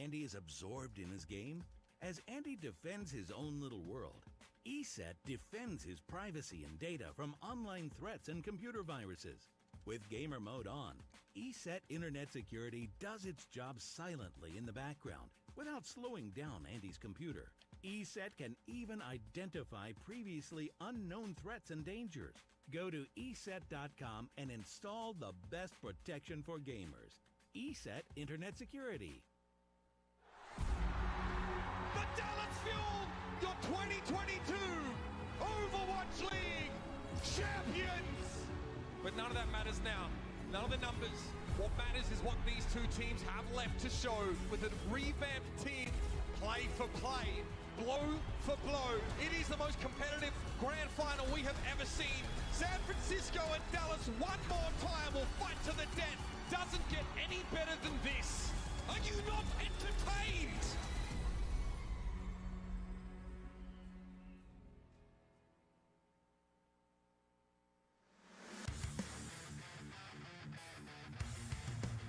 Andy is absorbed in his game? As Andy defends his own little world, ESET defends his privacy and data from online threats and computer viruses. With gamer mode on, ESET Internet Security does its job silently in the background without slowing down Andy's computer. ESET can even identify previously unknown threats and dangers. Go to eset.com and install the best protection for gamers. ESET Internet Security. The Dallas Fuel, your 2022 Overwatch League champions! But none of that matters now. None of the numbers. What matters is what these two teams have left to show with a revamped team, play for play, blow for blow. It is the most competitive grand final we have ever seen. San Francisco and Dallas one more time will fight to the death. Doesn't get any better than this. Are you not entertained?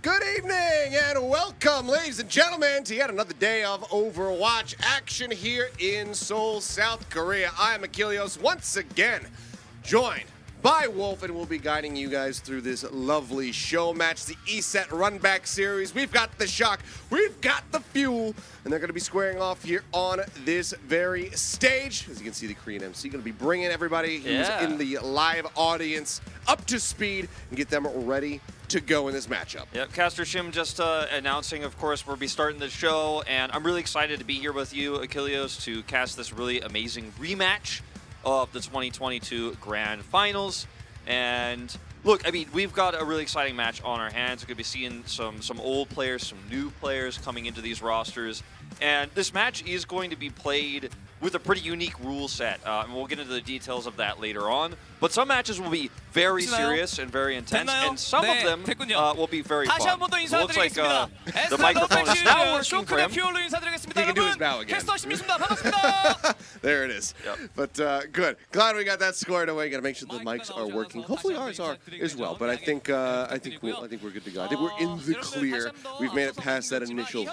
Good evening and welcome, ladies and gentlemen, to yet another day of Overwatch action here in Seoul, South Korea. I'm Achilios, once again joined by Wolf, and we'll be guiding you guys through this lovely show match, the ESET RUNBACK series. We've got the Shock, we've got the Fuel, and they're going to be squaring off here on this very stage. As you can see, the Korean MC going to be bringing everybody who's in the live audience up to speed and get them ready to go in this matchup. Yep, Caster Shim just announcing, of course, we'll be starting the show, and I'm really excited to be here with you, Achilios, to cast this really amazing rematch of the 2022 Grand Finals. And Look, I mean, we've got a really exciting match on our hands. We're going to be seeing some old players, some new players coming into these rosters. And this match is going to be played with a pretty unique rule set. And we'll get into the details of that later on. But some matches will be very serious and very intense, and some of them will be very fun. It looks like the microphone is now working for him. He can do his bow again. There it is. Yep. But good. Glad we got that squared away. Got to make sure the mics are working. Hopefully ours are as well. But I think we're good to go. I think we're in the clear. We've made it past that initial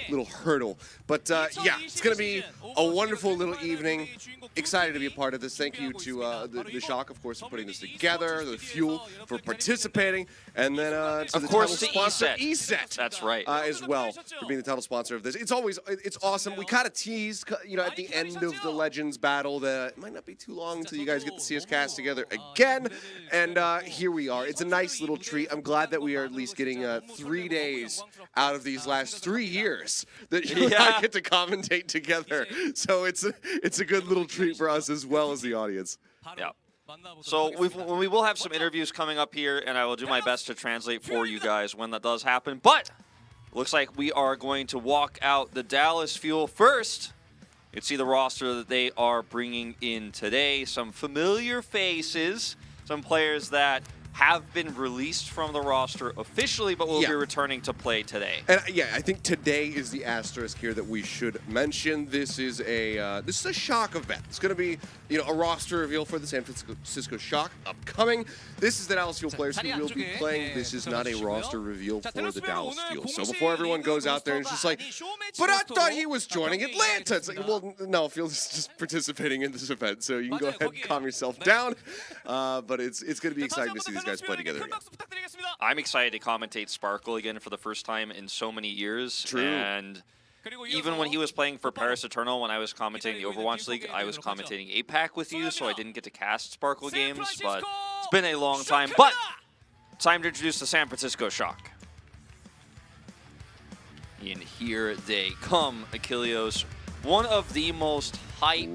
little hurdle. But yeah, it's gonna be a wonderful little evening. Excited to be a part of this. Thank you to the Shock, of course, for putting this together. The Fuel for participating, and then to Of the course, title to sponsor ESET. That's right. as well, for being the title sponsor of this. It's awesome. We kind of teased, at the end of the Legends battle that it might not be too long until you guys get to see us cast together again. And here we are. It's a nice little treat. I'm glad that we are at least getting 3 days out of these last 3 years that you and I get to commentate together. So it's a good little treat for us as well as the audience. Yeah. So we will have some interviews coming up here, and I will do my best to translate for you guys when that does happen. But looks like we are going to walk out the Dallas Fuel first. You can see the roster that they are bringing in today. Some familiar faces, some players that have been released from the roster officially, but will be returning to play today. And I think today is the asterisk here that we should mention. This is a Shock event. It's going to be a roster reveal for the San Francisco Shock upcoming. This is the Dallas Fuel players who will be playing. This is not a roster reveal for the Dallas Fuel. So before everyone goes out there and it's just like, but I thought he was joining Atlanta. It's like, well, no, Fuel's just participating in this event. So you can go ahead and calm yourself down. But it's going to be exciting to see these guys play together again. I'm excited to commentate Sparkle again for the first time in so many years. True. And even when he was playing for Paris Eternal, when I was commentating the Overwatch League, I was commentating APAC with you, so I didn't get to cast Sparkle games, but it's been a long time. But time to introduce the San Francisco Shock. And here they come, Achilios. One of the most hype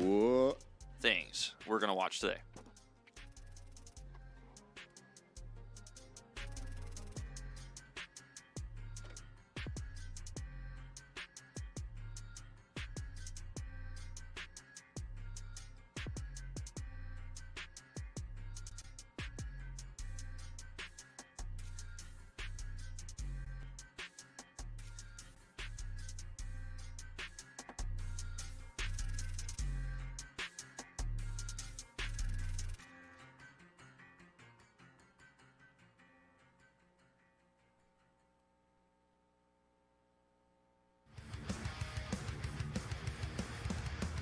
things we're going to watch today.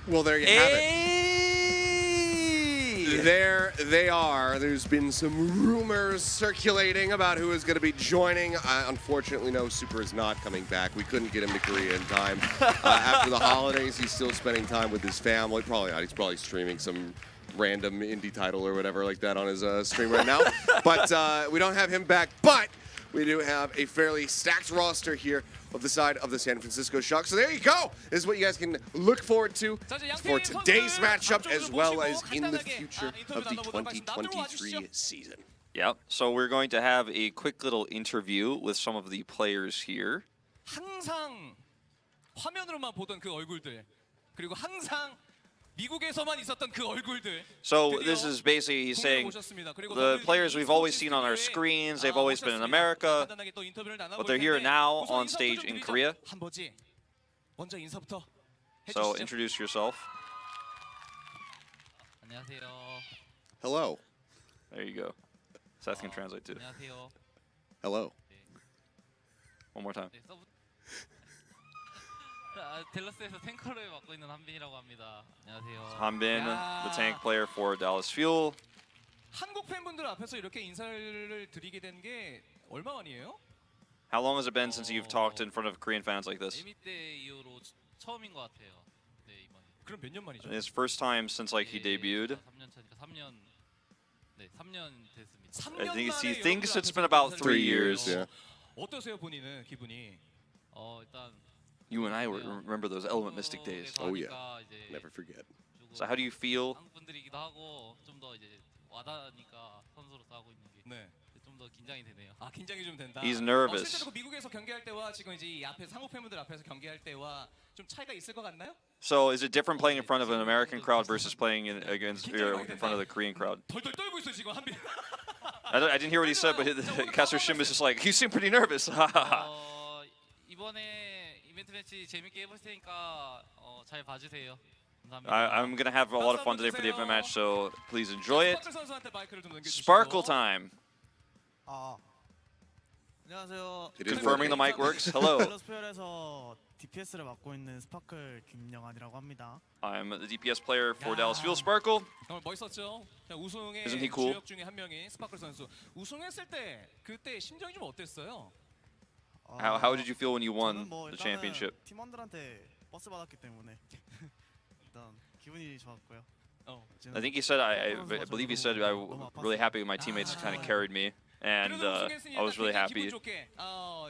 Well, there you have it. There they are. There's been some rumors circulating about who is going to be joining. Unfortunately, no, Super is not coming back. We couldn't get him to Korea in time. After the holidays, he's still spending time with his family. Probably not. He's probably streaming some random indie title or whatever like that on his stream right now. But we don't have him back. But we do have a fairly stacked roster here of the side of the San Francisco Shock. So there you go. This is what you guys can look forward to for today's matchup, as well as in the future of the 2023 season. Yep. So we're going to have a quick little interview with some of the players here. 항상 화면으로만 보던 그 얼굴들 그리고 항상 미국에서만 있었던 그 얼굴들. So this is basically he's saying the players we've always seen on our screens, they've always been in America, but they're here now on stage in Korea. So introduce yourself. 안녕하세요. Hello. There you go. Seth can translate too. 안녕하세요. Hello. One more time. 델러스에서 탱커를 맡고 있는 한빈이라고 합니다. 안녕하세요. Hanbin, the tank player for Dallas Fuel. 한국 팬분들 앞에서 이렇게 인사를 드리게 된 게 얼마 만이에요? How long has it been since you've talked in front of Korean fans like this? 데뷔 때 이후로 처음인 것 같아요. 네, 이번이. 그럼 몇 년 만이죠? His first time since like he debuted. 3년 차니까 3년. 네, 3년 됐습니다. 3년 I think he 만에 thinks 여러분들 it's been 앞에서 about 인사를 3 드리는 years. 거예요. 어떠세요 본인은 기분이? 일단 You and I remember those Element Mystic days. Oh yeah. Never forget. So how do you feel? 한국 분들이기도 하고 좀 더 이제 와닿으니까 선수로서 하고 있는 게 네. 좀 더 긴장이 되네요. 아 긴장이 좀 된다. He's nervous. 실제로 그 미국에서 경기할 때와 지금 이제 이 앞에 한국 팬분들 앞에서 경기할 때와 좀 차이가 있을 것 같나요? So is it different playing in front of an American crowd versus playing against or in front of the Korean crowd? 덜덜 떨고 있어 지금 한빈. I didn't hear what he said, but Caster Shim is just like, he seemed pretty nervous. 이번에 이벤트 매치 재밌게 해볼 테니까 잘 봐주세요. 감사합니다. I'm gonna have a lot of fun today for the event match, so please enjoy it. 스파클 선수한테 마이크를 좀 넘겨주시고. Sparkle time. 안녕하세요. It is Confirming the mic works. Hello. 밸런스페어에서 DPS를 맡고 있는 스파클 김영환이라고 합니다. I'm the DPS player for Dallas Fuel. Sparkle. 정말 멋있었죠. 자, 우승의 Isn't he cool? 주역 중에 한 명인 스파클 선수. 우승했을 때 그때 심정이 좀 어땠어요? How did you feel when you won 저는 뭐 the 일단은 championship? 팀원들한테 버스 받았기 때문에 일단 기분이 좋았고요. I think he said, I believe he said, I was really happy when my teammates kind of carried me, and 그래서 I was really happy. 기분 좋게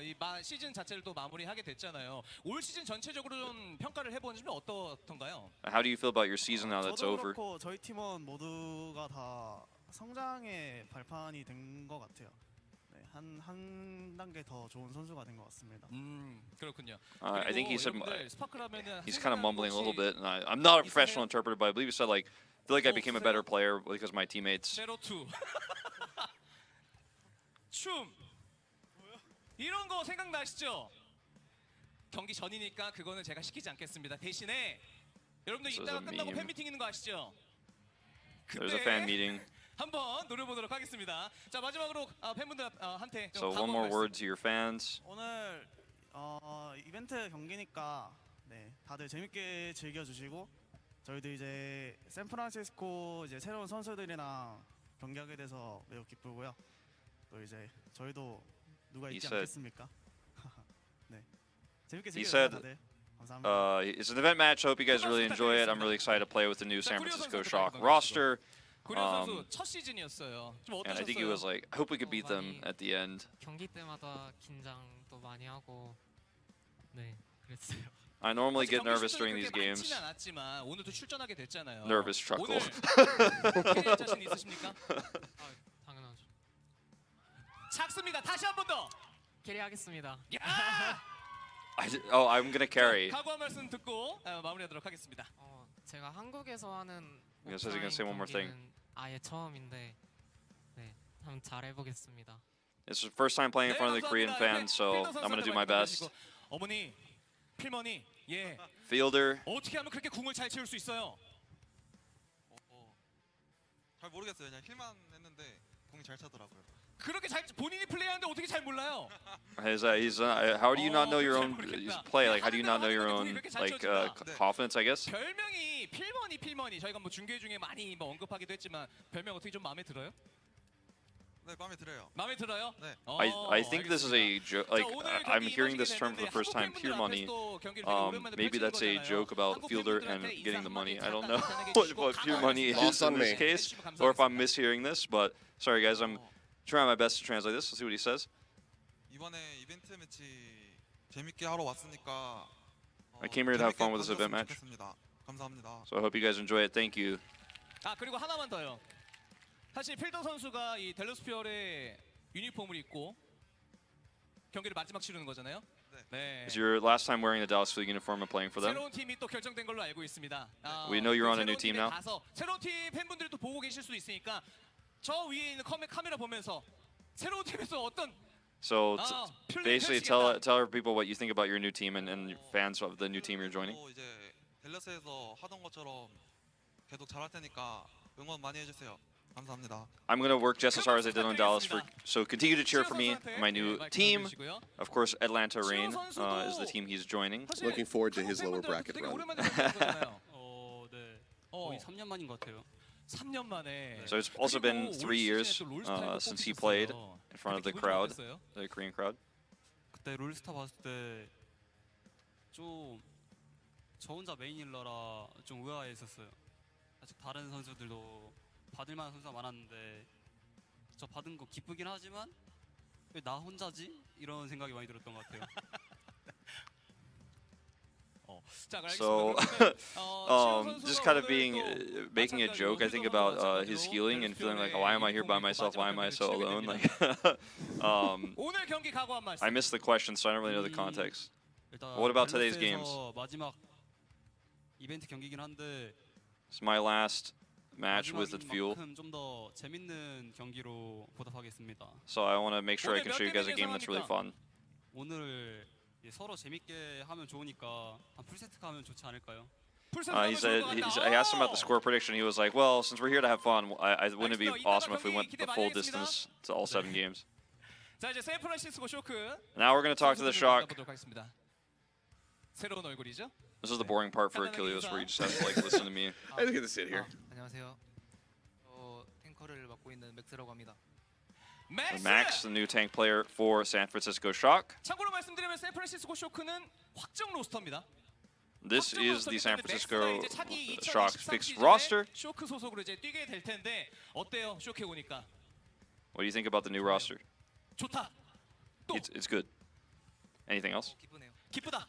이 시즌 자체를 또 마무리하게 됐잖아요. 올 시즌 전체적으로 좀 평가를 해보시면 어떻던가요? How do you feel about your season now that's 저도 over? 그렇고 저희 팀원 모두가 다 성장의 발판이 된 것 같아요. 네, 한 단계 더 좋은 선수가 된 것 같습니다. 그렇군요. I think he said, 여러분들 스파클 하면은 he's kind of 생각나는 mumbling a little 것이 bit, and I'm not a professional interpreter, but I believe he said, like, I feel like I became a better player because of my teammates. 제로 투. 춤. 이런 거 생각나시죠? 경기 전이니까 그거는 제가 시키지 않겠습니다. 대신에 여러분들 This is 이따가 a 끝나고 meme. 팬미팅 있는 거 아시죠? There's a fan meeting. 한번 노려보도록 하겠습니다. 자 마지막으로 팬분들한테 So one more word to your fans. 오늘 이벤트 경기니까 네, 다들 재밌게 즐겨주시고 저희도 이제 샌프란시스코 이제 새로운 선수들이랑 경기하게 돼서 매우 기쁘고요. 또 이제 저희도 누가 있지 않겠습니까? 네, 재밌게 He 즐겨주세요 said, 다들. 감사합니다. It's an event match. I hope you guys really enjoy it. I'm really excited to play with the new San Francisco Shock roster. 구려 선수 첫 시즌이었어요. 좀 And I think he was 어떠셨어요? like, I hope we could beat them at the end. 경기 때마다 긴장도 많이 하고 네 그랬어요. I normally get 경기 nervous 실수는 during these 그렇게 games. 많지는 않았지만 오늘도 출전하게 됐잖아요. Nervous chuckle. 오늘 캐리할 자신 있으십니까? 아 당연하죠. 작습니다. 다시 한 번 더. 캐리하겠습니다. 야! I'm gonna carry. 각오한 말씀 듣고 마무리하도록 하겠습니다. 제가 한국에서 하는 I guess I was gonna say one more thing. 경기는 아예 처음인데 네 한번 잘 해보겠습니다. It's the first time playing in front of the Korean fans, so I'm gonna do my best. 어머니, 필머니, 예. Fielder. 어떻게 하면 그렇게 궁을 잘 채울 수 있어요? 잘 모르겠어요. 그냥 힐만 했는데 공이 잘 차더라고요. 그렇게 잘 본인이 플레이하는데 어떻게 잘 몰라요? How do you not know your own play? Like, how do you not know your own like confidence? I guess. 별명이 필머니. 저희가 뭐 중계 중에 많이 뭐 언급하기도 했지만 별명 어떻게 좀 마음에 들어요? 네, 마음에 들어요. 마음에 들어요? 네. I think this is a joke. Like, I'm hearing this term for the first time. Pure money. Maybe that's a joke about Fielder and getting the money. I don't know what pure money is Lost on in this me. case, or if I'm mishearing this. But sorry, guys, I'm trying my best to translate this. Let's see what he says. 이번에 이벤트 매치 재밌게 하러 왔으니까 I came here to have 재밌게 fun with this event 봐주셨으면 match. 좋겠습니다. 감사합니다. So I hope you guys enjoy it. Thank you. 아 그리고 하나만 더요. 사실 필더 선수가 이 댈러스 퓨어의 유니폼을 입고 경기를 마지막 치르는 거잖아요. 네. It's your last time wearing the Dallas Fuel uniform and playing for them. 새로운 팀이 또 결정된 걸로 알고 있습니다. We know you're on a 새로운 new team 팀에 now. 가서 새로운 팀 팬분들이 또 보고 계실 수 있으니까 저 위에 있는 카메라 보면서 새로운 팀에서 어떤 So basically, 펼치겠다. tell people what you think about your new team and fans of the new team you're joining. 또 이제 댈러스에서 하던 것처럼 계속 잘할 테니까 응원 많이 해주세요. 감사합니다. I'm gonna work just as hard as I did on Dallas so continue to cheer for me, my new team. Of course, Atlanta Reign is the team he's joining. Looking forward to his lower bracket run. 네. 거의 3년 만인 것 같아요. 3년 만에. So it's also been 3 years since he played in front of the crowd, the Korean crowd. 그때 롤스타 봤을 때 좀 저 혼자 메인 힐러라 좀 의아했었어요. 아직 다른 선수들도 받을 만한 선수가 많았는데 저 받은 거 기쁘긴 하지만 왜 나 혼자지? 이런 생각이 많이 들었던 것 같아요. So, just kind of making a joke, I think, about his healing and feeling like, why am I here by myself? Why am I so alone? Like, I missed the question, so I don't really know the context. What about today's games? 마지막 이벤트 경기긴 한데 It's my last match with the Fuel. 좀더 재밌는 경기로 보답하겠습니다. So I want to make sure I can show you guys a game that's really fun. 오늘 서로 재밌게 하면 좋으니까 한 풀세트 가면 좋지 않을까요? He said, I asked him about the score prediction. He was like, well, since we're here to have fun, wouldn't it be awesome if we went the full distance to all 7 games? 자, 이제 샌프란시스코 쇼크. Now we're going to talk to the Shock. 새로운 얼굴이죠? This is the boring part for Achilios, where you just have to like listen to me. I just get to sit here. 안녕하세요. 탱커를 맡고 있는 맥스라고 합니다. Max, the new tank player for San Francisco Shock. 참고로 말씀드리면 샌프란시스코 쇼크는 확정 로스터입니다. This is the San Francisco Shock's fixed roster. 쇼크 소속으로 이제 뛰게 될 텐데 어때요? 쇼크에 오니까. What do you think about the new roster? 좋다. It's good. Anything else? 기쁘네요. 기쁘다.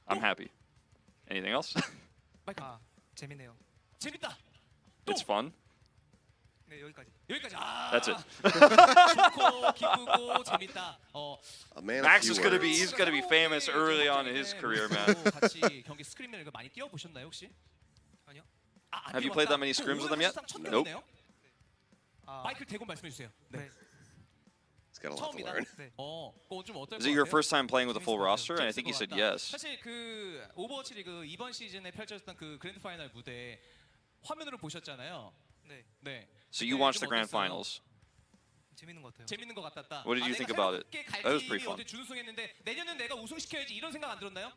I'm happy. Anything else? 재밌네요. 재밌다. It's fun. 네, 여기까지. 여기까지. That's it. 좋고 기쁘고 재밌다. A man of Max few is gonna words. he's gonna be famous early on in his career, man. 같이 경기 스크림을 많이 뛰어 보셨나요 혹시? 아니요. Have you played that many scrims with them yet? Nope. 마이크를 대고 말씀해 주세요. 네. He's got a lot to learn. 그건 좀 어떨 Is 것 it your 같아요? first time playing with a full roster? And I think he said yes. 사실 그 오버워치 리그 이번 시즌에 펼쳐졌던 그 그랜드 파이널 무대 화면으로 보셨잖아요. 네. 네. So you watched the grand finals. 재밌는 것 같아요. 재밌는 것 같았다. What did you think about it? That was pretty fun. 준우승했는데 내년은 내가 우승시켜야지 이런 생각 안 들었나요?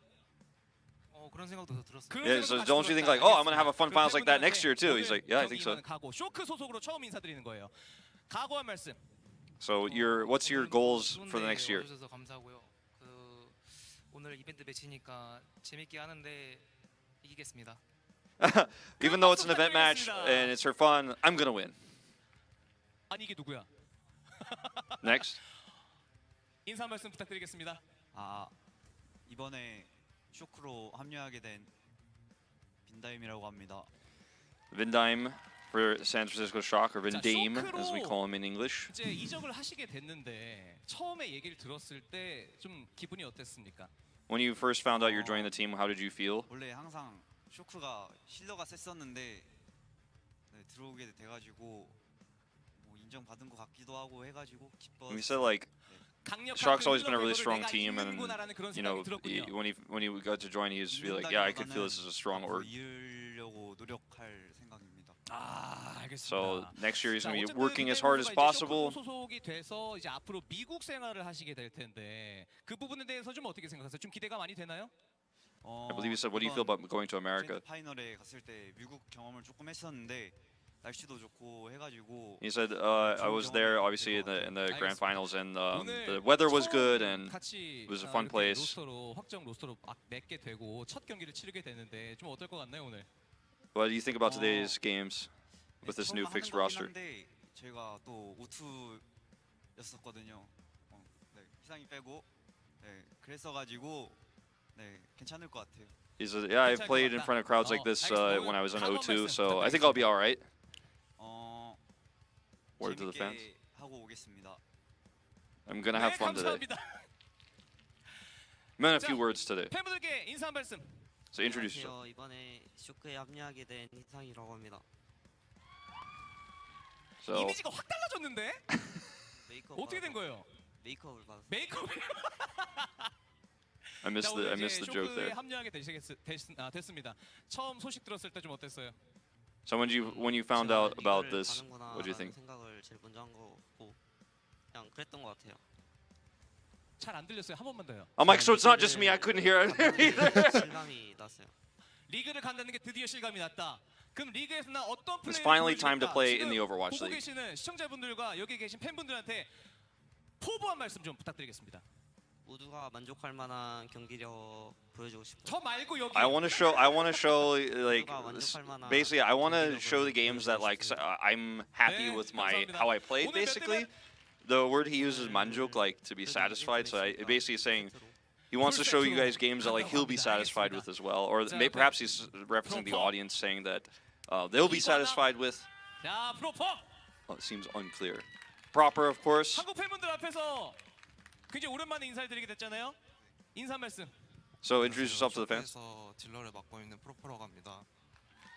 그런 생각도 들었어요. Yeah, so don't you think like, oh, I'm gonna have a fun finals like that next year too? He's like, yeah, I think so. 각오 쇼크 소속으로 처음 인사드리는 거예요. 각오한 말씀. So what's your goals for the next year? 와주셔서 감사하고요. 오늘 이벤트 매치니까 재밌게 하는데 이기겠습니다. Even though it's an event match and it's for fun, I'm gonna win. 아니 이게 누구야? Next. 인사 한 말씀 부탁드리겠습니다. 이번에 쇼크로 합류하게 된 빈다임이라고 합니다. Vindime for San Francisco Shock, or Vindame as we call him in English. 이제 이적을 하시게 됐는데 처음에 얘기를 들었을 때 좀 기분이 어땠습니까? When you first found out you're joining the team, how did you feel? 원래 항상 쇼크가 실러가 셌었는데 들어오게 돼가지고 인정받은 것 같기도 하고 해가지고 기뻐. You said like Shock's always been a really strong team, and you know when he got to join, he was feel like, yeah, I could feel this is a strong org. 이으려고 노력할 생각입니다. 알겠습니다. So next year he's going to be working as hard as possible. 소속이 돼서 이제 앞으로 미국 생활을 하시게 될 텐데 그 부분에 대해서 좀 어떻게 생각하세요? 좀 기대가 많이 되나요? I believe you said, what do you feel about going to America? 파이널에 갔을 때 미국 경험을 조금 했었는데 날씨도 좋고 해가지고. He said, I was there obviously in the grand finals, and the weather was good and it was a fun place. 확정 로스터로 맺게 되고 첫 경기를 치르게 되는데 좀 어떨 것 같나요 오늘? What do you think about today's games with this new fixed roster? 제가 또 O2였었거든요. 희상이 빼고 그래서 가지고 괜찮을 것 같아요. He said, yeah, I've played in front of crowds like this when I was on O2, so I think I'll be all right. Word to the fans. 하고 오겠습니다. I'm gonna have fun today. Man, a few words today. 팬분들께 인사 한 말씀. So introduce yourself. 이번에 쇼크에 합류하게 된 희상이라고 합니다. So 이미지가 확 달라졌는데? 어떻게 된 거예요? 메이크업을 받았어요. 메이크업. I missed the joke there. 합류하게 됐습니다. 처음 소식 들었을 때 좀 어땠어요? So when you found out about this, what do you think? 생각을 제일 먼저 한 거고 그냥 그랬던 것 같아요. 잘 안 들렸어요. 한 번만 더요. I'm like, so it's not just me. I couldn't hear it either. 실감이 났어요. 리그를 간다는 게 드디어 실감이 났다. 그럼 리그에서는 어떤 플레이를 It's finally time to play in the 지금 Overwatch 보고 League. 계시는 시청자분들과 여기 계신 팬분들한테 포부한 말씀 좀 부탁드리겠습니다. 모두가 만족할 만한 경기력 보여주고 싶어요. 저 말고 여기. I want to show like basically I want to show the games that like I'm happy with how I played basically. The word he uses manjuk, like to be satisfied. So I basically saying he He wants to show you guys games that like he'll be satisfied with as well, or perhaps he's referencing the audience saying that they'll be satisfied with. Oh, it seems unclear. Proper, of course. 한국 팬분들 앞에서 굉장히 오랜만에 인사를 드리게 됐잖아요. 인사 한 말씀. So introduce yourself to the fans. 쇼프에서 딜러를 맡고 있는 프로퍼라고 합니다.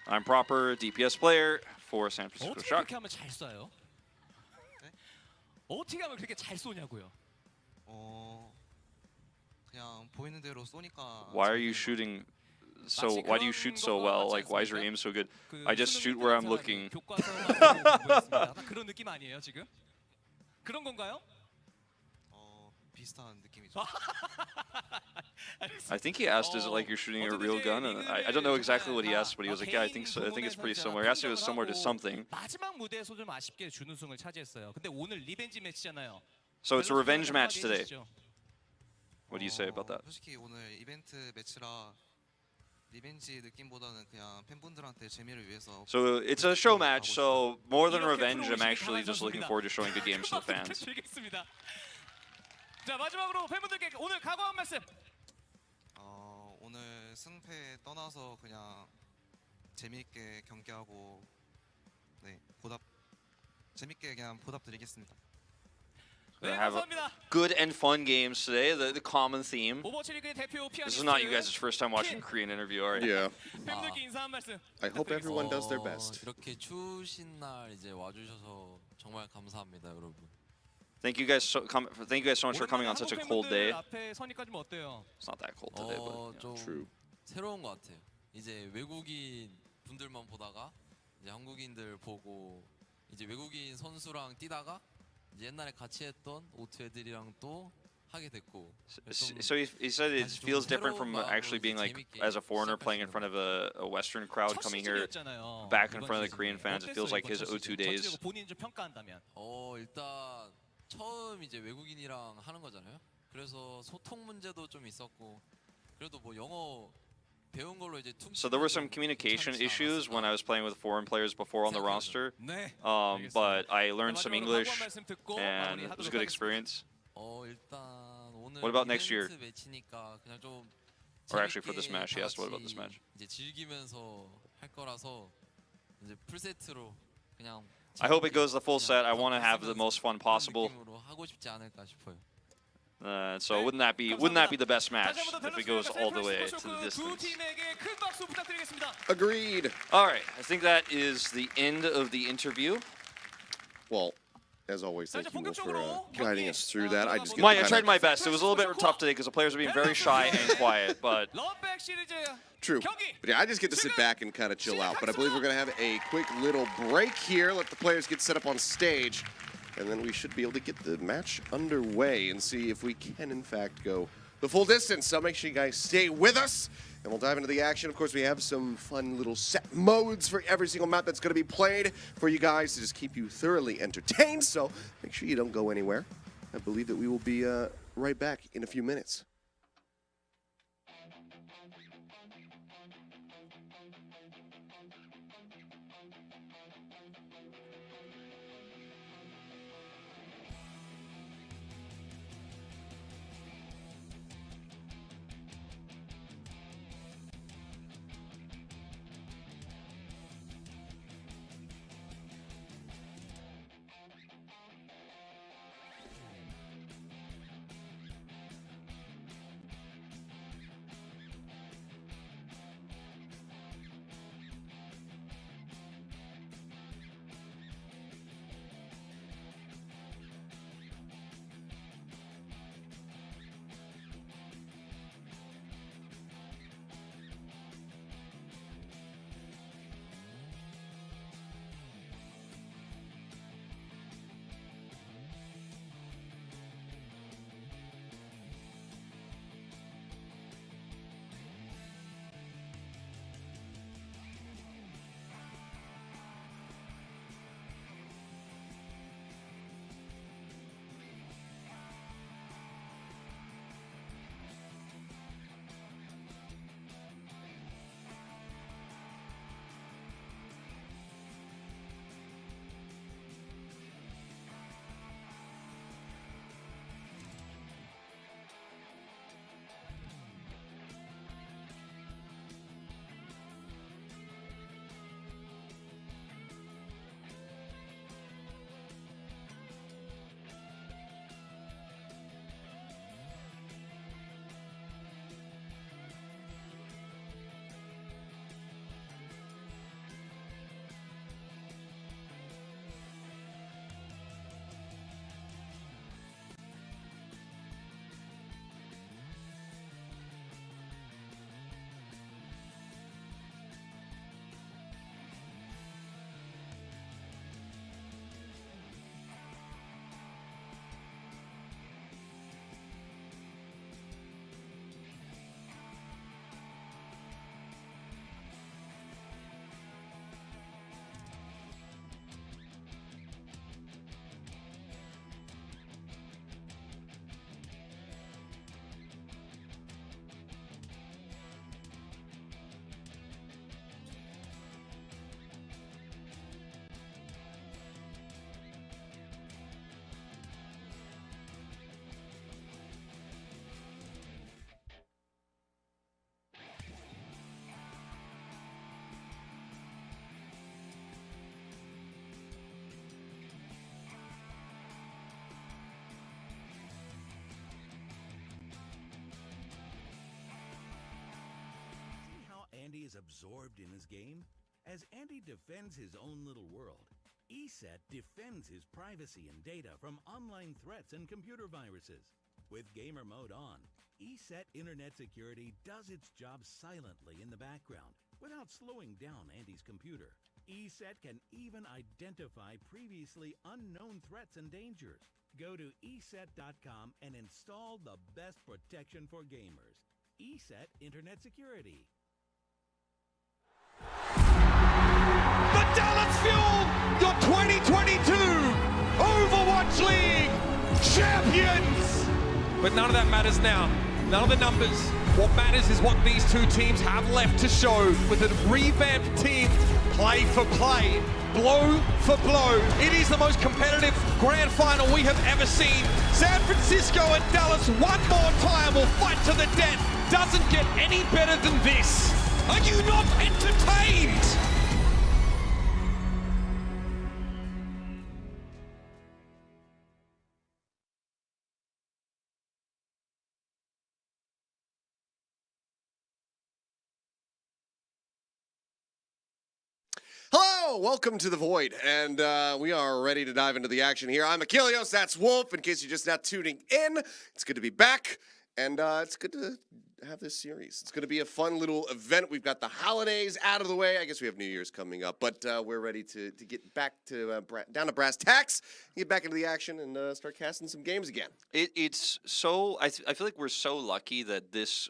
I'm Proper, DPS player for San Francisco 어떻게 Shock. 그렇게 하면 잘 쏴요? 네? 어떻게 하면 그렇게 잘 쏘냐고요? 그냥 보이는 대로 쏘니까. Why are you shooting so? Why do you shoot so well? Like, why is your aim so good? I just shoot where I'm looking. 그런 느낌 아니에요 지금? 그런 건가요? 비슷한 느낌이죠. I think he asked, "Is it like you're shooting a real gun?" And I don't know exactly what he asked, but he was like, "Yeah, I think so. I think it's pretty similar." He asked if it was similar to something. 마지막 무대에서 좀 아쉽게 준우승을 차지했어요. 근데 오늘 리벤지 매치잖아요. So it's a revenge match today. What do you say about that? 솔직히 오늘 이벤트 매치라 리벤지 느낌보다는 그냥 팬분들한테 재미를 위해서. So it's a show match. So more than revenge, I'm actually just looking forward to showing good games to the fans. 자 마지막으로 팬분들께 오늘 각오 한 말씀. 오늘 승패 떠나서 그냥 재미있게 경기하고 네 재밌게 그냥 보답드리겠습니다. We're gonna have good and fun games today. The common theme. This is not you guys' first time watching a Korean interview, alright? Yeah. 팬분들께 인사 한 말씀. I hope everyone does their best. 이렇게 추우신 날 이제 와주셔서 정말 감사합니다, 여러분. Thank you guys so much for coming on such a cold day. It's 서니까 좀 어때요? not that cold today, but 좀 True. 새로운 것 같아요. 이제 외국인 분들만 보다가 이제 한국인들 보고 이제 외국인 선수랑 뛰다가 이제 옛날에 같이 했던 오투 애들이랑 또 하게 됐고. so he said it feels different from actually being like as a foreigner playing in front of a Western crowd coming here back in front of the Korean fans. It feels like his O2 days. 일단 처음 이제 외국인이랑 하는 거잖아요. 그래서 소통 문제도 좀 있었고 그래도 뭐 영어 배운 걸로 이제 So there were some communication issues when I was playing with foreign players before on the roster, but I learned some English and it was a good experience. 일단 오늘 What about next year? 매치니까 그냥 좀 Or actually for this match, he asked what about this match. 이제 즐기면서 할 거라서 이제 풀세트로 그냥 I hope it goes the full set. I want to have the most fun possible. 하고 싶지 않을까 싶어요. So wouldn't that be the best match if it goes all the way to the distance? Agreed. All right, I think that is the end of the interview. Well, as always, thank you Will, for guiding us through that. I tried my best. It was a little bit tough today because the players are being very shy and quiet, but true. But yeah, I just get to sit back and kind of chill out. But I believe we're going to have a quick little break here, let the players get set up on stage, and then we should be able to get the match underway and see if we can, in fact, go the full distance. So make sure you guys stay with us, and we'll dive into the action. Of course, we have some fun little set modes for every single map that's going to be played for you guys to just keep you thoroughly entertained. So make sure you don't go anywhere. I believe that we will be right back in a few minutes. Andy is absorbed in his game? As Andy defends his own little world, ESET defends his privacy and data from online threats and computer viruses. With gamer mode on, ESET Internet Security does its job silently in the background without slowing down Andy's computer. ESET can even identify previously unknown threats and dangers. Go to eset.com and install the best protection for gamers. ESET Internet Security. The Dallas Fuel, your 2022 Overwatch League champions! But none of that matters now. None of the numbers. What matters is what these two teams have left to show with a revamped team, play for play, blow for blow. It is the most competitive grand final we have ever seen. San Francisco and Dallas one more time will fight to the death. Doesn't get any better than this. Are you not entertained? Hello, welcome to The Void, and we are ready to dive into the action here. I'm Achilios, that's Wolf, in case you're just now tuning in. It's good to be back, and it's good to have this series. It's going to be a fun little event. We've got the holidays out of the way. I guess we have New Year's coming up, but we're ready to get back to down to brass tacks, get back into the action, and start casting some games again. It's so I feel like we're so lucky that this,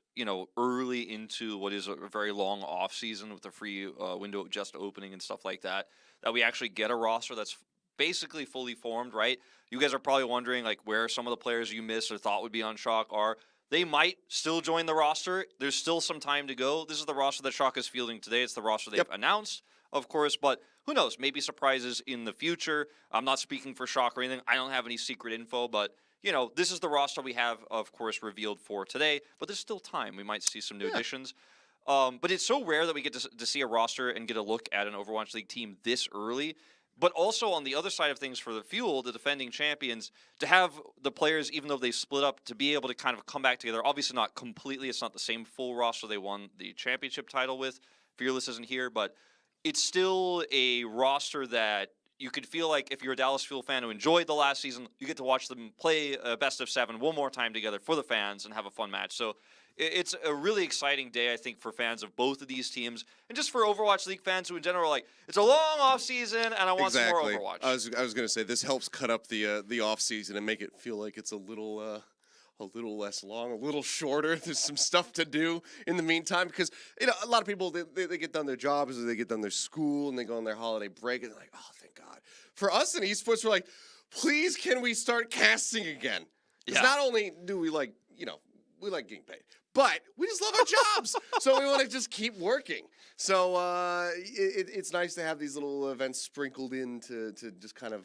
early into what is a very long off season with the free window just opening and stuff like that we actually get a roster that's basically fully formed, right? You guys are probably wondering like where some of the players you missed or thought would be on Shock are. They might still join the roster. There's still some time to go. This is the roster that Shock is fielding today. It's the roster they've announced, of course, but who knows? Maybe surprises in the future. I'm not speaking for Shock or anything. I don't have any secret info, but, this is the roster we have, of course, revealed for today, but there's still time. We might see some new additions. But it's so rare that we get to see a roster and get a look at an Overwatch League team this early. But also on the other side of things for the Fuel, the defending champions, to have the players, even though they split up, to be able to kind of come back together. Obviously not completely. It's not the same full roster they won the championship title with. Fearless isn't here, but it's still a roster that you could feel like if you're a Dallas Fuel fan who enjoyed the last season, you get to watch them play a best of 7 one more time together for the fans and have a fun match. So it's a really exciting day, I think, for fans of both of these teams, and just for Overwatch League fans who, in general, are like, it's a long off season, and I want some more Overwatch. I was going to say this helps cut up the off season and make it feel like it's a little less long, a little shorter. There's some stuff to do in the meantime because a lot of people they get done their jobs or they get done their school and they go on their holiday break and they're like, oh, thank God. For us in esports, we're like, please, can we start casting again? Because not only do we like we like getting paid, but we just love our jobs. So we want to just keep working. So it's nice to have these little events sprinkled in to just kind of,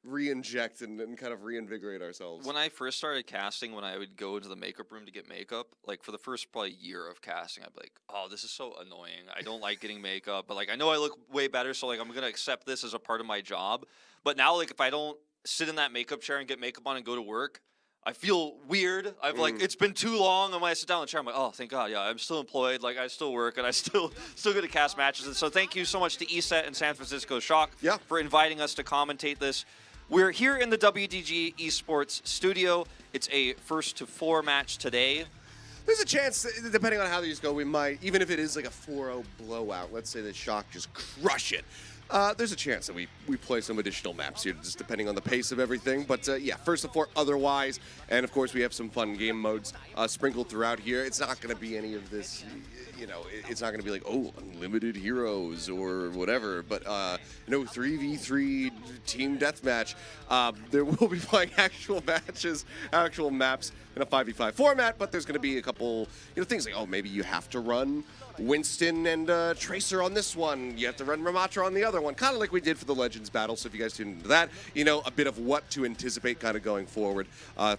re-inject and kind of reinvigorate ourselves. When I first started casting, when I would go into the makeup room to get makeup, like for the first probably year of casting, I'd be like, oh, this is so annoying. I don't like getting makeup, but like I know I look way better, so like I'm going to accept this as a part of my job. But now like if I don't sit in that makeup chair and get makeup on and go to work, I feel weird. I've like it's been too long, and when I sit down in the chair, I'm like, oh, thank God, yeah, I'm still employed. Like I still work, and I still get to cast matches. And so thank you so much to ESET and San Francisco Shock for inviting us to commentate this. We're here in the WDG Esports studio. It's a 1-to-4 match today. There's a chance, depending on how these go, we might, even if it is like a 4-0 blowout, let's say that Shock just crush it. There's a chance that we play some additional maps here, just depending on the pace of everything. But yeah, 1-to-4 otherwise. And of course, we have some fun game modes sprinkled throughout here. It's not going to be any of this, it's not going to be like, oh, unlimited heroes or whatever. But, 3v3 team deathmatch. There will be playing actual matches, actual maps in a 5v5 format. But there's going to be a couple, things like, oh, maybe you have to run Winston and Tracer on this one. You have to run Ramatra on the other one, kind of like we did for the Legends battle. So if you guys tune into that, a bit of what to anticipate kind of going forward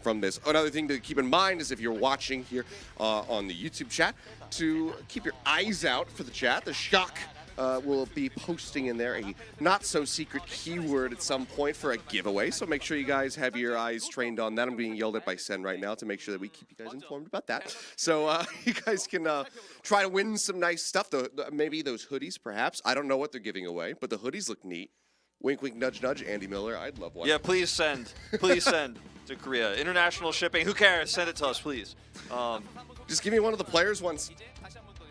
from this. Another thing to keep in mind is if you're watching here on the YouTube chat, to keep your eyes out for the chat. The Shock will be posting in there a not-so-secret keyword at some point for a giveaway, so make sure you guys have your eyes trained on that. I'm being yelled at by Sen right now to make sure that we keep you guys informed about that. So you guys can try to win some nice stuff. Maybe those hoodies, perhaps. I don't know what they're giving away, but the hoodies look neat. Wink, wink, nudge, nudge. Andy Miller, I'd love one. Yeah, please send. Please send to Korea. International shipping. Who cares? Send it to us, please. Just give me one of the players' ones.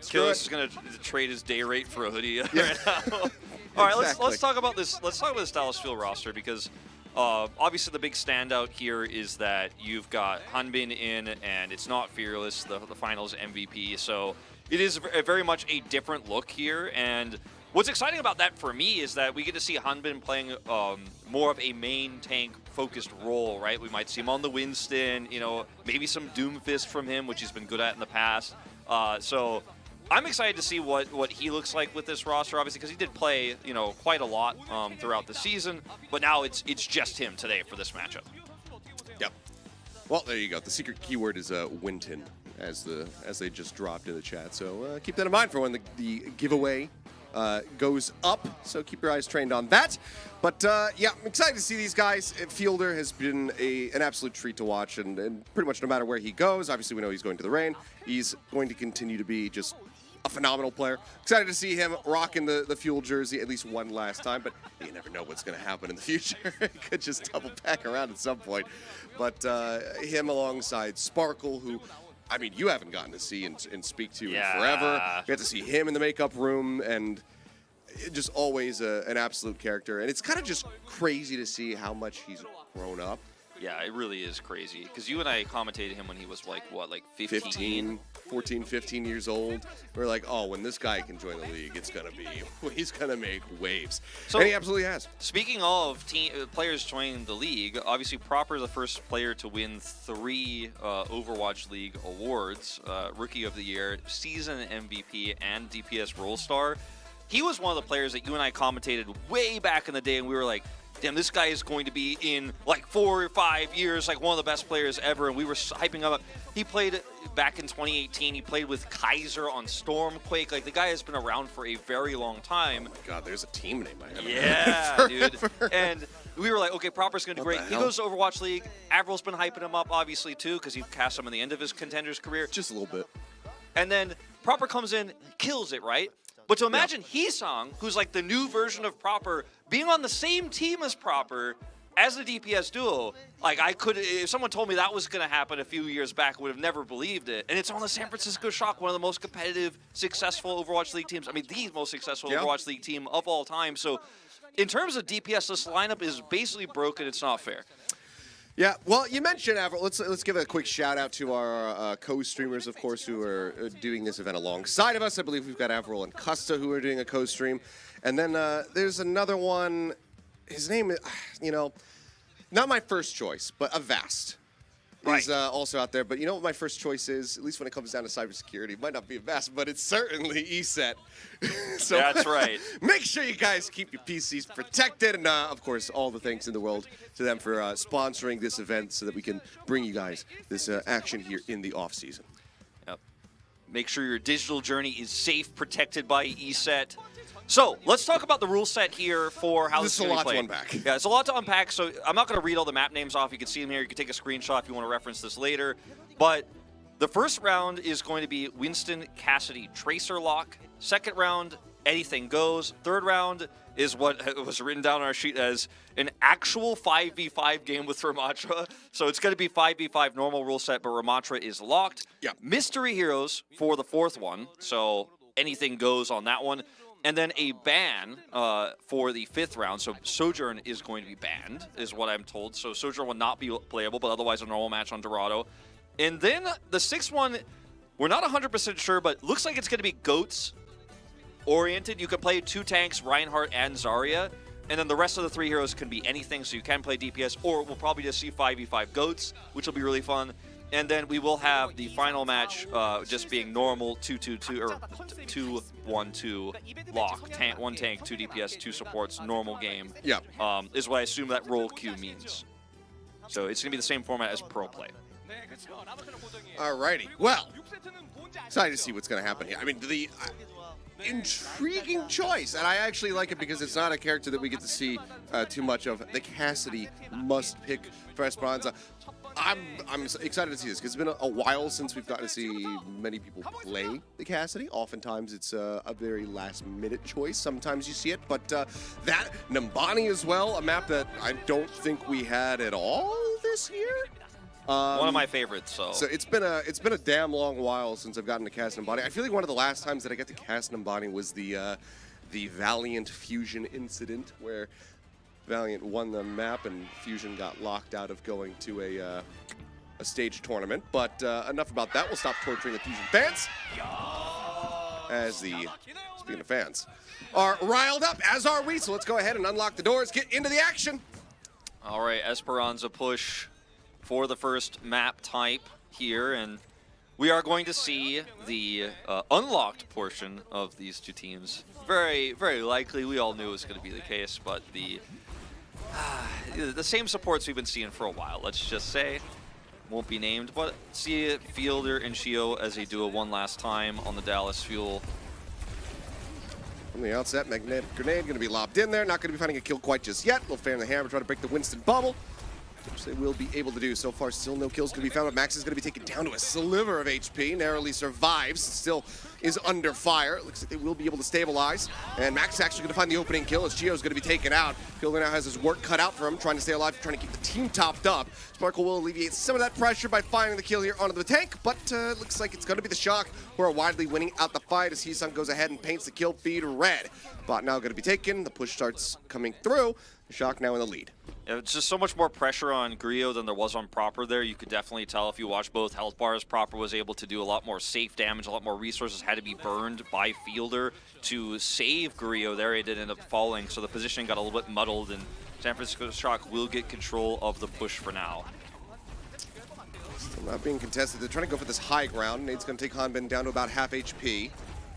Achilios is going to trade his day rate for a hoodie right now. All right, Exactly. let's talk about this. Let's talk about this Dallas Fuel roster because obviously the big standout here is that you've got Hanbin in, and it's not Fearless, the finals MVP. So it is very much a different look here. And what's exciting about that for me is that we get to see Hanbin playing more of a main tank focused role, right? We might see him on the Winston, maybe some Doomfist from him, which he's been good at in the past. So I'm excited to see what he looks like with this roster, obviously, because he did play, quite a lot throughout the season. But now it's just him today for this matchup. Yep. Well, there you go. The secret keyword is Winton, as they just dropped in the chat. So keep that in mind for when the giveaway goes up. So keep your eyes trained on that. But yeah, I'm excited to see these guys. Fielder has been an absolute treat to watch, and pretty much no matter where he goes, obviously we know he's going to the Reign. He's going to continue to be just a phenomenal player. Excited to see him rocking the Fuel jersey at least one last time, but you never know what's going to happen in the future. It could just double back around at some point. But him alongside Sparkle, who, I mean, you haven't gotten to see and speak to in forever. You got to see him in the makeup room, and just always an absolute character. And it's kind of just crazy to see how much he's grown up. Yeah, it really is crazy. Because you and I commentated him when he was like 15? 14, 15 years old. We're like, oh, when this guy can join the league, he's going to make waves. So, and he absolutely has. Speaking of players joining the league, obviously Proper is the first player to win 3 Overwatch League awards, Rookie of the Year, Season MVP, and DPS Role Star. He was one of the players that you and I commentated way back in the day, and we were like, damn, this guy is going to be in like 4 or 5 years, like one of the best players ever, and we were hyping him up. He played back in 2018. He played with Kaiser on Stormquake. Like, the guy has been around for a very long time. Oh my God, there's a team name I haven't Yeah, heard dude. forever. And we were like, okay, Proper's going to do What great. the He hell? goes to Overwatch League. Avril's been hyping him up, obviously, too, because he cast him in the end of his Contender's career. Just a little bit. And then Proper comes in, kills it, right? But to imagine Heesong, who's like the new version of Proper, being on the same team as Proper as the DPS duo, like if someone told me that was going to happen a few years back, I would have never believed it. And it's on the San Francisco Shock, one of the most competitive, successful Overwatch League teams. I mean, the most successful Overwatch League team of all time. So in terms of DPS, this lineup is basically broken. It's not fair. Yeah, well, you mentioned Avril. Let's give a quick shout out to our co-streamers, of course, who are doing this event alongside of us. I believe we've got Avril and Custa who are doing a co-stream, and then there's another one. His name is, not my first choice, but Avast. Is also out there, but you know what my first choice is, at least when it comes down to cybersecurity? It might not be Avast, but it's certainly ESET. So that's right. Make sure you guys keep your PCs protected, and of course, all the thanks in the world to them for sponsoring this event so that we can bring you guys this action here in the off season. Yep. Make sure your digital journey is safe, protected by ESET. So let's talk about the rule set here for how this is going to be played. There's a lot to unpack. Yeah, it's a lot to unpack, so I'm not going to read all the map names off. You can see them here. You can take a screenshot if you want to reference this later. But the first round is going to be Winston, Cassidy, Tracer Lock. Second round, Anything Goes. Third round is what was written down on our sheet as an actual 5v5 game with Ramatra. So it's going to be 5v5 normal rule set, but Ramatra is locked. Yeah. Mystery Heroes for the fourth one, so Anything Goes on that one. And then a ban for the fifth round. So Sojourn is going to be banned, is what I'm told. So Sojourn will not be playable, but otherwise a normal match on Dorado. And then the sixth one, we're not 100% sure, but looks like it's going to be Goats oriented. You can play 2 tanks, Reinhardt and Zarya. And then the rest of the 3 heroes can be anything, so you can play DPS, or we'll probably just see 5v5 Goats, which will be really fun. And then we will have the final match just being normal 2-2-2 or 2-1-2 lock. 1 tank, 2 DPS, 2 supports, normal game. Yeah. Is what I assume that role queue means. So it's going to be the same format as Pro Play. Alrighty, well, excited to see what's going to happen here. I mean, the intriguing choice, and I actually like it because it's not a character that we get to see too much of. The Cassidy must pick for Esperanza. I'm excited to see this because it's been a while since we've gotten to see many people play the Cassidy. Oftentimes it's a very last-minute choice. Sometimes you see it, but that Numbani as well, a map that I don't think we had at all this year. One of my favorites. So it's been a damn long while since I've gotten to cast Numbani. I feel like one of the last times that I got to cast Numbani was the Valiant Fusion incident where Valiant won the map and Fusion got locked out of going to a stage tournament. But enough about that. We'll stop torturing the Fusion fans. As speaking of fans, are riled up, as are we. So let's go ahead and unlock the doors, get into the action. All right, Esperanza push for the first map type here, and we are going to see the unlocked portion of these two teams. Very, very likely. We all knew it was going to be the case, but the same supports we've been seeing for a while, let's just say. Won't be named, but see Fielder and Shio as they do it one last time on the Dallas Fuel. From the outset, Magnetic Grenade going to be lobbed in there. Not going to be finding a kill quite just yet. Little fan of the hammer trying to break the Winston bubble, which they will be able to do. So far, still no kills going to be found, but Max is going to be taken down to a sliver of HP. Narrowly survives, still is under fire. Looks like they will be able to stabilize. And Max is actually going to find the opening kill as Gio's going to be taken out. Fielder now has his work cut out for him, trying to stay alive, trying to keep the team topped up. Sparkle will alleviate some of that pressure by finding the kill here onto the tank, but looks like it's going to be the Shock who are widely winning out the fight as Heesung goes ahead and paints the kill feed red. Bot now going to be taken. The push starts coming through. The Shock now in the lead. Yeah, it's just so much more pressure on Griot than there was on Proper there. You could definitely tell if you watch both health bars. Proper was able to do a lot more safe damage, a lot more resources had to be burned by Fielder to save Griot there. He did end up falling, so the positioning got a little bit muddled, and San Francisco Shock will get control of the push for now. Still not being contested. They're trying to go for this high ground. Nate's going to take Hanbin down to about half HP.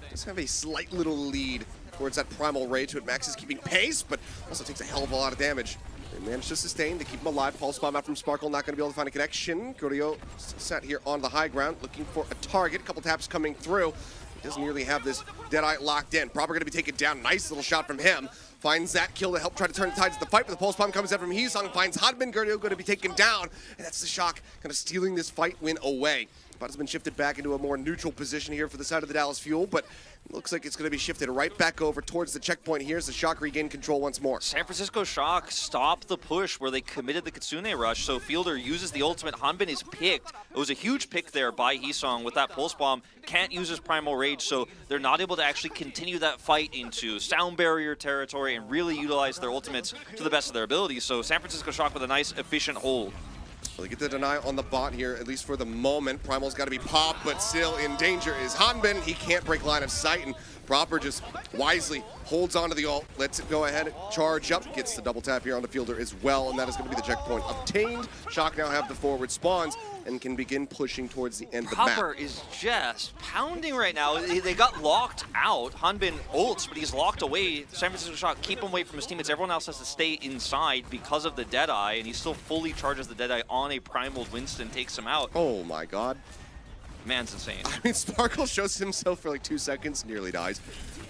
Does have a slight little lead towards that Primal Rage, but Max is keeping pace, but also takes a hell of a lot of damage. They managed to sustain, to keep him alive. Pulse bomb out from Sparkle, not going to be able to find a connection. Goryeo sat here on the high ground, looking for a target. A couple taps coming through. He doesn't nearly have this Deadeye locked in. Proper going to be taken down. Nice little shot from him. Finds that kill to help try to turn the tides of the fight, but the pulse bomb comes out from Heesung, finds Hanbin. Goryeo going to be taken down, and that's the Shock kind of stealing this fight win away. Bot has been shifted back into a more neutral position here for the side of the Dallas Fuel, but it looks like it's going to be shifted right back over towards the checkpoint here as the Shock regain control once more. San Francisco Shock stopped the push where they committed the Kitsune rush, so Fielder uses the ultimate. Hanbin is picked. It was a huge pick there by Heesung with that pulse bomb. Can't use his Primal Rage, so they're not able to actually continue that fight into sound barrier territory and really utilize their ultimates to the best of their abilities. So San Francisco Shock with a nice, efficient hold. Well, they get the deny on the bot here, at least for the moment. Primal's got to be popped, but still in danger is Hanbin. He can't break line of sight, and Proper just wisely holds onto the ult, lets it go ahead, charge up, gets the double tap here on the Fielder as well, and that is going to be the checkpoint obtained. Shock now have the forward spawns and can begin pushing towards the end of the map. Proper is just pounding right now. They got locked out. Hanbin ults, but he's locked away. San Francisco Shock keep him away from his teammates. Everyone else has to stay inside because of the Deadeye, and he still fully charges the Deadeye on a Primal Winston, takes him out. Oh my god. Man's insane. I mean, Sparkle shows himself for like 2 seconds, nearly dies.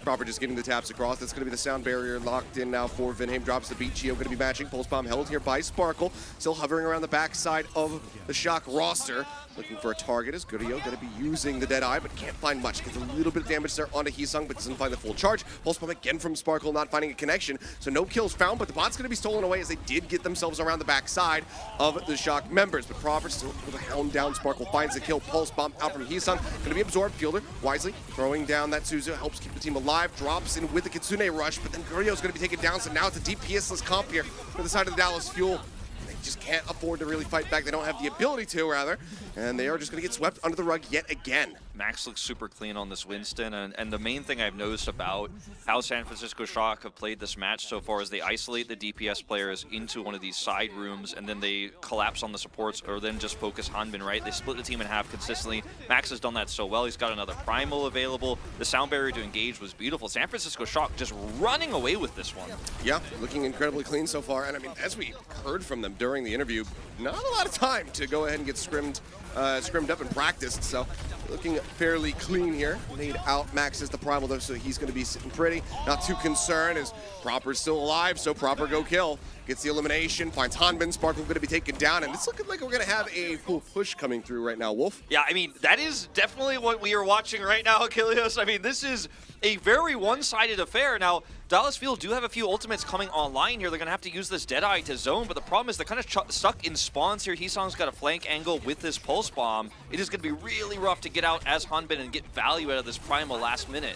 Proper just getting the taps across. That's going to be the sound barrier locked in now for Vinheim. Drops the beat. Gio going to be matching. Pulse bomb held here by Sparkle. Still hovering around the backside of the Shock roster. Looking for a target is Goryeo. Going to be using the Deadeye, but can't find much. Gets a little bit of damage there onto Heesung, but doesn't find the full charge. Pulse bomb again from Sparkle, not finding a connection. So no kills found, but the bot's going to be stolen away as they did get themselves around the backside of the Shock members. But Proper still able to hound down. Sparkle finds the kill. Pulse bomb out from Heesung. Going to be absorbed. Fielder wisely throwing down that Suzu. Helps keep the team alive. Drops in with the Kitsune rush, but then Guryeo's going to be taken down. So now it's a DPS-less comp here for the side of the Dallas Fuel. They just can't afford to really fight back. They don't have the ability to, rather. And they are just going to get swept under the rug yet again. Max looks super clean on this Winston, and the main thing I've noticed about how San Francisco Shock have played this match so far is they isolate the DPS players into one of these side rooms, and then they collapse on the supports, or then just focus Hanbin, right? They split the team in half consistently. Max has done that so well. He's got another Primal available. The sound barrier to engage was beautiful. San Francisco Shock just running away with this one. Yeah, looking incredibly clean so far, and I mean, as we heard from them during during the interview, not a lot of time to go ahead and get scrimmed up and practiced. So looking fairly clean here. Laid out maxes the Primal though, so he's going to be sitting pretty. Not too concerned as Proper's still alive, so Proper go kill. Gets the elimination, finds Hanbin. Sparkle going to be taken down, and it's looking like we're going to have a full push coming through right now, Wolf. Yeah, I mean, that is definitely what we are watching right now, Achilios. I mean, this is a very one-sided affair. Now, Dallas Fuel do have a few ultimates coming online here. They're going to have to use this Deadeye to zone, but the problem is they're kind of stuck in spawns here. Hisong's got a flank angle with this Pulse Bomb. It is going to be really rough to get out as Hanbin and get value out of this Primal last minute.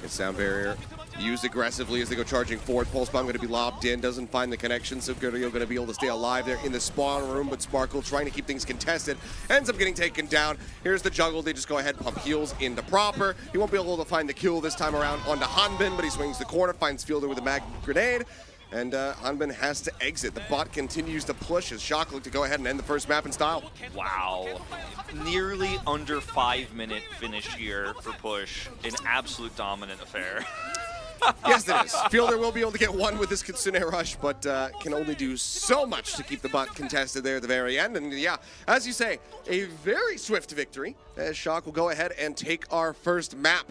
It's sound barrier used aggressively as they go charging forward. Pulse Bomb going to be lobbed in, doesn't find the connection, so Gurio going to be able to stay alive there in the spawn room, but Sparkle trying to keep things contested, ends up getting taken down. Here's the juggle. They just go ahead and pump heals into Proper. He won't be able to find the kill this time around onto Hanbin, but he swings the corner, finds Fielder with a mag grenade, and Hanbin has to exit. The bot continues to push as Shock look to go ahead and end the first map in style. Wow. Nearly under 5-minute finish here for Push. An absolute dominant affair. Yes, it is. Fielder will be able to get one with this Kitsune Rush, but can only do so much to keep the bot contested there at the very end. And yeah, as you say, a very swift victory as Shock will go ahead and take our first map.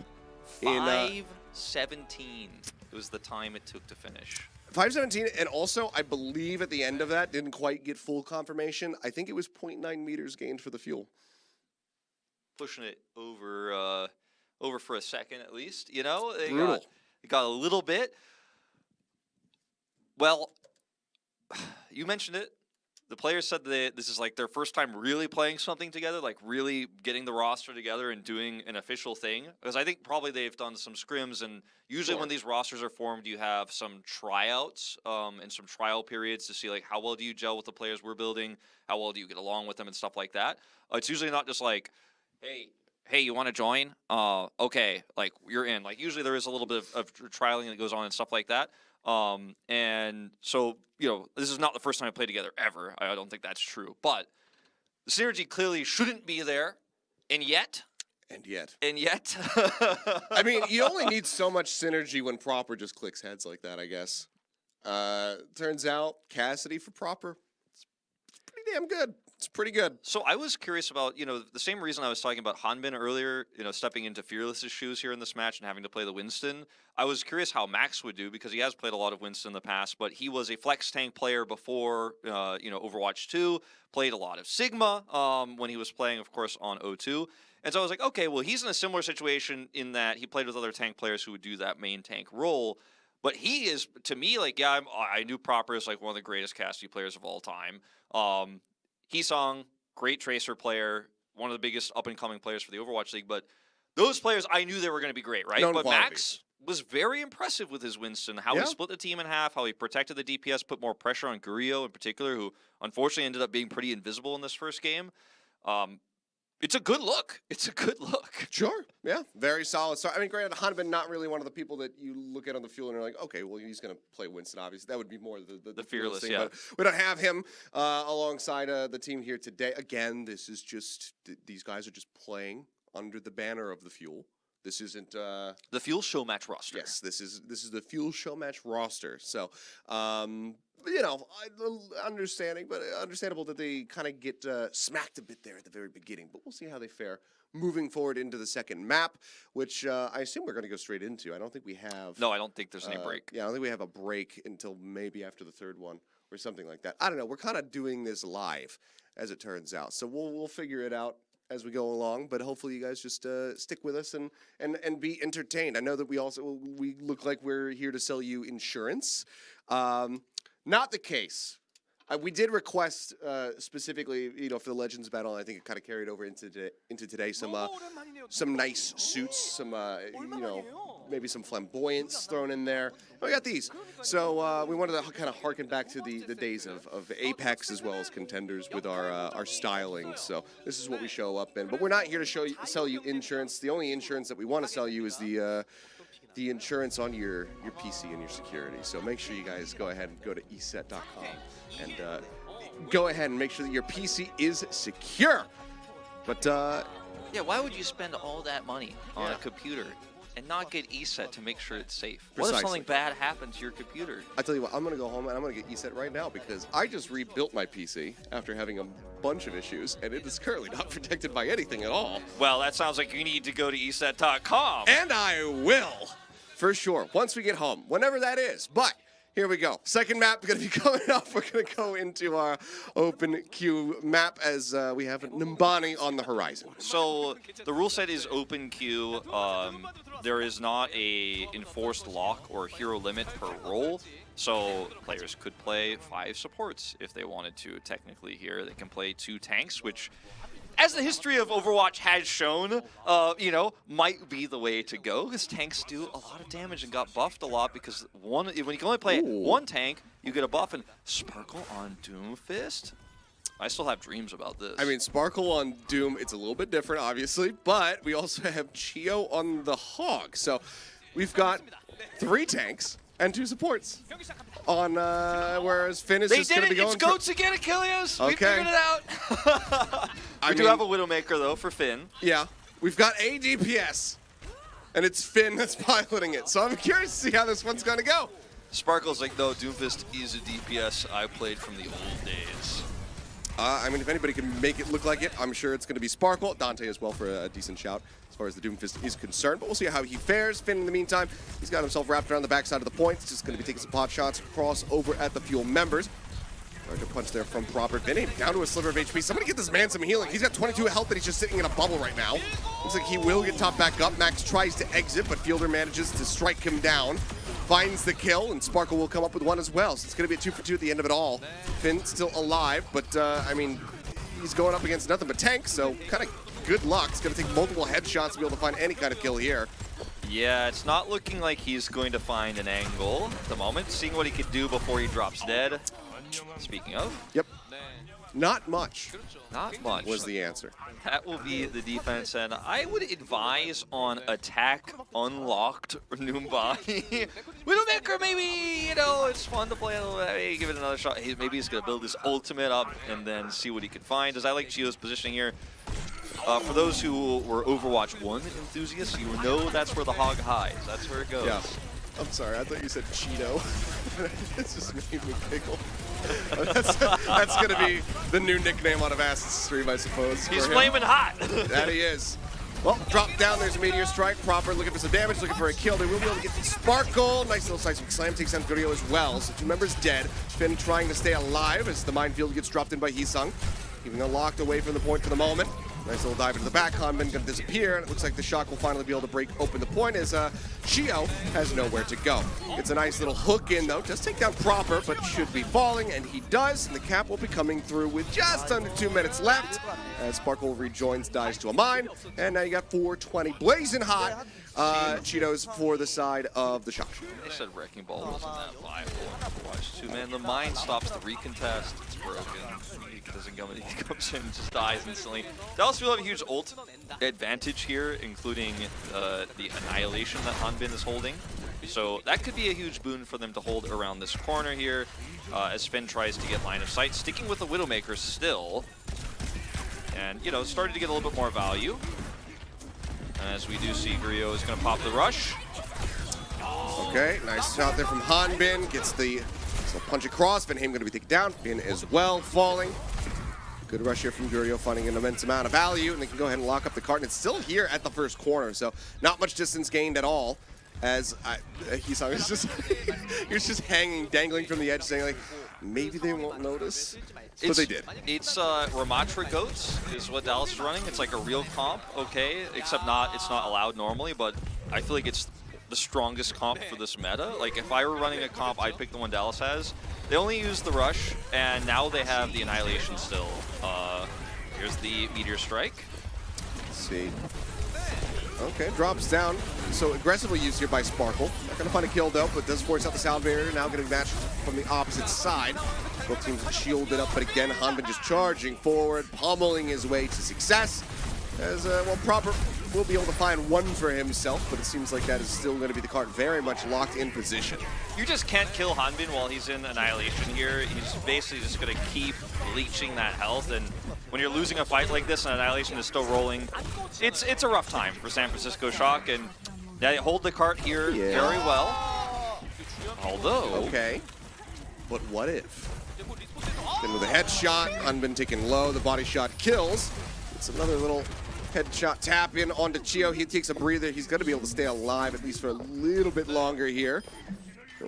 5:17 was the time it took to finish. 5:17, and also I believe at the end of that, didn't quite get full confirmation. I think it was 0.9 meters gained for the fuel. Pushing it over for a second at least, you know? Brutal. It got a little bit. Well, you mentioned it. The players said that this is like their first time really playing something together, like really getting the roster together and doing an official thing. Because I think probably they've done some scrims, and usually when these rosters are formed, you have some tryouts and some trial periods to see like how well do you gel with the players we're building, how well do you get along with them and stuff like that. It's usually not just like, hey, you want to join? Okay, like you're in. Like usually there is a little bit of trialing that goes on and stuff like that. And so, you know, this is not the first time I played together ever. I don't think that's true. But the synergy clearly shouldn't be there. And yet. I mean, you only need so much synergy when Proper just clicks heads like that, I guess. Turns out Cassidy for Proper, it's pretty damn good. It's pretty good. So I was curious about, you know, the same reason I was talking about Hanbin earlier, you know, stepping into Fearless's shoes here in this match and having to play the Winston. I was curious how Max would do because he has played a lot of Winston in the past, but he was a flex tank player before, you know, Overwatch 2, played a lot of Sigma when he was playing, of course, on O2. And so I was like, okay, well, he's in a similar situation in that he played with other tank players who would do that main tank role. But he is, to me, like, yeah, I knew Proper is like one of the greatest Cassidy players of all time. Hisong, great Tracer player, one of the biggest up-and-coming players for the Overwatch League, but those players, I knew they were going to be great, right? But Max was very impressive with his Winston, how he split the team in half, how he protected the DPS, put more pressure on Gurio in particular, who unfortunately ended up being pretty invisible in this first game. It's a good look. Sure. Yeah. Very solid. So, I mean, granted, Hanbin not really one of the people that you look at on the fuel and are like, okay, well, he's going to play Winston, obviously. That would be more the Fearless thing. Yeah. But we don't have him alongside the team here today. Again, this is just, these guys are just playing under the banner of the fuel. This isn't the Fuel Show Match roster. Yes, this is the Fuel Show Match roster. So, you know, understandable that they kind of get smacked a bit there at the very beginning. But we'll see how they fare moving forward into the second map, which I assume we're going to go straight into. I don't think we have. No, I don't think there's any break. Yeah, I don't think we have a break until maybe after the third one or something like that. I don't know. We're kind of doing this live, as it turns out. So we'll figure it out as we go along, but hopefully you guys just stick with us and be entertained. I know that we look like we're here to sell you insurance. Not the case. We did request specifically, you know, for the Legends battle. I think it kind of carried over into today. Some nice suits, some you know, maybe some flamboyance thrown in there. We got these, so we wanted to kind of harken back to the days of Apex as well as Contenders with our styling. So this is what we show up in. But we're not here to sell you insurance. The only insurance that we want to sell you is the insurance on your PC and your security. So make sure you guys go ahead and go to eset.com and go ahead and make sure that your PC is secure. But yeah, why would you spend all that money on a computer and not get ESET to make sure it's safe? What if Precisely. something bad happens to your computer? I tell you what, I'm going to go home and I'm going to get ESET right now because I just rebuilt my PC after having a bunch of issues, and it is currently not protected by anything at all. Well, that sounds like you need to go to ESET.com. And I will, for sure, once we get home, whenever that is. But here we go. Second map is going to be coming up. We're going to go into our open queue map as we have Nimbani on the horizon. So the rule set is open queue. There is not a enforced lock or hero limit per role. So players could play 5 supports if they wanted to. Technically here, they can play 2 tanks, which, as the history of Overwatch has shown, you know, might be the way to go, because tanks do a lot of damage and got buffed a lot because when you can only play 1 tank, you get a buff. And Sparkle on Doomfist? I still have dreams about this. I mean, Sparkle on Doom, it's a little bit different, obviously, but we also have Chio on the Hog. So we've got 3 tanks and 2 supports on, whereas Finn is just going to be going It's goats again, Achilios. Okay. We figured it out. We do have a Widowmaker, though, for Finn. Yeah. We've got a DPS, and it's Finn that's piloting it. So I'm curious to see how this one's going to go. Sparkle's like, no, Doomfist is a DPS I played from the old days. I mean, if anybody can make it look like it, I'm sure it's going to be Sparkle. Dante as well for a decent shout as far as the Doomfist is concerned. But we'll see how he fares. Finn, in the meantime, he's got himself wrapped around the backside of the point. He's just going to be taking some pot shots across over at the Fuel members. Hard to punch there from Proper. Vinny down to a sliver of HP. Somebody get this man some healing. He's got 22 health and he's just sitting in a bubble right now. Looks like he will get top back up. Max tries to exit, but Fielder manages to strike him down. Finds the kill, and Sparkle will come up with one as well. So it's going to be a 2 for 2 at the end of it all. Finn still alive, but I mean, he's going up against nothing but tanks, so kind of good luck. It's going to take multiple headshots to be able to find any kind of kill here. Yeah, it's not looking like he's going to find an angle at the moment. Seeing what he could do before he drops dead. Speaking of. Yep. Not much. Not much. Was the answer. That will be the defense, and I would advise on attack unlocked Numbani. Widowmaker, maybe, you know, it's fun to play a little bit. Hey, give it another shot. Hey, maybe he's going to build his ultimate up and then see what he can find. As I like Chio's positioning here. For those who were Overwatch 1 enthusiasts, you know that's where the hog hides. That's where it goes. Yeah. I'm sorry, I thought you said Cheeto. It just made me giggle. That's going to be the new nickname on Avast's stream, I suppose. He's flaming hot. That he is. Well, drop down, there's a Meteor Strike. Proper looking for some damage, looking for a kill. They will be able to get the Sparkle. Nice little seismic slam, takes down Gurio as well. So 2 members dead. Finn trying to stay alive as the minefield gets dropped in by Heesung. Keeping them locked away from the point for the moment. Nice little dive into the back. Hanbin going to disappear, and it looks like the shock will finally be able to break open the point as Chio has nowhere to go. It's a nice little hook in, though. Does take down Proper, but should be falling, and he does. And the cap will be coming through with just under 2 minutes left as Sparkle rejoins, dies to a mine. And now you got 420 blazing hot Cheetos for the side of the shock. They said Wrecking Ball wasn't that viable. Watch 2 man. The mine stops the recontest. It's broken. He doesn't come in. He comes in and just dies instantly. Dallas will have a huge ult advantage here, including the Annihilation that Hanbin is holding. So that could be a huge boon for them to hold around this corner here as Finn tries to get line of sight. Sticking with the Widowmaker still. And, you know, starting to get a little bit more value. As we do see Gurio is going to pop the rush. Okay, nice shot there from Hanbin. Gets the punch across. Van Haim going to be taken down. Finn as well falling. Good rush here from Gurio, finding an immense amount of value, and they can go ahead and lock up the cart. And it's still here at the first corner, so not much distance gained at all. As Heesung is just, he's just hanging, dangling from the edge, saying like, maybe they won't notice. But they did. It's Ramatra Goats is what Dallas is running. It's like a real comp, okay, except it's not allowed normally, but I feel like it's the strongest comp for this meta. Like, if I were running a comp, I'd pick the one Dallas has. They only use the rush, and now they have the Annihilation still. Here's the Meteor Strike. Let's see. Okay, drops down. So aggressively used here by Sparkle. Not gonna find a kill though, but does force out the sound barrier. Now getting matched from the opposite side. Both teams shielded up, but again, Hanbin just charging forward, pummeling his way to success. As, well, Proper will be able to find one for himself, but it seems like that is still going to be the card very much locked in position. You just can't kill Hanbin while he's in Annihilation here. He's basically just going to keep leeching that health, and when you're losing a fight like this and Annihilation is still rolling, it's a rough time for San Francisco Shock, and Yeah, you hold the cart here very well. Although... Okay. But what if? Then with a headshot, Unbin taken low, the body shot kills. It's another little headshot tap in onto Chio. He takes a breather. He's going to be able to stay alive at least for a little bit longer here.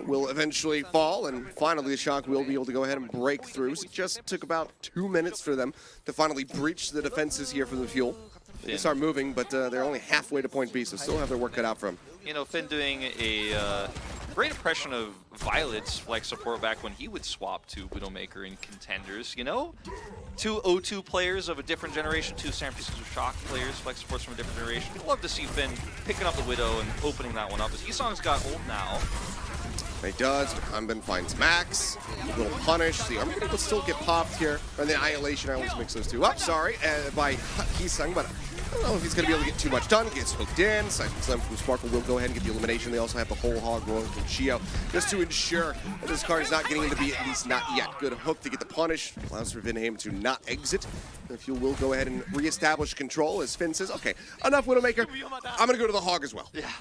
Will eventually fall, and finally the Shock will be able to go ahead and break through. So it just took about 2 minutes for them to finally breach the defenses here for the Fuel. They start moving, but they're only halfway to point B, so still have their work cut out for them. You know, Finn doing a great impression of Violet's flex support back when he would swap to Widowmaker in Contenders, you know? 2 O2 players of a different generation, 2 San Francisco Shock players, flex supports from a different generation. I'd love to see Finn picking up the Widow and opening that one up, as Esong's got ult now. He does, but Hanbin finds Max. A little punish. The Armor will still get popped here. And the Annihilation, I always mix those two up, sorry, by Heesung, but I don't know if he's going to be able to get too much done. Gets hooked in. Seismic Slam from Sparkle will go ahead and get the elimination. They also have the whole hog rolling from Chio, just to ensure that this card is not getting into B, at least not yet. Good hook to get the punish. Allows for Vinheim to not exit. The Fuel will go ahead and reestablish control as Finn says, okay, enough Widowmaker. I'm going to go to the hog as well. Yeah.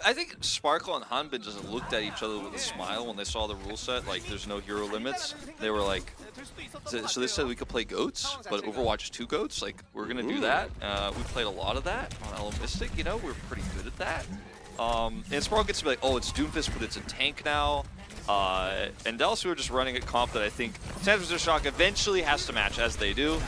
I think Sparkle and Hanbin just looked at each other with a smile when they saw the rule set, like there's no hero limits. They were like, so they said we could play goats, but Overwatch is 2 goats? Like, we're going to do that. We played a lot of that on Elo Mystic, you know, we're pretty good at that. And Sparkle gets to be like, oh, it's Doomfist, but it's a tank now. And Dallas, we were just running a comp that I think San Francisco Shock eventually has to match, as they do.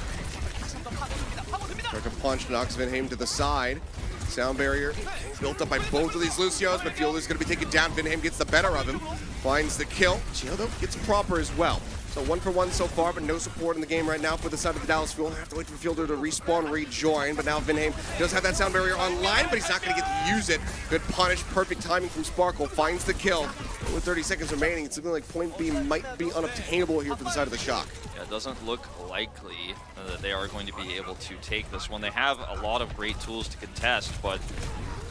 Like a punch knocks Vinheim to the side. Sound barrier built up by both of these Lucios, but Fuel is going to be taken down. Vinheim gets the better of him, finds the kill. Chio, though, gets proper as well. So 1 for 1 so far, but no support in the game right now for the side of the Dallas Fuel. Have to wait for Fielder to respawn, rejoin, but now Vinheim does have that sound barrier online, but he's not going to get to use it. Good punish, perfect timing from Sparkle, finds the kill. With 30 seconds remaining, it's looking like point B might be unobtainable here for the side of the Shock. Yeah, it doesn't look likely that they are going to be able to take this one. They have a lot of great tools to contest, but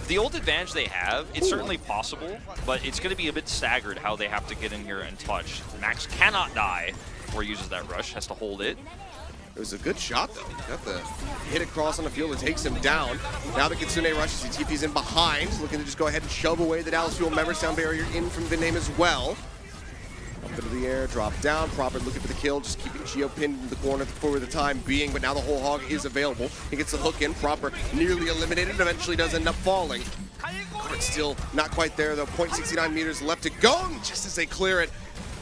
the old advantage they have, it's certainly possible, but it's going to be a bit staggered how they have to get in here and touch. Max cannot die before he uses that rush, has to hold it. It was a good shot, though. Got the hit across on the field that takes him down. Now the Kitsune rushes, he TP's in behind, looking to just go ahead and shove away the Dallas Fuel member. Sound barrier in from Vinheim as well. Up into the air, drop down, proper looking for the kill, just keeping Chio pinned in the corner for the time being, but now the whole hog is available. He gets the hook in, proper nearly eliminated, and eventually does end up falling. Card still not quite there, though. 0.69 meters left to go, and just as they clear it,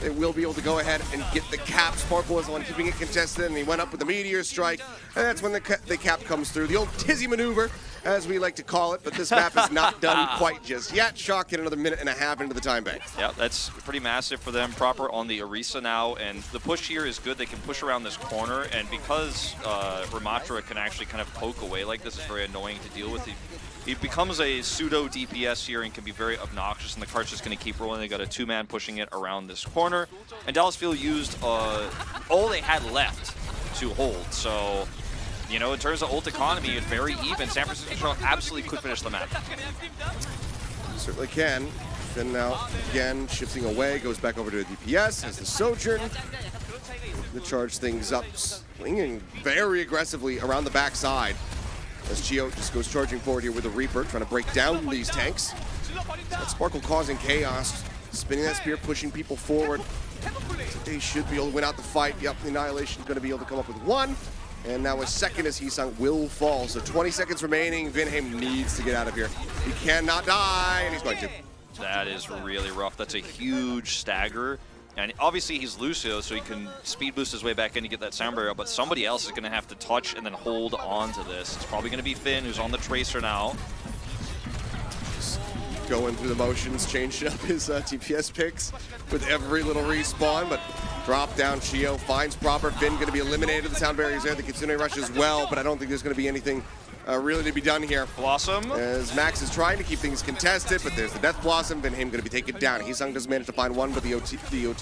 they will be able to go ahead and get the cap. Sparkle was the one keeping it contested, and he went up with the Meteor Strike, and that's when the cap comes through. The old Tizzy maneuver, as we like to call it, but this map is not done quite just yet. Shock get another 1.5 minutes into the time bank. Yeah, that's pretty massive for them. Proper on the Orisa now, and the push here is good. They can push around this corner, and because Ramatra can actually kind of poke away like this, is very annoying to deal with. He becomes a pseudo DPS here and can be very obnoxious, and the cart's just going to keep rolling. They got a 2-man pushing it around this corner, and Dallas Fuel used all they had left to hold. So, you know, in terms of ult economy, it's very even. San Francisco absolutely could finish the map. Certainly can. Finn now again shifting away, goes back over to a DPS, has the Sojourn. To charge things up, swinging very aggressively around the backside. As Chio just goes charging forward here with the Reaper, trying to break down these tanks. That Sparkle causing chaos, spinning that spear, pushing people forward. So they should be able to win out the fight. Yep, the Annihilation is going to be able to come up with 1. And now a second as Heesung will fall. So 20 seconds remaining. Vinheim needs to get out of here. He cannot die, and he's going to. That is really rough. That's a huge stagger. And obviously he's Lucio, so he can speed boost his way back in to get that sound barrier, but somebody else is going to have to touch and then hold on to this. It's probably going to be Finn, who's on the Tracer now. Just going through the motions, changing up his TPS picks with every little respawn, but drop down Chio, finds proper. Finn going to be eliminated. The sound barrier's there. The Kitsune rush as well, but I don't think there's going to be anything really to be done here. Blossom. As Max is trying to keep things contested, but there's the Death Blossom. Vinheim going to be taken down. Heesung does manage to find 1, but the OT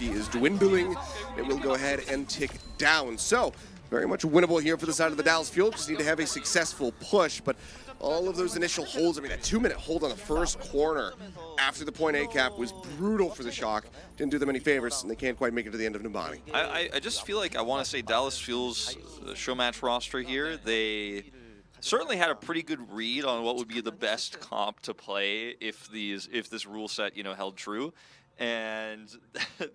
is dwindling. It will go ahead and tick down. So, very much winnable here for the side of the Dallas Fuel. Just need to have a successful push, but all of those initial holds, I mean, that 2-minute hold on the first corner after the point A cap was brutal for the Shock. Didn't do them any favors, and they can't quite make it to the end of Numbani. I just feel like I want to say Dallas Fuel's show match roster here, they certainly had a pretty good read on what would be the best comp to play if this rule set, held true. And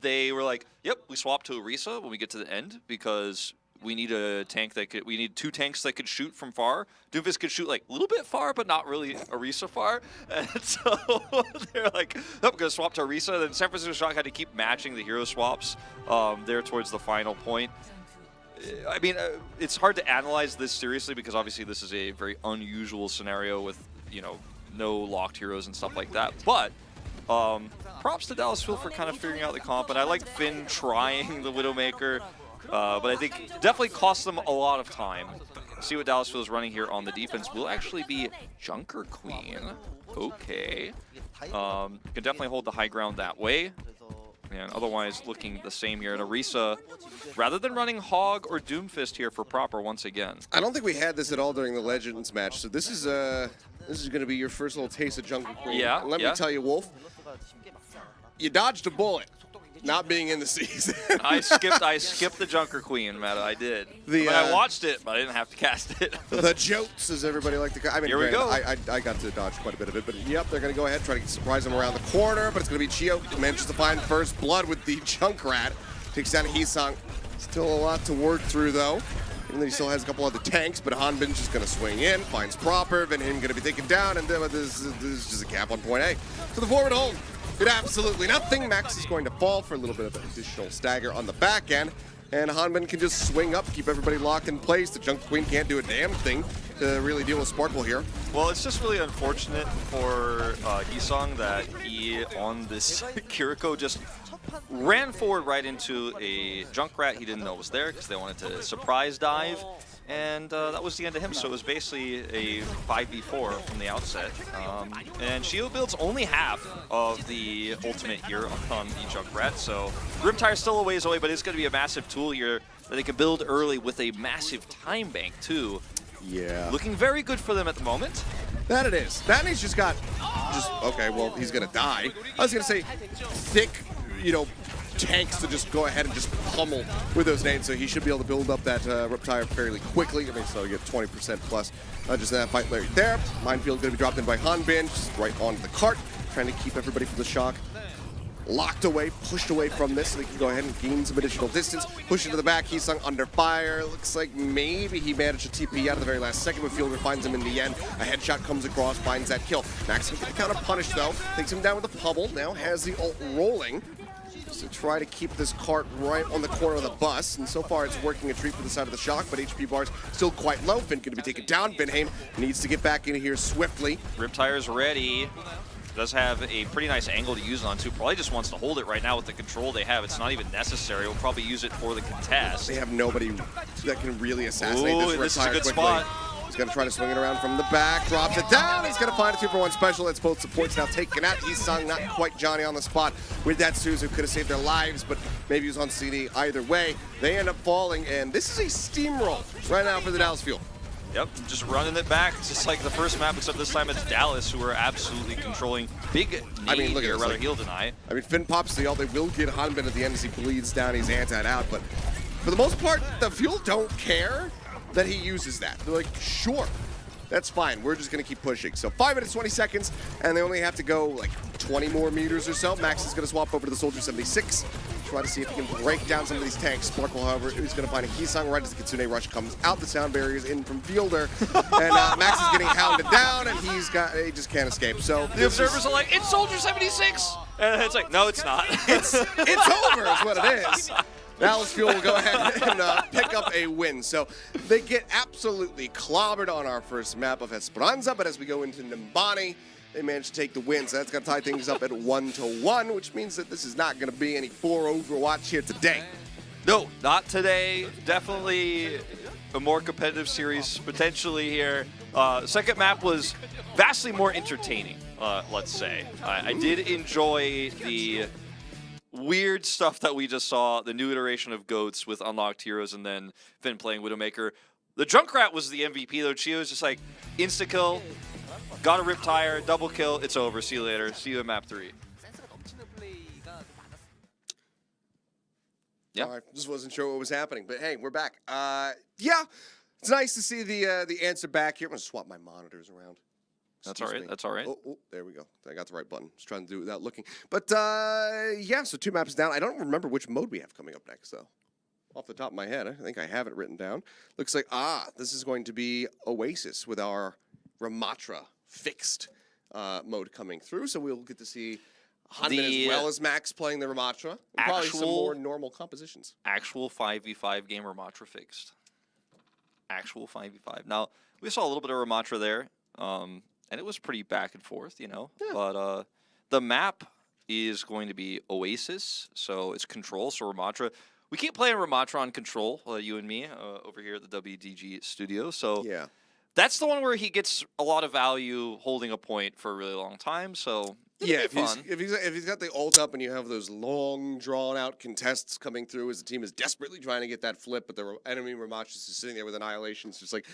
they were like, "Yep, we swapped to Orisa when we get to the end because we need a tank we need 2 tanks that could shoot from far. Doomfist could shoot like a little bit far, but not really Orisa far." And so they're like, "Nope, gonna swap to Orisa." Then San Francisco Shock had to keep matching the hero swaps there towards the final point. I mean, it's hard to analyze this seriously because obviously this is a very unusual scenario with no locked heroes and stuff like that. But props to Dallas Fuel for kind of figuring out the comp, and I like Finn trying the Widowmaker, but I think definitely costs them a lot of time. See what Dallas Fuel is running here on the defense will actually be Junker Queen. Okay. Can definitely hold the high ground that way. And otherwise looking the same here. And Orisa, rather than running Hog or Doomfist here for proper once again. I don't think we had this at all during the Legends match, so this is going to be your first little taste of Jungle Queen. Yeah, and let me tell you, Wolf, you dodged a bullet not being in the season. I skipped the Junker Queen, Matt. I did. I watched it, but I didn't have to cast it. The jokes, as everybody like to call. I mean, here we go. I got to dodge quite a bit of it, but yep, they're going to go ahead, try to surprise him around the corner, but it's going to be Chio who manages to find first blood with the Junkrat. Takes down Heesung. Still a lot to work through, though. Even though he still has a couple other tanks, but Hanbin's just going to swing in, finds proper, then him going to be taken down, and then this is just a cap on point A. To the forward hold. Did absolutely nothing. Max is going to fall for a little bit of an additional stagger on the back end, and Hanbin can just swing up, keep everybody locked in place. The Junk Queen can't do a damn thing to really deal with Sparkle here. Well, it's just really unfortunate for Heesung that he, on this Kiriko, just ran forward right into a Junkrat he didn't know was there because they wanted to surprise dive. And that was the end of him, so it was basically a 5v4 from the outset. And Shield builds only half of the ultimate here on the Junkrat, so Riptire's still a ways away, but it's going to be a massive tool here that they can build early with a massive time bank, too. Yeah. Looking very good for them at the moment. That it is. That he's just okay, well, he's going to die. I was going to say thick, tanks to just go ahead and just pummel with those nades, so he should be able to build up that Riptire fairly quickly. I mean, so you get 20% plus just that fight right there. Minefield going to be dropped in by Hanbin, just right onto the cart, trying to keep everybody from the shock. Locked away, pushed away from this, so they can go ahead and gain some additional distance. Push into the back, Heesung under fire. Looks like maybe he managed to TP out at the very last second, but Fielder finds him in the end. A headshot comes across, finds that kill. Max can get the counter punished though, takes him down with a pummel, now has the ult rolling. To try to keep this cart right on the corner of the bus, and so far it's working a treat for the side of the shock, but HP bars still quite low. Finn going to be taken down. Vinheim needs to get back in here swiftly. Riptire's ready. Does have a pretty nice angle to use it on too. Probably just wants to hold it right now with the control they have. It's not even necessary. We'll probably use it for the contest. They have nobody that can really assassinate this Riptire this is a good quickly. spot. He's going to try to swing it around from the back, drops it down. He's going to find a 2-for-1 special. It's both supports now taken out. Heesung not quite Johnny on the spot with that Suzu. Could have saved their lives, but maybe he was on CD. Either way, they end up falling, and this is a steamroll right now for the Dallas Fuel. Yep, just running it back, just like the first map, except this time it's Dallas who are absolutely controlling big need look here, at this, rather heal deny. I mean, Finn pops the ult. They will get Hanbin at the end as he bleeds down. He's antied out, but for the most part, the Fuel don't care that he uses that. They're like, sure. That's fine. We're just going to keep pushing. So 5 minutes, 20 seconds, and they only have to go like 20 more meters or so. Max is going to swap over to the Soldier 76. Try to see if he can break down some of these tanks. Sparkle, however, is going to find a Heesung right as the Kitsune Rush comes out. The sound barriers in from Fielder. And Max is getting hounded down, and he just can't escape. So the observers are like, it's Soldier 76! And it's like, no, it's not. It's over is what it is. Dallas Fuel will go ahead and pick up a win. So they get absolutely clobbered on our first map of Esperanza, but as we go into Nimbani, they manage to take the win. So that's going to tie things up at 1-1, which means that this is not going to be any 4 Overwatch here today. No, not today. Definitely a more competitive series potentially here. Second map was vastly more entertaining, let's say. I did enjoy the weird stuff that we just saw, the new iteration of Goats with unlocked heroes and then Finn playing Widowmaker. The Junkrat was the MVP though. Chio was just like, insta-kill, got a Riptire, double kill, it's over, see you later, see you in map 3. Yeah. I just wasn't sure what was happening, but hey, we're back. Yeah, It's nice to see the answer back here. I'm going to swap my monitors around. That's all right. That's all right. Oh, there we go. I got the right button. Just trying to do it without looking. But, yeah, so 2 maps down. I don't remember which mode we have coming up next, though. Off the top of my head, I think I have it written down. Looks like, this is going to be Oasis with our Ramatra fixed mode coming through. So we'll get to see Hanman as well as Max playing the Ramatra. And probably some more normal compositions. Actual 5v5 game Ramatra fixed. Actual 5v5. Now, we saw a little bit of Ramatra there. And it was pretty back and forth, you know. Yeah. But the map is going to be Oasis, so it's Control. So Ramatra, we keep playing Ramatra on Control, you and me, over here at the WDG studio. So yeah, that's the one where he gets a lot of value holding a point for a really long time. So yeah, if he's got the ult up and you have those long, drawn-out contests coming through as the team is desperately trying to get that flip, but the enemy Ramatra is sitting there with Annihilation. It's just like,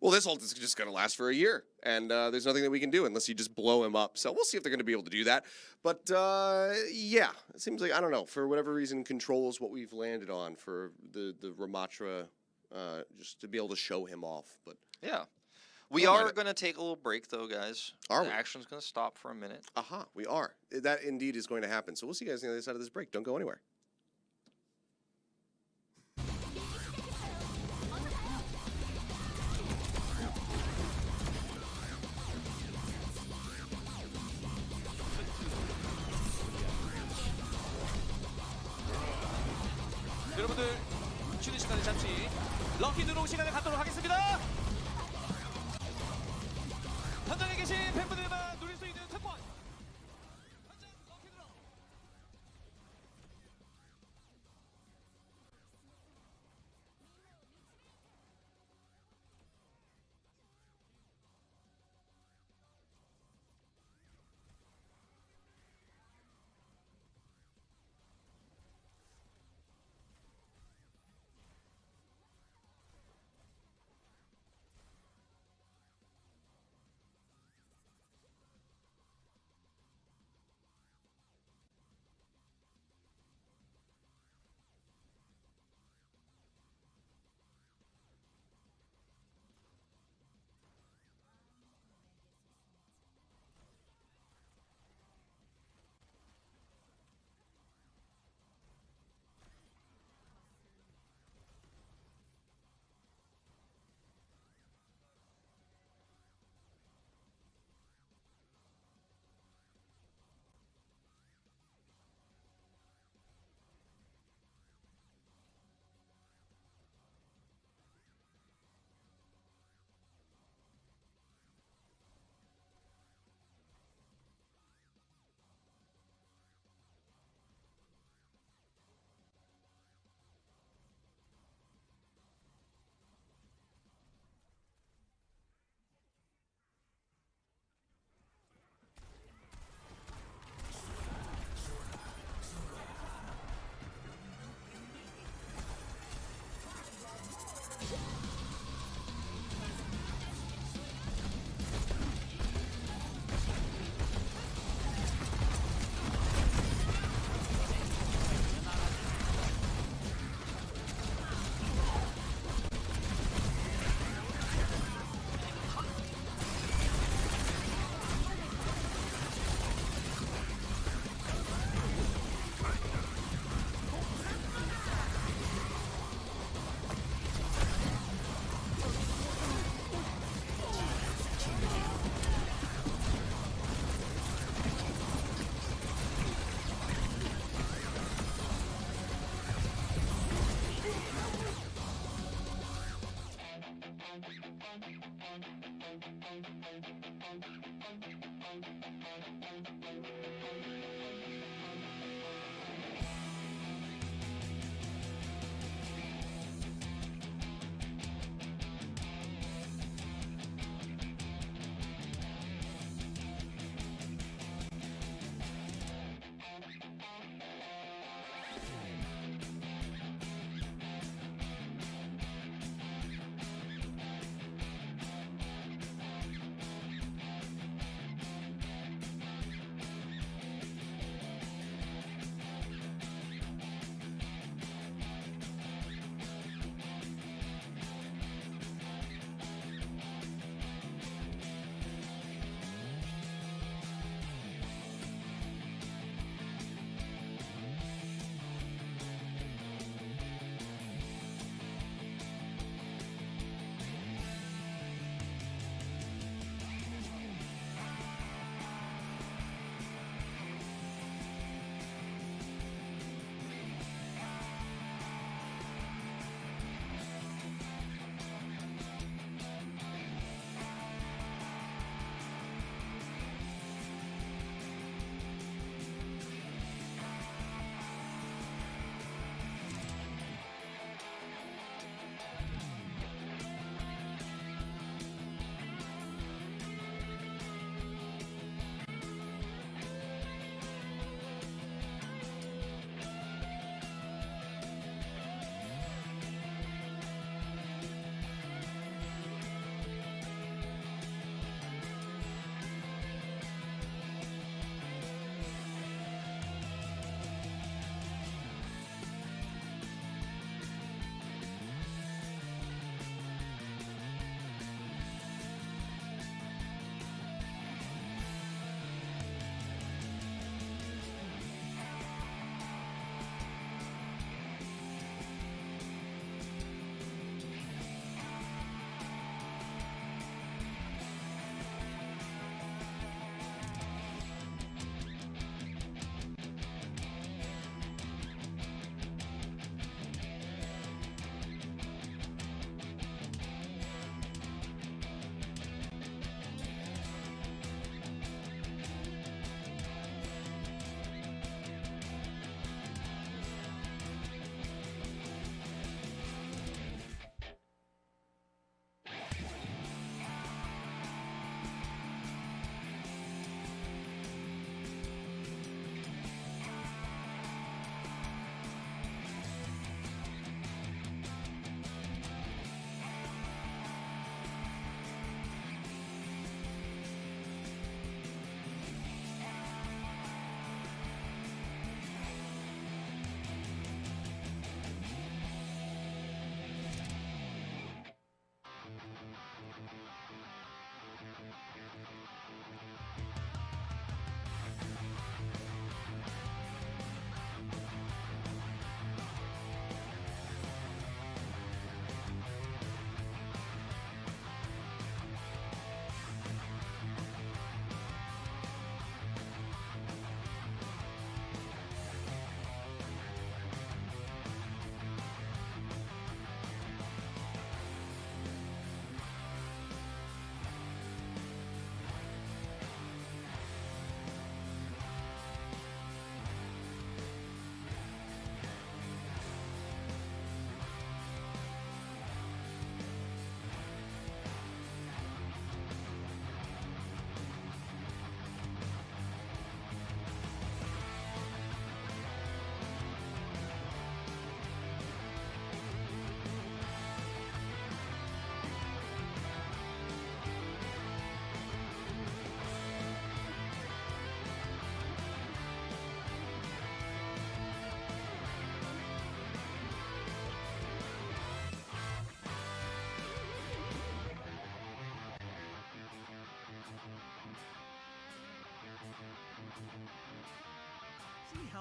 well, this ult is just going to last for a year, and there's nothing that we can do unless you just blow him up. So we'll see if they're going to be able to do that. But, yeah, it seems like, I don't know, for whatever reason, Control is what we've landed on for the Ramatra, just to be able to show him off. But yeah. We are going to take a little break, though, guys. Are we? The action's going to stop for a minute. Aha, we are. That indeed is going to happen. So we'll see you guys on the other side of this break. Don't go anywhere. 여러분들 쉬는 시간에 잠시 럭키 들어오 시간을 갖도록 하겠습니다. 현장에 계신 팬분들만 누릴 수 있는 특권. 현장 럭키 들어.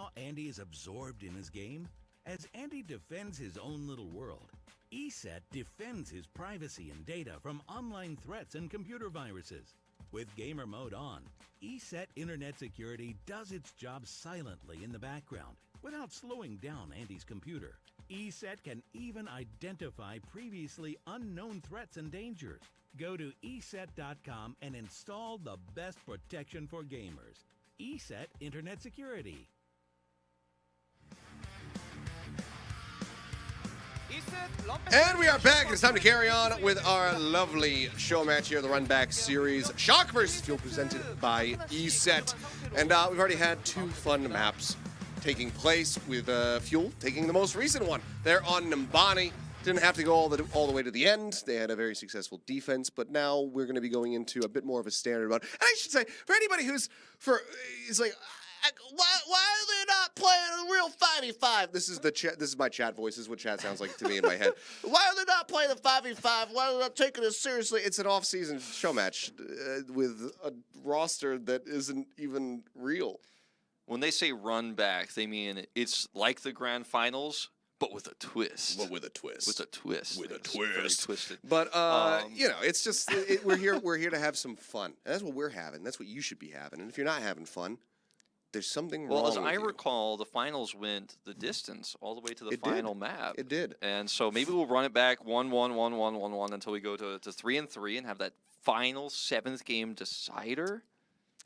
how Andy is absorbed in his game? As Andy defends his own little world, ESET defends his privacy and data from online threats and computer viruses. With gamer mode on, ESET Internet Security does its job silently in the background without slowing down Andy's computer. ESET can even identify previously unknown threats and dangers. Go to eset.com and install the best protection for gamers. ESET Internet Security. And we are back. It's time to carry on with our lovely show match here, the RUNBACK series. Shock vs. Fuel presented by ESET. And we've already had 2 fun maps taking place with Fuel taking the most recent one. They're on Numbani. Didn't have to go all the way to the end. They had a very successful defense, but now we're going to be going into a bit more of a standard mode. And I should say, for anybody who's like, why are they not playing a real 5v5? This is my chat voice. This is what chat sounds like to me in my head. Why are they not playing the 5v5? Why are they not taking this seriously? It's an off-season show match with a roster that isn't even real. When they say run back, they mean it's like the Grand Finals, but with a twist. But with a twist. With a twist. With a It's twist. Very twisted. But you know, it's just we're here to have some fun. And that's what we're having. That's what you should be having. And if you're not having fun, there's something wrong. Well, as with I you. recall, the finals went the distance all the way to the It final did. map. It did. And so maybe we'll run it back 1-1, 1-1, 1-1 until we go to 3-3 and have that final 7th game decider.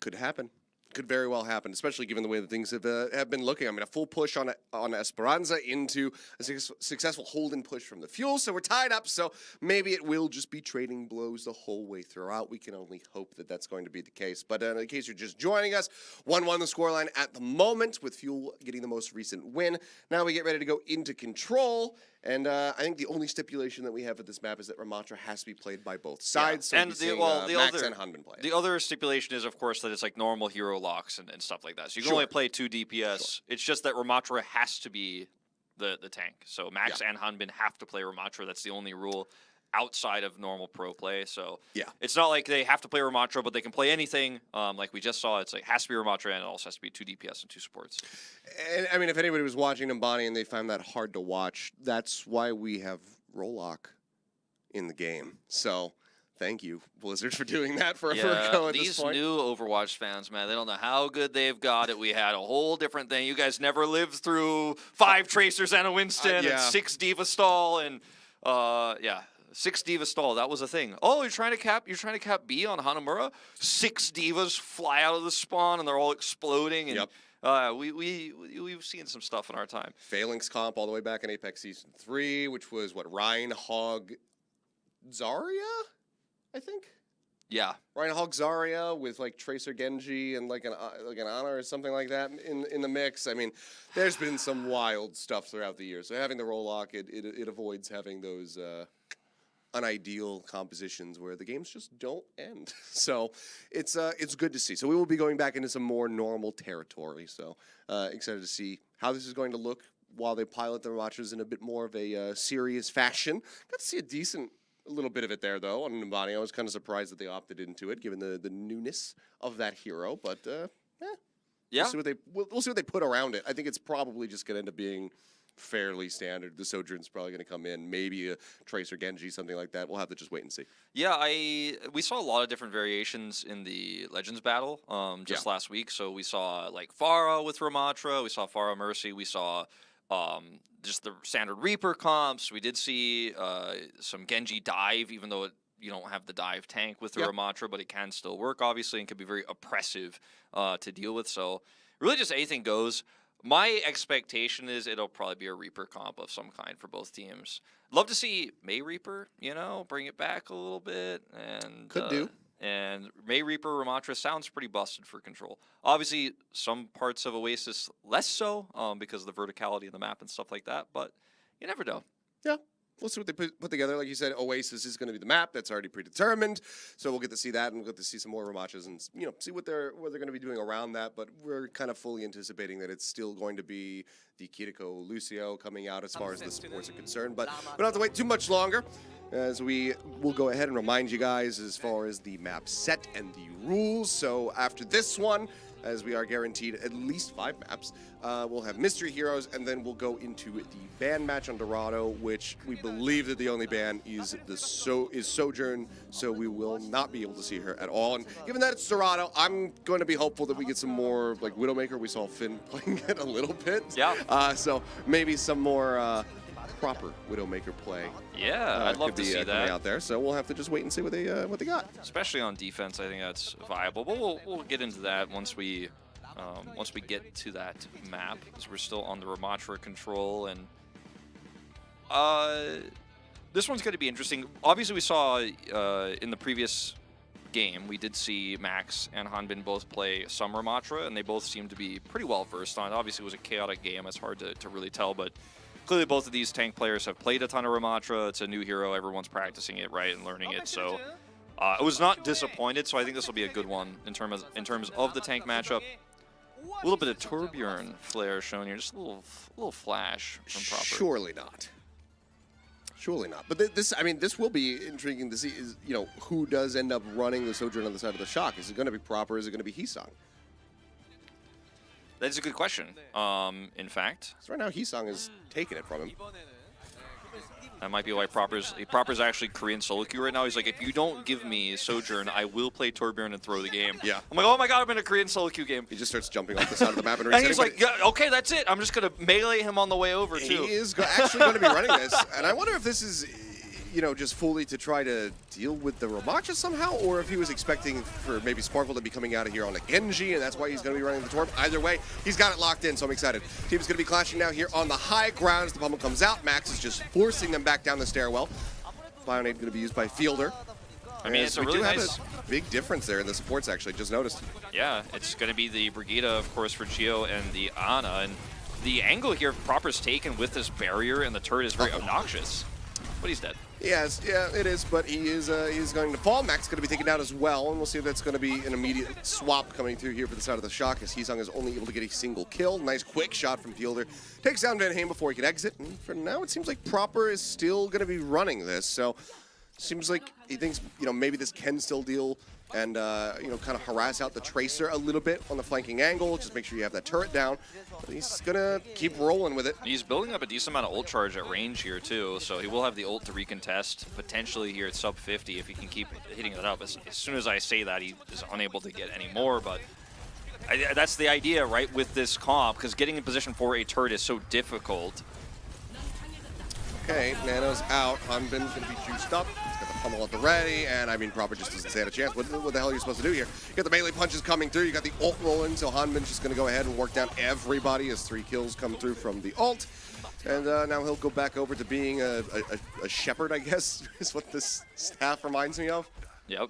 Could happen. Could very well happen, especially given the way that things have been looking. I mean, a full push on Esperanza into a successful hold and push from the Fuel. So we're tied up. So maybe it will just be trading blows the whole way throughout. We can only hope that that's going to be the case. But in case you're just joining us, 1-1 the scoreline at the moment, with Fuel getting the most recent win. Now we get ready to go into control. And I think the only stipulation that we have for this map is that Ramatra has to be played by both sides. Yeah. So And the Max and Hunbin play. The other stipulation is, of course, that it's like normal hero locks and stuff like that. So you can only play 2 DPS. Sure. It's just that Ramatra has to be the tank. So Max and Hunbin have to play Ramatra. That's the only rule outside of normal pro play. So it's not like they have to play Ramatra, but they can play anything. Like we just saw, it's like has to be Ramatra, and it also has to be 2 DPS and 2 supports. And I mean, if anybody was watching Numbani and they found that hard to watch, that's why we have roll lock in the game. So thank you, Blizzard, for doing that for a go at this point. These new Overwatch fans, man, they don't know how good they've got it. We had a whole different thing. You guys never lived through 5 Tracers and a Winston and 6 Diva stall and 6 Diva stall. That was a thing. Oh, you're trying to cap B on Hanamura? 6 Divas fly out of the spawn and they're all exploding. And we've seen some stuff in our time. Phalanx comp all the way back in Apex Season 3, which was what, Ryan Hog Zarya, I think. Yeah, Ryan Hog Zarya with like Tracer Genji and like an Ana or something like that in the mix. I mean, there's been some wild stuff throughout the year. So having the roll lock, it avoids having those unideal compositions where the games just don't end. So it's good to see. So we will be going back into some more normal territory. So excited to see how this is going to look while they pilot the Ramatras in a bit more of a serious fashion. Got to see a little bit of it there, though, on Numbani. I was kind of surprised that they opted into it, given the newness of that hero. But we'll see what they put around it. I think it's probably just going to end up being fairly standard. The Sojourn's probably going to come in, maybe a Tracer Genji, something like that. We'll have to just wait and see. Yeah, we saw a lot of different variations in the Legends battle just last week. So we saw like Pharah with Ramatra, we saw Pharah Mercy, we saw just the standard Reaper comps. We did see some Genji dive, even though you don't have the dive tank with the Ramatra, but it can still work, obviously, and can be very oppressive to deal with. So really just anything goes. My expectation is it'll probably be a Reaper comp of some kind for both teams. Love to see May Reaper, bring it back a little bit. And could do. And May Reaper Ramatra sounds pretty busted for control. Obviously, some parts of Oasis less so because of the verticality of the map and stuff like that, but you never know. Yeah. We'll see what they put together. Like you said, Oasis is going to be the map. That's already predetermined. So we'll get to see that, and we'll get to see some more Ramachas and see what they're going to be doing around that. But we're kind of fully anticipating that it's still going to be the Kiriko Lucio coming out as far as the supports are concerned. But we don't have to wait too much longer, as we will go ahead and remind you guys as far as the map set and the rules. So after this one, as we are guaranteed at least 5 maps. We'll have Mystery Heroes, and then we'll go into the ban match on Dorado, which we believe that the only ban is Sojourn, so we will not be able to see her at all. And given that it's Dorado, I'm going to be hopeful that we get some more, like, Widowmaker. We saw Finn playing it a little bit. Yeah. So maybe some more proper Widowmaker play. Yeah, I'd love to see that out there. So we'll have to just wait and see what they got. Especially on defense, I think that's viable. But we'll get into that once we get to that map, because we're still on the Ramatra control. And this one's going to be interesting. Obviously, we saw in the previous game, we did see Max and Hanbin both play some Ramatra, and they both seemed to be pretty well versed on it. Obviously, it was a chaotic game. It's hard to really tell, but clearly both of these tank players have played a ton of Ramatra. It's a new hero. Everyone's practicing it, right, and learning it. So I was not disappointed, so I think this will be a good one in terms of the tank matchup. A little bit of Torbjorn flair shown here, just a little flash from proper. Surely not. Surely not. But this will be intriguing to see. Is who does end up running the Sojourn on the side of the Shock? Is it going to be proper? Is it going to be Heesang? That's a good question. In fact, so right now Heesang is taking it from him. That might be why Proper's actually Korean solo queue right now. He's like, if you don't give me Sojourn, I will play Torbjorn and throw the game. Yeah. I'm like, oh my god, I'm in a Korean solo queue game. He just starts jumping off the side of the map and resetting. And he's like, yeah, okay, that's it. I'm just gonna melee him on the way over too. He is actually going to be running this, and I wonder if this is, just fully to try to deal with the Ramatra somehow, or if he was expecting for maybe Sparkle to be coming out of here on a Genji, and that's why he's going to be running the Torb. Either way, he's got it locked in, so I'm excited. Team's going to be clashing now here on the high ground as the pummel comes out. Max is just forcing them back down the stairwell. Bionade going to be used by Fielder. I mean, it's a really nice big difference there in the supports, actually. Just noticed. Yeah, it's going to be the Brigida, of course, for Geo and the Ana, and the angle here Proper's taken with this barrier and the turret is very obnoxious. But he's dead. Yes, yeah, it is, but he's going to fall. Max is going to be taken down as well, and we'll see if that's going to be an immediate swap coming through here for the side of the Shock, as Heesang is only able to get a single kill. Nice quick shot from Fielder. Takes down Van Haim before he can exit, and for now it seems like Proper is still going to be running this, so seems like he thinks, maybe this can still deal and, kind of harass out the Tracer a little bit on the flanking angle. Just make sure you have that turret down. But he's going to keep rolling with it. He's building up a decent amount of ult charge at range here, too. So he will have the ult to recontest, potentially here at sub 50 if he can keep hitting it up. As soon as I say that, he is unable to get any more. But that's the idea, right, with this comp, because getting in position for a turret is so difficult. Okay, Nano's out. Hanbin's going to be juiced up. He's got the pummel at the ready, and I mean, Proper just doesn't stand a chance. What the hell are you supposed to do here? You got the melee punches coming through. You got the ult rolling, so Hanbin's just going to go ahead and work down everybody as 3 kills come through from the ult. And now he'll go back over to being a shepherd, I guess, is what this staff reminds me of. Yep.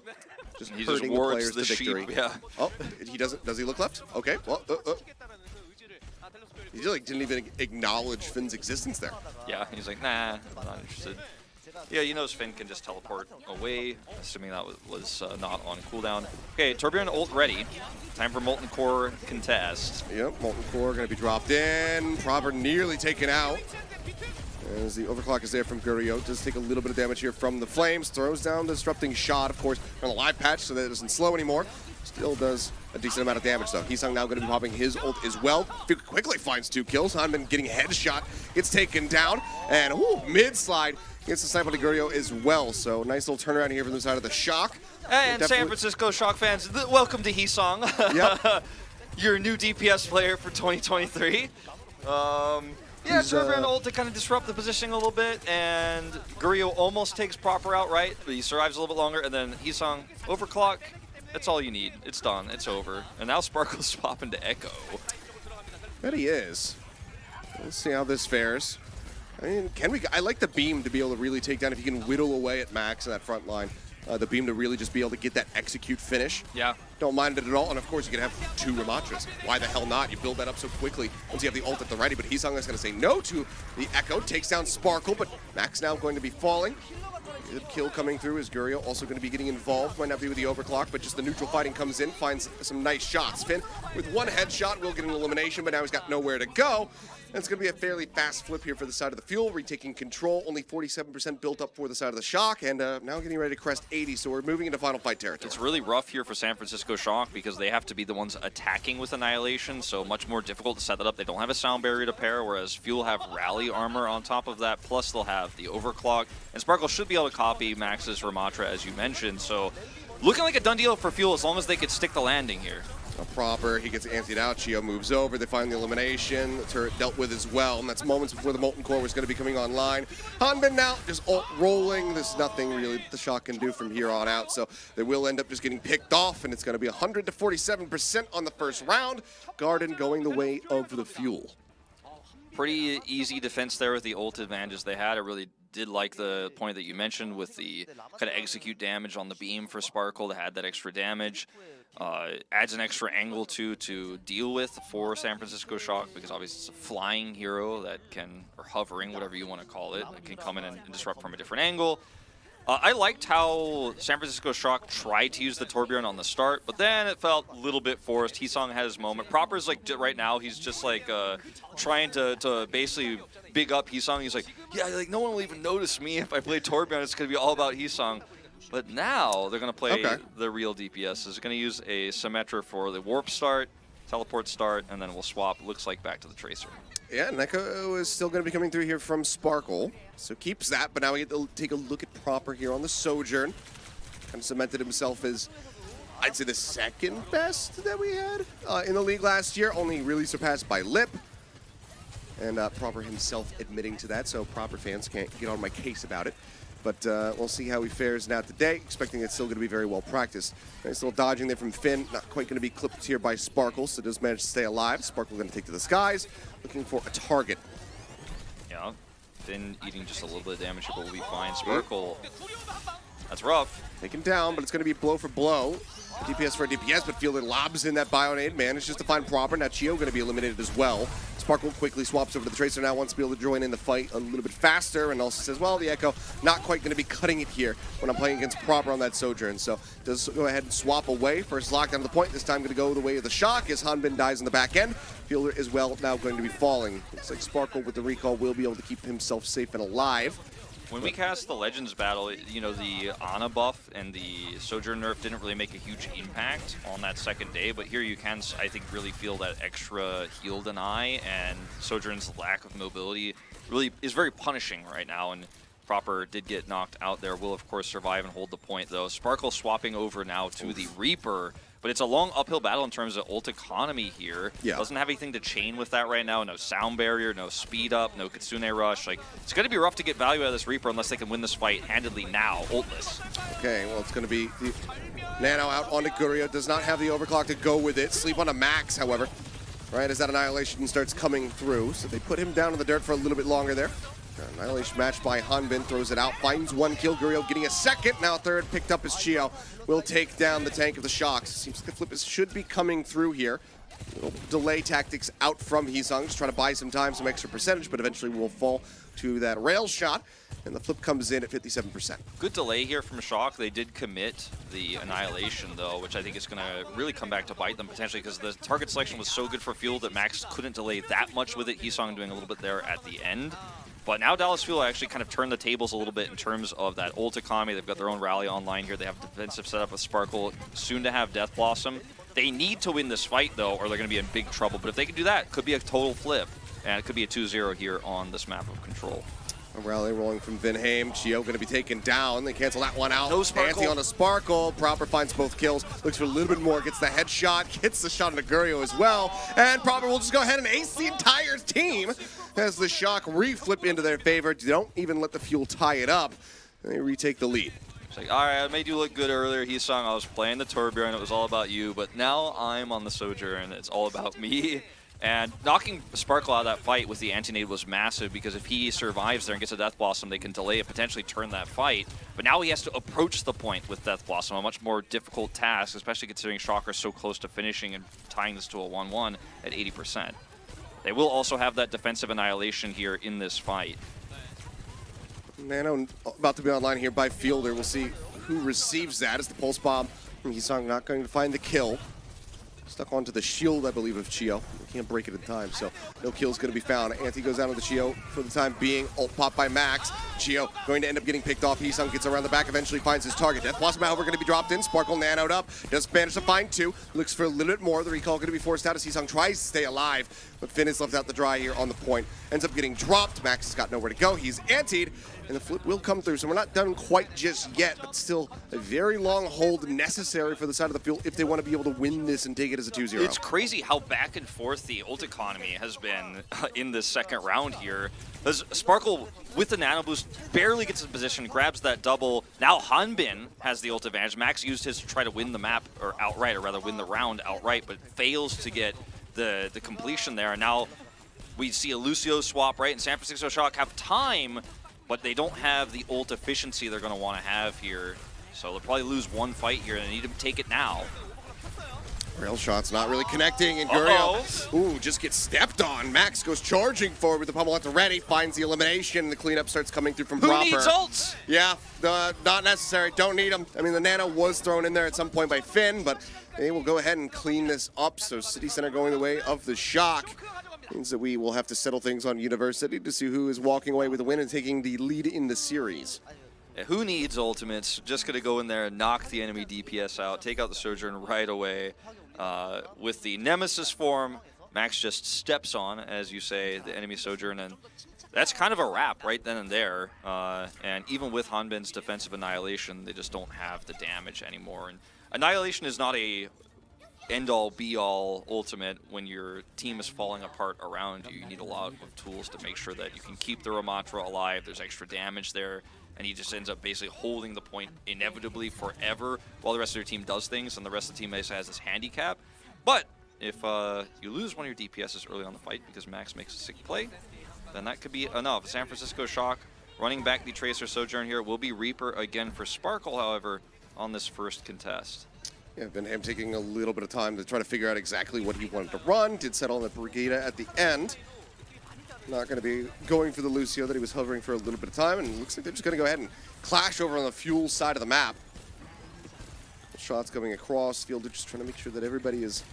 Just he herding just wards the players the to victory. sheep, yeah. Oh, he doesn't. Does he look left? Okay. Well, he just, didn't even acknowledge Finn's existence there. Yeah, he's like, nah, I'm not interested. Yeah, Finn can just teleport away, assuming that was not on cooldown. Okay, Torbjorn ult ready. Time for Molten Core contest. Yep, Molten Core going to be dropped in. Proper nearly taken out. As the overclock is there from Guriot. Does take a little bit of damage here from the Flames. Throws down the disrupting shot, of course, on the live patch so that it doesn't slow anymore. Still does a decent amount of damage, though. Heesang now going to be popping his ult as well. Quickly finds 2 kills. Hanbin getting a headshot. Gets taken down. And mid-slide gets the snipe on Guriot as well. So nice little turnaround here from the side of the Shock. And San Francisco Shock fans, welcome to Heesang. Yep. Your new DPS player for 2023. Yeah, Torbjorn ult to kind of disrupt the positioning a little bit, and Guriot almost takes Proper out, right? But he survives a little bit longer, and then Heesang overclock. That's all you need. It's done. It's over. And now Sparkle's swapping to Echo. That he is. Let's see how this fares. I mean, I like the beam to be able to really take down if you can whittle away at Max in that front line. The beam to really just be able to get that execute finish. Yeah. Don't mind it at all. And of course, you can have 2 Ramatras. Why the hell not? You build that up so quickly once you have the ult at the ready. But Heesang is going to say no to the Echo. Takes down Sparkle, but Max now going to be falling. Good kill coming through as Guriot also going to be getting involved. Might not be with the overclock, but just the neutral fighting comes in, finds some nice shots. Finn with 1 headshot will get an elimination, but now he's got nowhere to go. And it's going to be a fairly fast flip here for the side of the Fuel, retaking control, only 47% built up for the side of the Shock, and now getting ready to crest 80, so we're moving into final fight territory. It's really rough here for San Francisco Shock because they have to be the ones attacking with Annihilation, so much more difficult to set that up. They don't have a sound barrier to pair, whereas Fuel have rally armor on top of that, plus they'll have the overclock, and Sparkle should be able to copy Max's Ramatra, as you mentioned, so looking like a done deal for Fuel as long as they could stick the landing here. Proper, he gets antied out, Chio moves over, they find the elimination, the turret dealt with as well, and that's moments before the Molten Core was going to be coming online. Hanbin now just rolling, there's nothing really the Shock can do from here on out, so they will end up just getting picked off, and it's going to be 100 to 47% on the first round. Garden going the way of the Fuel. Pretty easy defense there with the ult advantages they had. I really did like the point that you mentioned with the kind of execute damage on the beam for Sparkle to add that extra damage. Adds an extra angle to deal with for San Francisco Shock because obviously it's a flying hero that can, or hovering, whatever you want to call it, that can come in and disrupt from a different angle. I liked how San Francisco Shock tried to use the Torbjorn on the start, but then it felt a little bit forced. Heesong had his moment. Proper's like, right now, he's just like trying to basically big up Heesong. He's like, yeah, like no one will even notice me if I play Torbjorn. It's going to be all about Heesong. But now they're going to play the real DPS. They're going to use a Symmetra for the warp start, teleport start, and then we'll swap, looks like, back to the Tracer. Yeah, Neko is still going to be coming through here from Sparkle, so keeps that, but now we get to take a look at Proper here on the Sojourn. Kind of cemented himself as, I'd say, the second best that we had in the league last year, only really surpassed by Lip. And Proper himself admitting to that, so Proper fans can't get on my case about it. But we'll see how he fares now today, expecting it's still going to be very well practiced. Nice little dodging there from Finn, not quite going to be clipped here by Sparkle, so does manage to stay alive. Sparkle going to take to the skies, looking for a target. Yeah, Finn eating just a little bit of damage here, but will be fine. Sparkle, that's rough. Taken down, but it's going to be blow for blow. DPS for a DPS, but Fielder lobs in that Bionade, manages to find Proper. Now Chio going to be eliminated as well. Sparkle quickly swaps over to the Tracer now, wants to be able to join in the fight a little bit faster, and also says, well, the Echo not quite going to be cutting it here when I'm playing against Proper on that Sojourn. So does go ahead and swap away. First lockdown of the point, this time going to go the way of the Shock as Hanbin dies in the back end. Fielder as well now going to be falling. Looks like Sparkle with the recall will be able to keep himself safe and alive. When we cast the Legends battle, you know, the Ana buff and the Sojourn nerf didn't really make a huge impact on that second day, but here you can, I think, really feel that extra heal deny, and Sojourn's lack of mobility really is very punishing right now, and Proper did get knocked out there. Will, of course, survive and hold the point, though. Sparkle swapping over now to the Reaper, but it's a long uphill battle in terms of ult economy here. Yeah. Doesn't have anything to chain with that right now. No sound barrier, no speed up, no Kitsune rush. Like, it's going to be rough to get value out of this Reaper unless they can win this fight handedly now, ultless. Okay, well, it's going to be the Nano out onto Gurio. Does not have the overclock to go with it. Sleep on a Max, however, right as that Annihilation starts coming through. So they put him down in the dirt for a little bit longer there. Annihilation matched by Hanbin, throws it out, finds one kill. Gurio getting a second, now third, picked up as Chio. Will take down the tank of the Shocks. Seems like the flip should be coming through here. Little delay tactics out from Heesung, just trying to buy some time, some extra percentage, but eventually will fall to that rail shot, and the flip comes in at 57%. Good delay here from Shock. They did commit the Annihilation, though, which I think is going to really come back to bite them potentially because the target selection was so good for Fuel that Max couldn't delay that much with it. Heesung doing a little bit there at the end. But now Dallas Fuel actually kind of turned the tables a little bit in terms of that ult economy. They've got their own rally online here. They have defensive setup with Sparkle, soon to have Death Blossom. They need to win this fight, though, or they're going to be in big trouble. But if they can do that, it could be a total flip. And it could be a 2-0 here on this map of Control. A rally rolling from Vinheim. Chio going to be taken down. They cancel that one out. No Sparkle. Anti on a Sparkle. Proper finds both kills. Looks for a little bit more. Gets the headshot. Gets the shot on Gurio as well. And Proper will just go ahead and ace the entire team as the Shock reflip into their favor. Don't even let the Fuel tie it up. They retake the lead. It's like, all right, I made you look good earlier, Heesung. I was playing the Torbjorn. It was all about you. But now I'm on the Sojourn. It's all about me. And knocking Sparkle out of that fight with the anti-nade was massive because if he survives there and gets a Death Blossom, they can delay it, potentially turn that fight. But now he has to approach the point with Death Blossom, a much more difficult task, especially considering Shocker is so close to finishing and tying this to a 1-1 at 80%. They will also have that defensive Annihilation here in this fight. Nano about to be online here by Fielder. We'll see who receives that as the Pulse Bomb. Heesung not going to find the kill. Stuck onto the shield, I believe, of Chio. Can't break it in time, so no kill's going to be found. Anti goes down with the Chio for the time being. Ult pop by Max. Chio going to end up getting picked off. Hisung gets around the back, eventually finds his target. Death Blossom, however, going to be dropped in. Sparkle nanoed up. Does manage to find 2. Looks for a little bit more. The recall going to be forced out as Hisung tries to stay alive, but Finn is left out the dry here on the point. Ends up getting dropped. Max has got nowhere to go. He's antied, and the flip will come through, so we're not done quite just yet, but still a very long hold necessary for the side of the field if they want to be able to win this and take it as a 2-0. It's crazy how back and forth the ult economy has been in this second round here. As Sparkle, with the nano boost, barely gets in position, grabs that double. Now Hanbin has the ult advantage. Max used his to try to win the map, or outright, or rather win the round outright, but fails to get the completion there. And now we see a Lucio swap, right? And San Francisco Shock have time, but they don't have the ult efficiency they're going to want to have here. So they'll probably lose one fight here, and they need to take it now. Rail shot's not really connecting, and Guriel, just gets stepped on. Max goes charging forward with the pummel at the ready, finds the elimination, and the cleanup starts coming through from Proper. Who needs ults? Yeah, not necessary. Don't need them. I mean, the nano was thrown in there at some point by Finn, but they will go ahead and clean this up. So City Center going the way of the Shock. Means that we will have to settle things on University to see who is walking away with the win and taking the lead in the series. Yeah, who needs ultimates? Just going to go in there and knock the enemy DPS out, take out the Sojourn right away. With the Nemesis form, Max just steps on, as you say, the enemy Sojourn, and that's kind of a wrap right then and there. And even with Hanbin's defensive Annihilation, they just don't have the damage anymore. And Annihilation is not a end-all, be-all ultimate when your team is falling apart around you. You need a lot of tools to make sure that you can keep the Ramatra alive. There's extra damage there, and he just ends up basically holding the point inevitably forever while the rest of your team does things, and the rest of the team basically has this handicap. But if you lose one of your DPSs early on the fight because Max makes a sick play, then that could be enough. San Francisco Shock running back the Tracer Sojourn here will be Reaper again for Sparkle, however, on this first contest. Yeah, Van Ham taking a little bit of time to try to figure out exactly what he wanted to run. Did settle on the Brigida at the end. Not going to be going for the Lucio that he was hovering for a little bit of time, and it looks like they're just going to go ahead and clash over on the fuel side of the map. Shots coming across. Fielder just trying to make sure that everybody is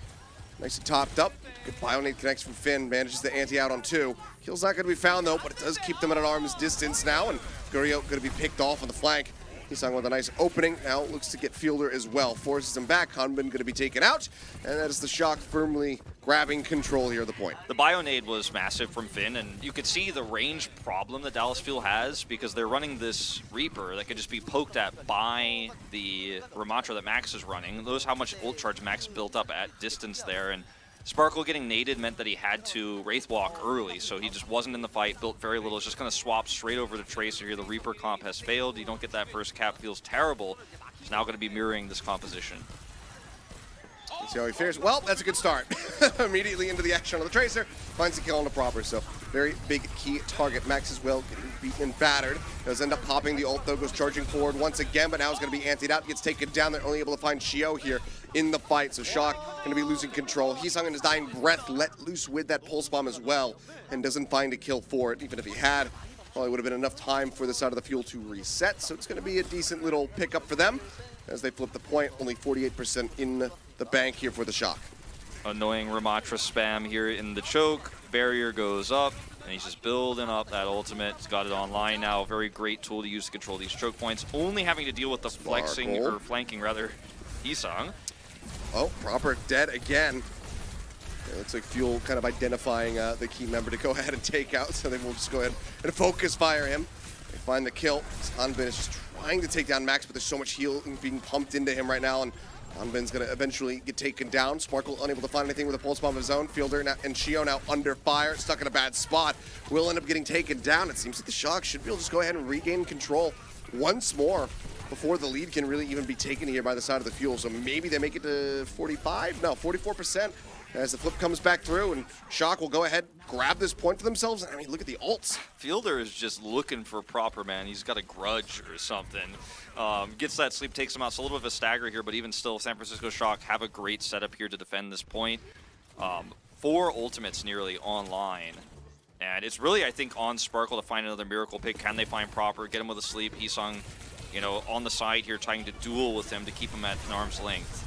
nice and topped up. Good Bionade connects from Finn, manages the anti out on 2. Kill's not going to be found though, but it does keep them at an arm's distance now, and Guriel going to be picked off on the flank. Hisung with a nice opening. Now looks to get Fielder as well. Forces him back. Hanbin going to be taken out. And that is the Shock firmly grabbing control here at the point. The Bionade was massive from Finn, and you could see the range problem that Dallas Fuel has because they're running this Reaper that could just be poked at by the Ramatra that Max is running. Notice how much ult charge Max built up at distance there, and Sparkle getting naded meant that he had to Wraith Walk early, so he just wasn't in the fight, built very little. It's just going to swap straight over to Tracer here. The Reaper comp has failed. You don't get that first cap, feels terrible. He's now going to be mirroring this composition. Let's see how he fares. Well, that's a good start. Immediately into the action on the Tracer. Finds the kill on the Proper, so very big key target. Max as well getting beaten and battered. Does end up popping the ult though, goes charging forward once again, but now it's going to be antied out. Gets taken down. They're only able to find Shio here in the fight, so Shock going to be losing control. Hisung in his dying breath let loose with that pulse bomb as well, and doesn't find a kill for it. Even if he had, probably would have been enough time for the side of the fuel to reset, so it's going to be a decent little pickup for them as they flip the point. Only 48% in the bank here for the Shock. Annoying Ramatra spam here in the choke. Barrier goes up, and he's just building up that ultimate. He's got it online now. Very great tool to use to control these choke points. Only having to deal with the flanking rather, Hisung. Oh, Proper dead again. It looks like Fuel kind of identifying the key member to go ahead and take out, so they will just go ahead and focus fire him. They find the kill. Hanbin is just trying to take down Max, but there's so much heal being pumped into him right now, and Hanbin's going to eventually get taken down. Sparkle unable to find anything with a pulse bomb of his own. Fielder and Shio now under fire, stuck in a bad spot. Will end up getting taken down. It seems like the Shock should be able to just go ahead and regain control once more before the lead can really even be taken here by the side of the Fuel. So maybe they make it to 44% as the flip comes back through, and Shock will go ahead, grab this point for themselves. I mean, look at the ults. Fielder is just looking for Proper, man. He's got a grudge or something. Gets that sleep, takes him out. It's a little bit of a stagger here, but even still, San Francisco Shock have a great setup here to defend this point. 4 ultimates nearly online. And it's really, I think, on Sparkle to find another miracle pick. Can they find Proper, get him with a sleep? Hisung, you know, on the side here trying to duel with him to keep him at an arm's length.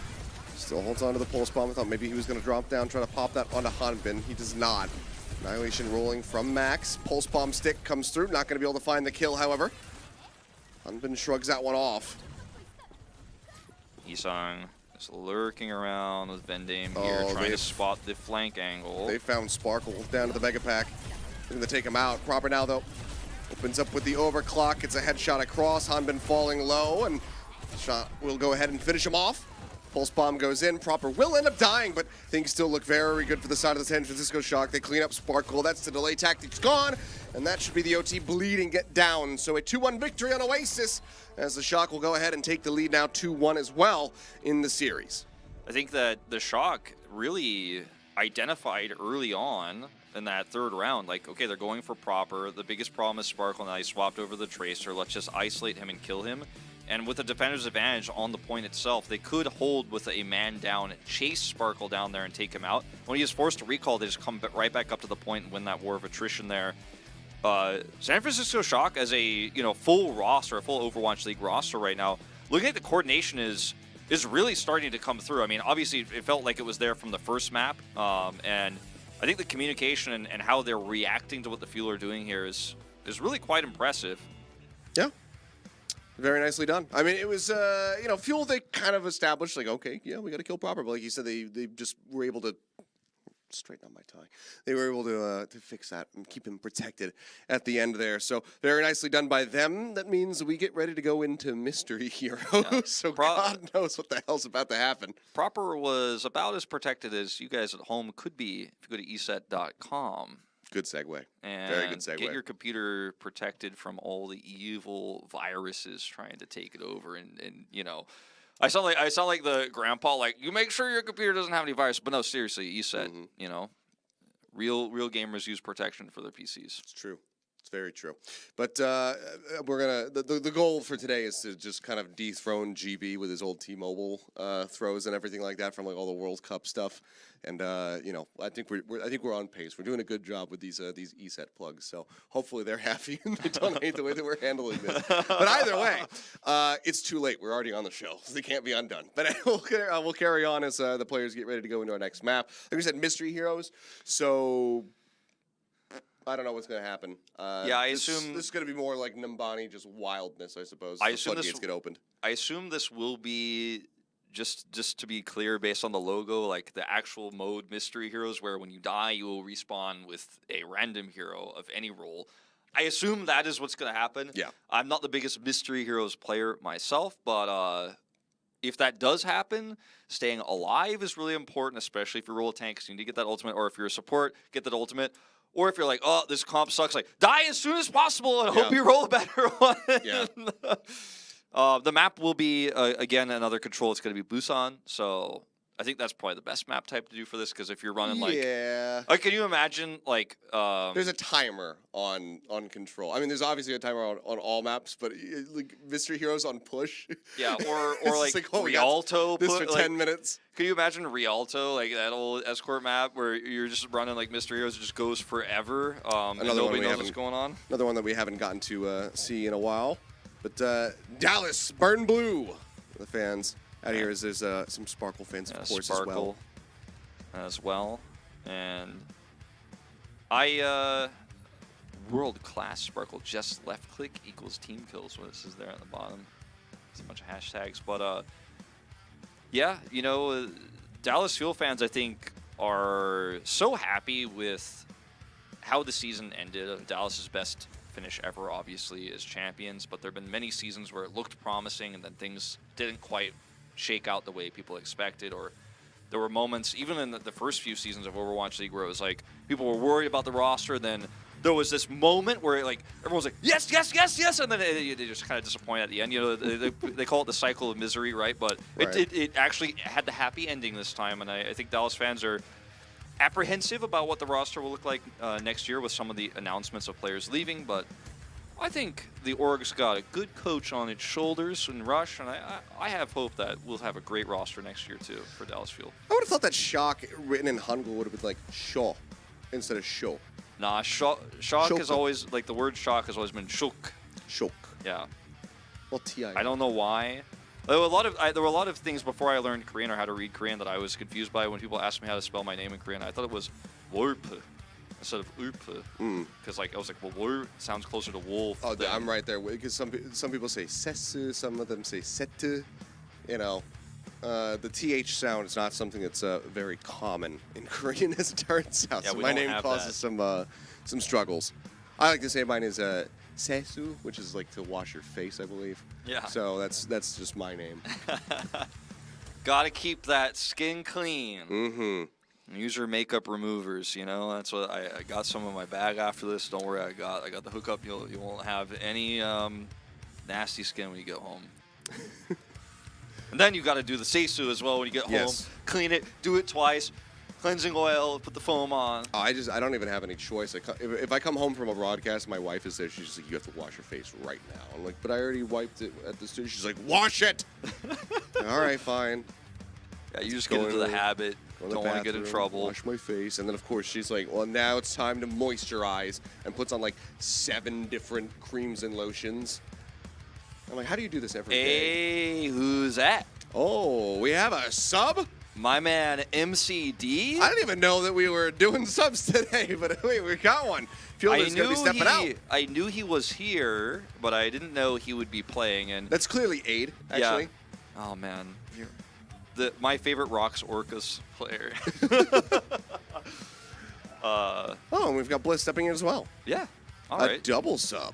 Still holds on to the pulse bomb. I thought maybe he was going to drop down, try to pop that onto Hanbin. He does not. Annihilation rolling from Max. Pulse bomb stick comes through. Not going to be able to find the kill, however. Hanbin shrugs that one off. Isang is lurking around with Vendame here, trying to spot the flank angle. They found Sparkle down to the Mega Pack. They're going to take him out. Proper now, though. Opens up with the overclock. It's a headshot across. Hanbin falling low, and shot will go ahead and finish him off. Pulse bomb goes in. Proper will end up dying, but things still look very good for the side of the San Francisco Shock. They clean up Sparkle. That's the delay tactics gone, and that should be the OT bleeding get down. So a 2-1 victory on Oasis, as the Shock will go ahead and take the lead now 2-1 as well in the series. I think that the Shock really identified early on in that third round, like, okay, they're going for Proper. The biggest problem is Sparkle, and I swapped over the Tracer. Let's just isolate him and kill him. And with the defender's advantage on the point itself, they could hold with a man down and chase Sparkle down there and take him out. When he is forced to recall, they just come right back up to the point and win that war of attrition there. San Francisco Shock as a full roster, a full Overwatch League roster right now, looking at the coordination is really starting to come through. I mean, obviously it felt like it was there from the first map, and I think the communication and how they're reacting to what the Fuel are doing here is really quite impressive. Yeah. Very nicely done. I mean, it was, Fuel, they kind of established, like, okay, yeah, we got to kill Proper. But like you said, they just were able to straighten out my tie. They were able to fix that and keep him protected at the end there. So very nicely done by them. That means we get ready to go into Mystery Heroes. Yeah. So God knows what the hell's about to happen. Proper was about as protected as you guys at home could be if you go to eset.com. Good segue. And very good segue. Get your computer protected from all the evil viruses trying to take it over. And I sound like the grandpa. Like, you make sure your computer doesn't have any viruses. But no, seriously, ESET. Real gamers use protection for their PCs. It's true. It's very true. But we're gonna the goal for today is to just kind of dethrone GB with his old T-Mobile throws and everything like that from like all the World Cup stuff. And I think we're on pace. We're doing a good job with these ESET plugs. So hopefully they're happy and they don't hate the way that we're handling this. But either way, it's too late. We're already on the show. So they can't be undone. But we'll carry on as the players get ready to go into our next map. Like we said, Mystery Heroes. So I don't know what's going to happen. I assume this is going to be more like Numbani, just wildness, I suppose. I assume this get opened. I assume this will be just to be clear, based on the logo, like the actual mode Mystery Heroes, where when you die, you will respawn with a random hero of any role. I assume that is what's going to happen. Yeah, I'm not the biggest Mystery Heroes player myself, but if that does happen, staying alive is really important, especially if you roll a tank, because you need to get that ultimate, or if you're a support, get that ultimate. Or if you're like, oh, this comp sucks, like, die as soon as possible and hope you roll a better one. Yeah. The map will be, again, another control. It's going to be Busan, so I think that's probably the best map type to do for this, because if you're running, like... Yeah. Like, can you imagine, like... there's a timer on control. I mean, there's obviously a timer on all maps, but like Mystery Heroes on push. Yeah, or like Rialto. This for 10 minutes. Can you imagine Rialto, like that old escort map where you're just running like Mystery Heroes, it just goes forever, and nobody knows what's going on? Another one that we haven't gotten to see in a while. But Dallas, Burn Blue, the fans out here, is there's some Sparkle fans, of course, Sparkle as well. And world-class Sparkle, just left click equals team kills. What this is there at the bottom. It's a bunch of hashtags. But yeah, Dallas Fuel fans, I think, are so happy with how the season ended. Dallas's best finish ever, obviously, as champions, but there have been many seasons where it looked promising and then things didn't quite shake out the way people expected, or there were moments, even in the first few seasons of Overwatch League, where it was like people were worried about the roster, then there was this moment where like everyone was like, yes, yes, yes, yes, and then they just kind of disappointed at the end. They call it the cycle of misery, right? But it actually had the happy ending this time, and I think Dallas fans are apprehensive about what the roster will look like next year with some of the announcements of players leaving, but I think the org's got a good coach on its shoulders in Rush, and I have hope that we'll have a great roster next year too for Dallas Fuel. I would have thought that Shock written in Hangul would have been like Shaw instead of Sho. Nah, Shock has always, like the word Shock has always been Shok. Shok. Yeah. Well, T-I. I don't know why. There were a lot of things before I learned Korean or how to read Korean that I was confused by when people asked me how to spell my name in Korean. I thought it was Wolp instead of Ulp. Because like I was like, well, Wolp sounds closer to wolf. Oh, I'm right there because some people say sesu, some of them say setu. You know, the th sound is not something that's very common in Korean, as it turns out. Yeah, so we my don't name have causes some struggles. I like to say mine is sesu, which is like to wash your face, I believe. Yeah. So that's just my name. Gotta keep that skin clean. Mm-hmm. Use your makeup removers. You know, that's what I got some in my bag after this. Don't worry, I got the hookup. You won't have any nasty skin when you get home. And then you got to do the seisu as well when you get home. Clean it, do it twice. Cleansing oil, put the foam on. Oh, I don't even have any choice. If I come home from a broadcast, my wife is there. She's just like, you have to wash your face right now. I'm like, but I already wiped it at the studio. She's like, wash it. All right, fine. Yeah, you just get into the habit. Don't want to get in trouble. Wash my face. And then, of course, she's like, well, now it's time to moisturize, and puts on like 7 different creams and lotions. I'm like, how do you do this every day? Hey, who's that? Oh, we have a sub? My man, MCD. I didn't even know that we were doing subs today, but wait, we got one. Field's going to be stepping out. I knew he was here, but I didn't know he would be playing. And that's clearly Aid, actually. Yeah. Oh, man. My favorite Rocks Orcas player. Oh, and we've got Bliss stepping in as well. Yeah. All right. A double sub.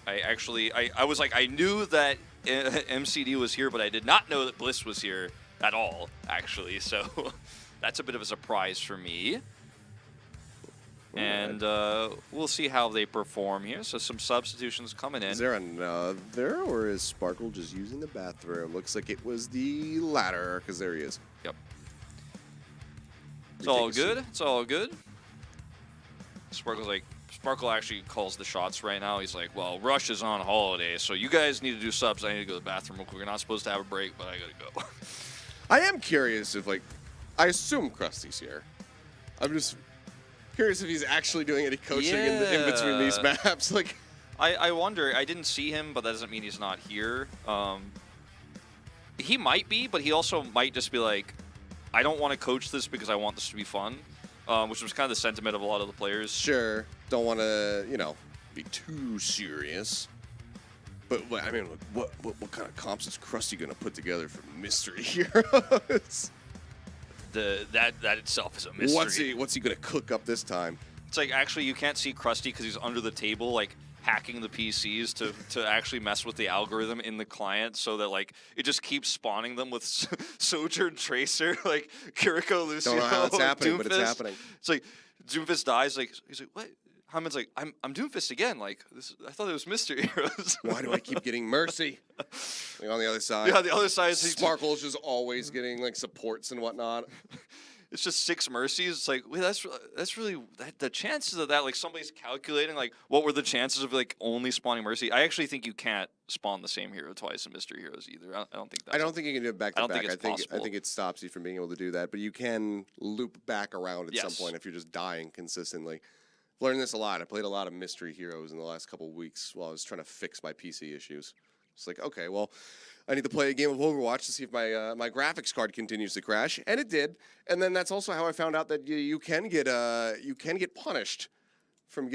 I was like, I knew that MCD was here, but I did not know that Bliss was here at all, actually. So that's a bit of a surprise for me. And we'll see how they perform here. So some substitutions coming in. Is there another, or is Sparkle just using the bathroom? Looks like it was the latter, because there he is. Yep. It's all good. It's all good. Sparkle actually calls the shots right now. He's like, well, Rush is on holiday, so you guys need to do subs. I need to go to the bathroom real quick. We're not supposed to have a break, but I gotta go. I am curious if, like, I assume Krusty's here. I'm just curious if he's actually doing any coaching in between these maps. Like, I wonder. I didn't see him, but that doesn't mean he's not here. He might be, but he also might just be like, I don't want to coach this because I want this to be fun, which was kind of the sentiment of a lot of the players. Sure. Don't want to, be too serious. But, I mean, what kind of comps is Krusty going to put together for Mystery Heroes? That itself is a mystery. What's he going to cook up this time? It's like, actually, you can't see Krusty because he's under the table, like, hacking the PCs to actually mess with the algorithm in the client so that, like, it just keeps spawning them with Sojourn Tracer, like, Kiriko, Lucio, Don't know how it's happening, Doomfist. but it's happening. It's like, Doomfist dies, like, he's like, what? Haman's like, I'm Doomfist again. Like, I thought it was Mystery Heroes. Why do I keep getting Mercy? Like on the other side. Yeah, the other side is Sparkle's just always getting like supports and whatnot. It's just 6 mercies. It's like, wait, that's really the chances of that. Like somebody's calculating like what were the chances of like only spawning mercy. I actually think you can't spawn the same hero twice in Mystery Heroes either. I don't think that's. I don't think you can do it back to back. I think it stops you from being able to do that. But you can loop back around at Yes. some point if you're just dying consistently. Learned this a lot. I played a lot of Mystery Heroes in the last couple of weeks while I was trying to fix my PC issues. It's like, okay, well, I need to play a game of Overwatch to see if my my graphics card continues to crash, and it did. And then that's also how I found out that you can get punished from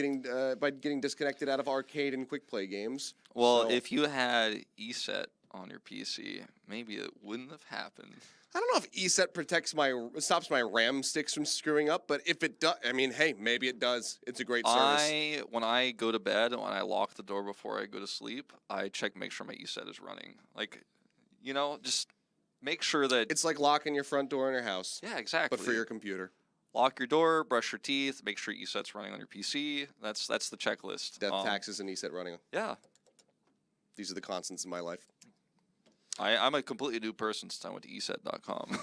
by getting disconnected out of arcade and quick play games. Well, if you had ESET on your PC, maybe it wouldn't have happened. I don't know if ESET stops my RAM sticks from screwing up, but if it does, I mean, hey, maybe it does. It's a great service. When I go to bed and when I lock the door before I go to sleep, I make sure my ESET is running. Like, just make sure that it's like locking your front door in your house. Yeah, exactly. But for your computer. Lock your door, brush your teeth, make sure ESET's running on your PC. That's the checklist. Death, taxes, and ESET running. Yeah. These are the constants in my life. I'm a completely new person since I went to eset.com.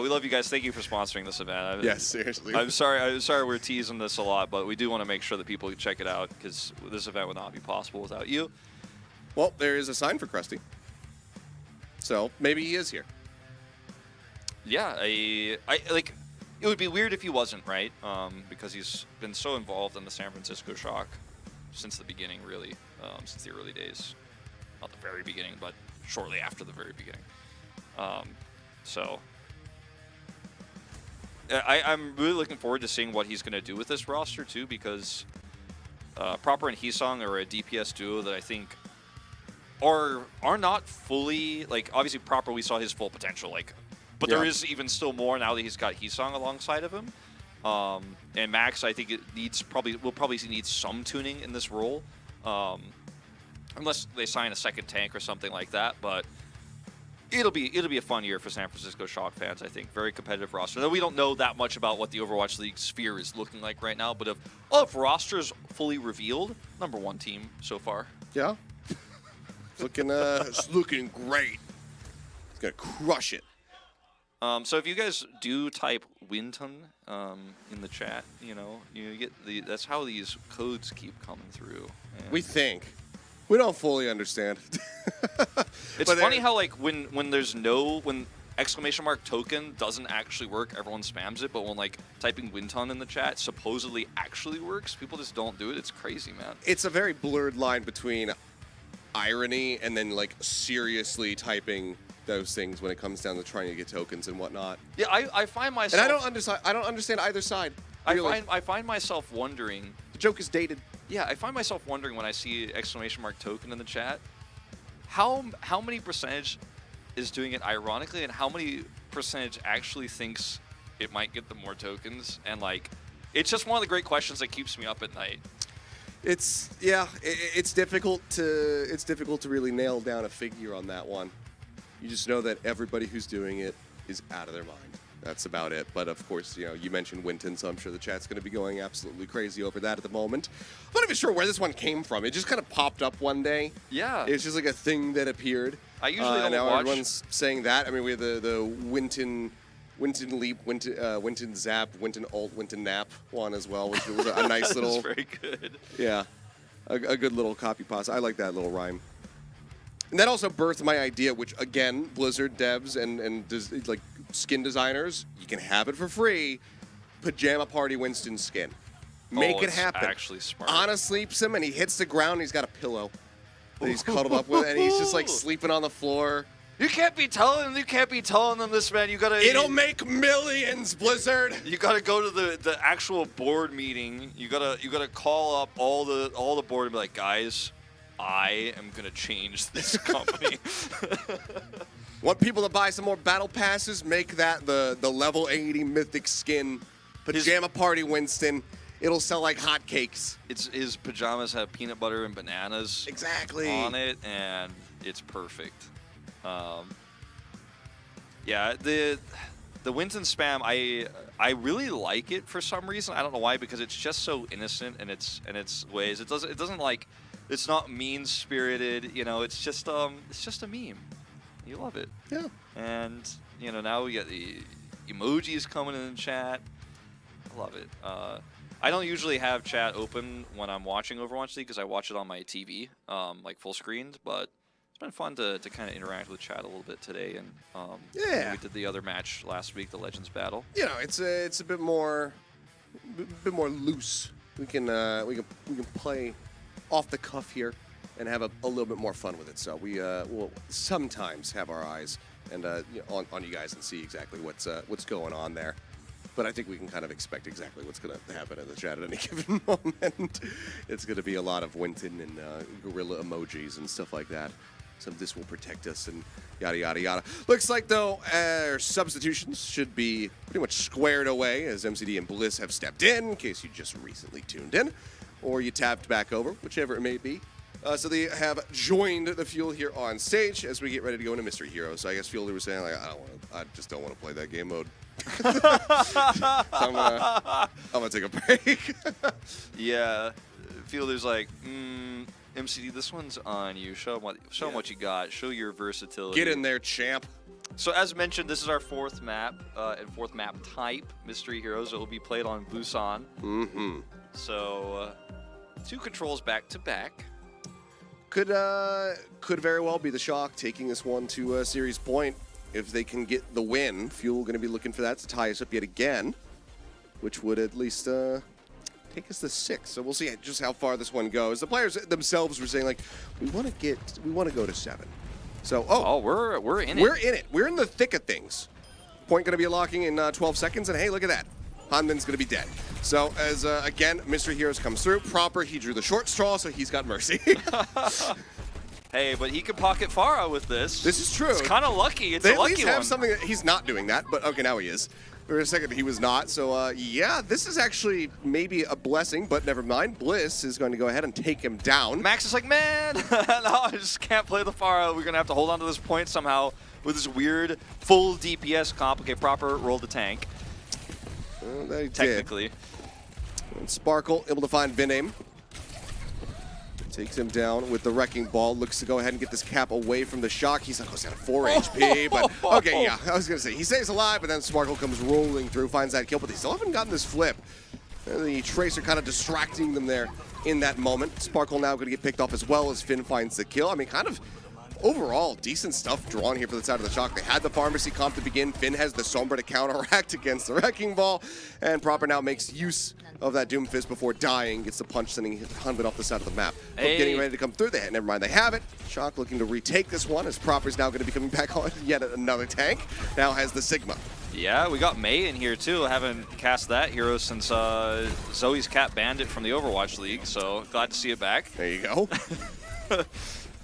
We love you guys. Thank you for sponsoring this event. Yes, seriously. I'm sorry we're teasing this a lot, but we do want to make sure that people check it out because this event would not be possible without you. Well, there is a sign for Krusty. So maybe he is here. Yeah, I like. It would be weird if he wasn't, right? Because he's been so involved in the San Francisco Shock since the beginning, really, since the early days. not the very beginning, but shortly after the very beginning. So I'm really looking forward to seeing what he's going to do with this roster too, because Proper and Heesung are a DPS duo that I think are not fully, like, obviously Proper, we saw his full potential, like, but there is even still more now that he's got Heesung alongside of him. And Max, I think it will probably need some tuning in this role, unless they sign a second tank or something like that. But it'll be a fun year for San Francisco Shock fans, I think. Very competitive roster. Though we don't know that much about what the Overwatch League sphere is looking like right now, but of rosters fully revealed, #1 team so far. Yeah. It's looking great. It's gonna crush it. So if you guys do type Winton in the chat, you get that's how these codes keep coming through. And We think. We don't fully understand. it's funny how, like, when there's when ! token doesn't actually work, everyone spams it, but when, like, typing Winton in the chat supposedly actually works, people just don't do it. It's crazy, man. It's a very blurred line between irony and then, like, seriously typing those things when it comes down to trying to get tokens and whatnot. Yeah, I find myself, and I don't understand either side. Really. I find myself wondering. The joke is dated. Yeah, I find myself wondering when I see ! token in the chat, how many percentage is doing it ironically, and how many percentage actually thinks it might get them more tokens? And, like, it's just one of the great questions that keeps me up at night. It's difficult to really nail down a figure on that one. You just know that everybody who's doing it is out of their mind. That's about it. But of course, you mentioned Winton, so I'm sure the chat's going to be going absolutely crazy over that at the moment. I'm not even sure where this one came from. It just kind of popped up one day. Yeah. It's just like a thing that appeared. I usually don't now watch. Everyone's saying that. I mean, we have the Winton Leap, Winton Zap, Winton Alt, Winton Nap one as well, which was a nice little. That's very good. Yeah, a good little copy pasta. I like that little rhyme. And that also birthed my idea, which, again, Blizzard devs and like skin designers, you can have it for free. Pajama Party Winston skin. Make it happen. Actually smart. Anna sleeps him, and he hits the ground, and he's got a pillow that he's cuddled up with, and he's just, like, sleeping on the floor. You can't be telling them this, man. You gotta. It'll make millions, Blizzard. You gotta go to the actual board meeting. You gotta call up all the board and be like, guys, I am gonna change this company. Want people to buy some more battle passes? Make that the level 80 mythic skin. Pajama Party Winston. It'll sell like hotcakes. His pajamas have peanut butter and bananas exactly on it, and it's perfect. Yeah, the Winston spam, I really like it for some reason. I don't know why, because it's just so innocent in its ways. It doesn't like, it's not mean-spirited, it's just a meme. You love it. Yeah. And now we got the emojis coming in the chat. I love it. I don't usually have chat open when I'm watching Overwatch League because I watch it on my TV, like full screens, but it's been fun to kind of interact with chat a little bit today, and yeah, we did the other match last week, the Legends Battle. It's a bit more loose. We can play off the cuff here and have a little bit more fun with it. So we will sometimes have our eyes and on you guys and see exactly what's going on there. But I think we can kind of expect exactly what's going to happen in the chat at any given moment. It's going to be a lot of Winton and gorilla emojis and stuff like that. So this will protect us and yada, yada, yada. Looks like, though, our substitutions should be pretty much squared away as MCD and Bliss have stepped in case you just recently tuned in, or you tapped back over, whichever it may be. So they have joined the Fuel here on stage as we get ready to go into Mystery Heroes. So I guess Fuel, they were saying, like, I just don't want to play that game mode. So I'm gonna take a break. Yeah, Fielder's like, MCD, this one's on you. Show them what you got. Show your versatility. Get in there, champ. So as mentioned, this is our fourth map and fourth map type, Mystery Heroes. It will be played on Busan. Mm-hmm. So 2 controls back to back. Could very well be the Shock taking this one to series point. If they can get the win, Fuel going to be looking for that to tie us up yet again, which would at least take us to 6. So we'll see just how far this one goes. The players themselves were saying, like, we want to go to 7. So, we're in it. We're in it. We're in the thick of things. Point going to be locking in 12 seconds, and hey, look at that. Hanbin's going to be dead. So, as, again, Mr. Heroes comes through, Proper, he drew the short straw, so he's got mercy. Hey, but he could pocket Farah with this. This is true. It's kind of lucky. It's they a lucky at least have one. something that he's not doing that, but okay, now he is. For a second, he was not. So, yeah, this is actually maybe a blessing, but never mind. Bliss is going to go ahead and take him down. Max is like, man, no, I just can't play the Farah. We're going to have to hold on to this point somehow with this weird full DPS comp. Okay, Proper rolled the tank. They Technically. did. And Sparkle able to find Viname. Takes him down with the Wrecking Ball. Looks to go ahead and get this cap away from the shock. He's like, oh, he's got a 4 HP. But, okay, yeah, I was going to say, he stays alive, but then Sparkle comes rolling through, finds that kill, but they still haven't gotten this flip. And the Tracer kind of distracting them there in that moment. Sparkle now going to get picked off as well as Finn finds the kill. I mean, kind of overall decent stuff drawn here for the side of the shock. They had the Pharmacy comp to begin. Finn has the Sombra to counteract against the Wrecking Ball. And Proper now makes use of that Doom Fist before dying. Gets the punch, sending Hanbin off the side of the map. Hey. Getting ready to come through. Never mind, they have it. Shock looking to retake this one as Proper's now going to be coming back on yet another tank. Now has the Sigma. Yeah, we got Mei in here too. I haven't cast that hero since Zoe's Cat banned it from the Overwatch League, so glad to see it back. There you go.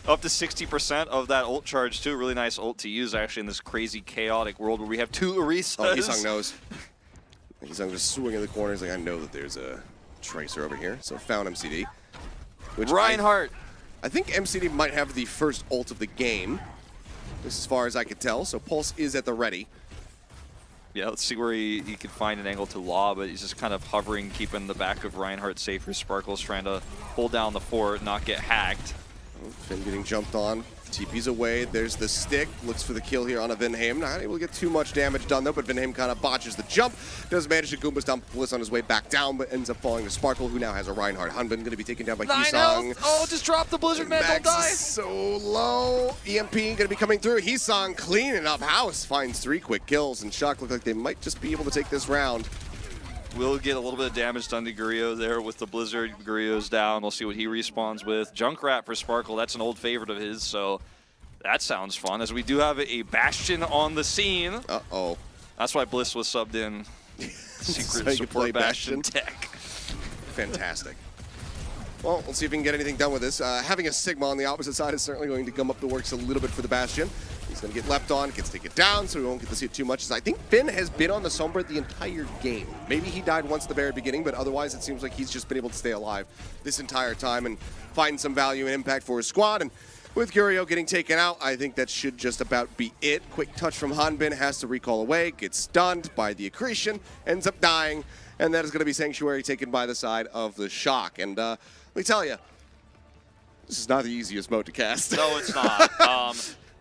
Up to 60% of that ult charge too. Really nice ult to use actually in this crazy chaotic world where we have 2 Orisas. Oh, Heesung knows. Heesung just swinging the corners like, I know that there's a Tracer over here. So found MCD. Which Reinhardt. I think MCD might have the first ult of the game, as far as I could tell. So Pulse is at the ready. Yeah, let's see where he can find an angle to lob, but he's just kind of hovering, keeping the back of Reinhardt safe. Sparkle's trying to hold down the fort, not get hacked. Finn getting jumped on. TP's away. There's the stick. Looks for the kill here on a Vinhame. Not able to get too much damage done, though, but Vinhame kind of botches the jump. Does manage to Goombas down Bliss on his way back down, but ends up falling to Sparkle, who now has a Reinhardt. Hanbin going to be taken down by 9 Heesung. health. Oh, just drop the Blizzard Man, don't die. Max is so low. EMP going to be coming through. Heesung cleaning up house. Finds 3 quick kills, and Shock look like they might just be able to take this round. We'll get a little bit of damage done to Gurio there with the Blizzard. Gurio's down. We'll see what he respawns with. Junkrat for Sparkle. That's an old favorite of his, so that sounds fun. As we do have a Bastion on the scene. Uh-oh. That's why Bliss was subbed in. Secret So support Bastion tech. Fantastic. Well, let's see if we can get anything done with this. Having a Sigma on the opposite side is certainly going to gum up the works a little bit for the Bastion. He's going to get leapt on, gets taken down, so we won't get to see it too much. I think Finn has been on the Sombra the entire game. Maybe he died once at the very beginning, but otherwise it seems like he's just been able to stay alive this entire time and find some value and impact for his squad. And with Gurio getting taken out, I think that should just about be it. Quick touch from Hanbin, has to recall away, gets stunned by the accretion, ends up dying, and that is going to be Sanctuary taken by the side of the Shock. And let me tell you, this is not the easiest mode to cast. No, it's not.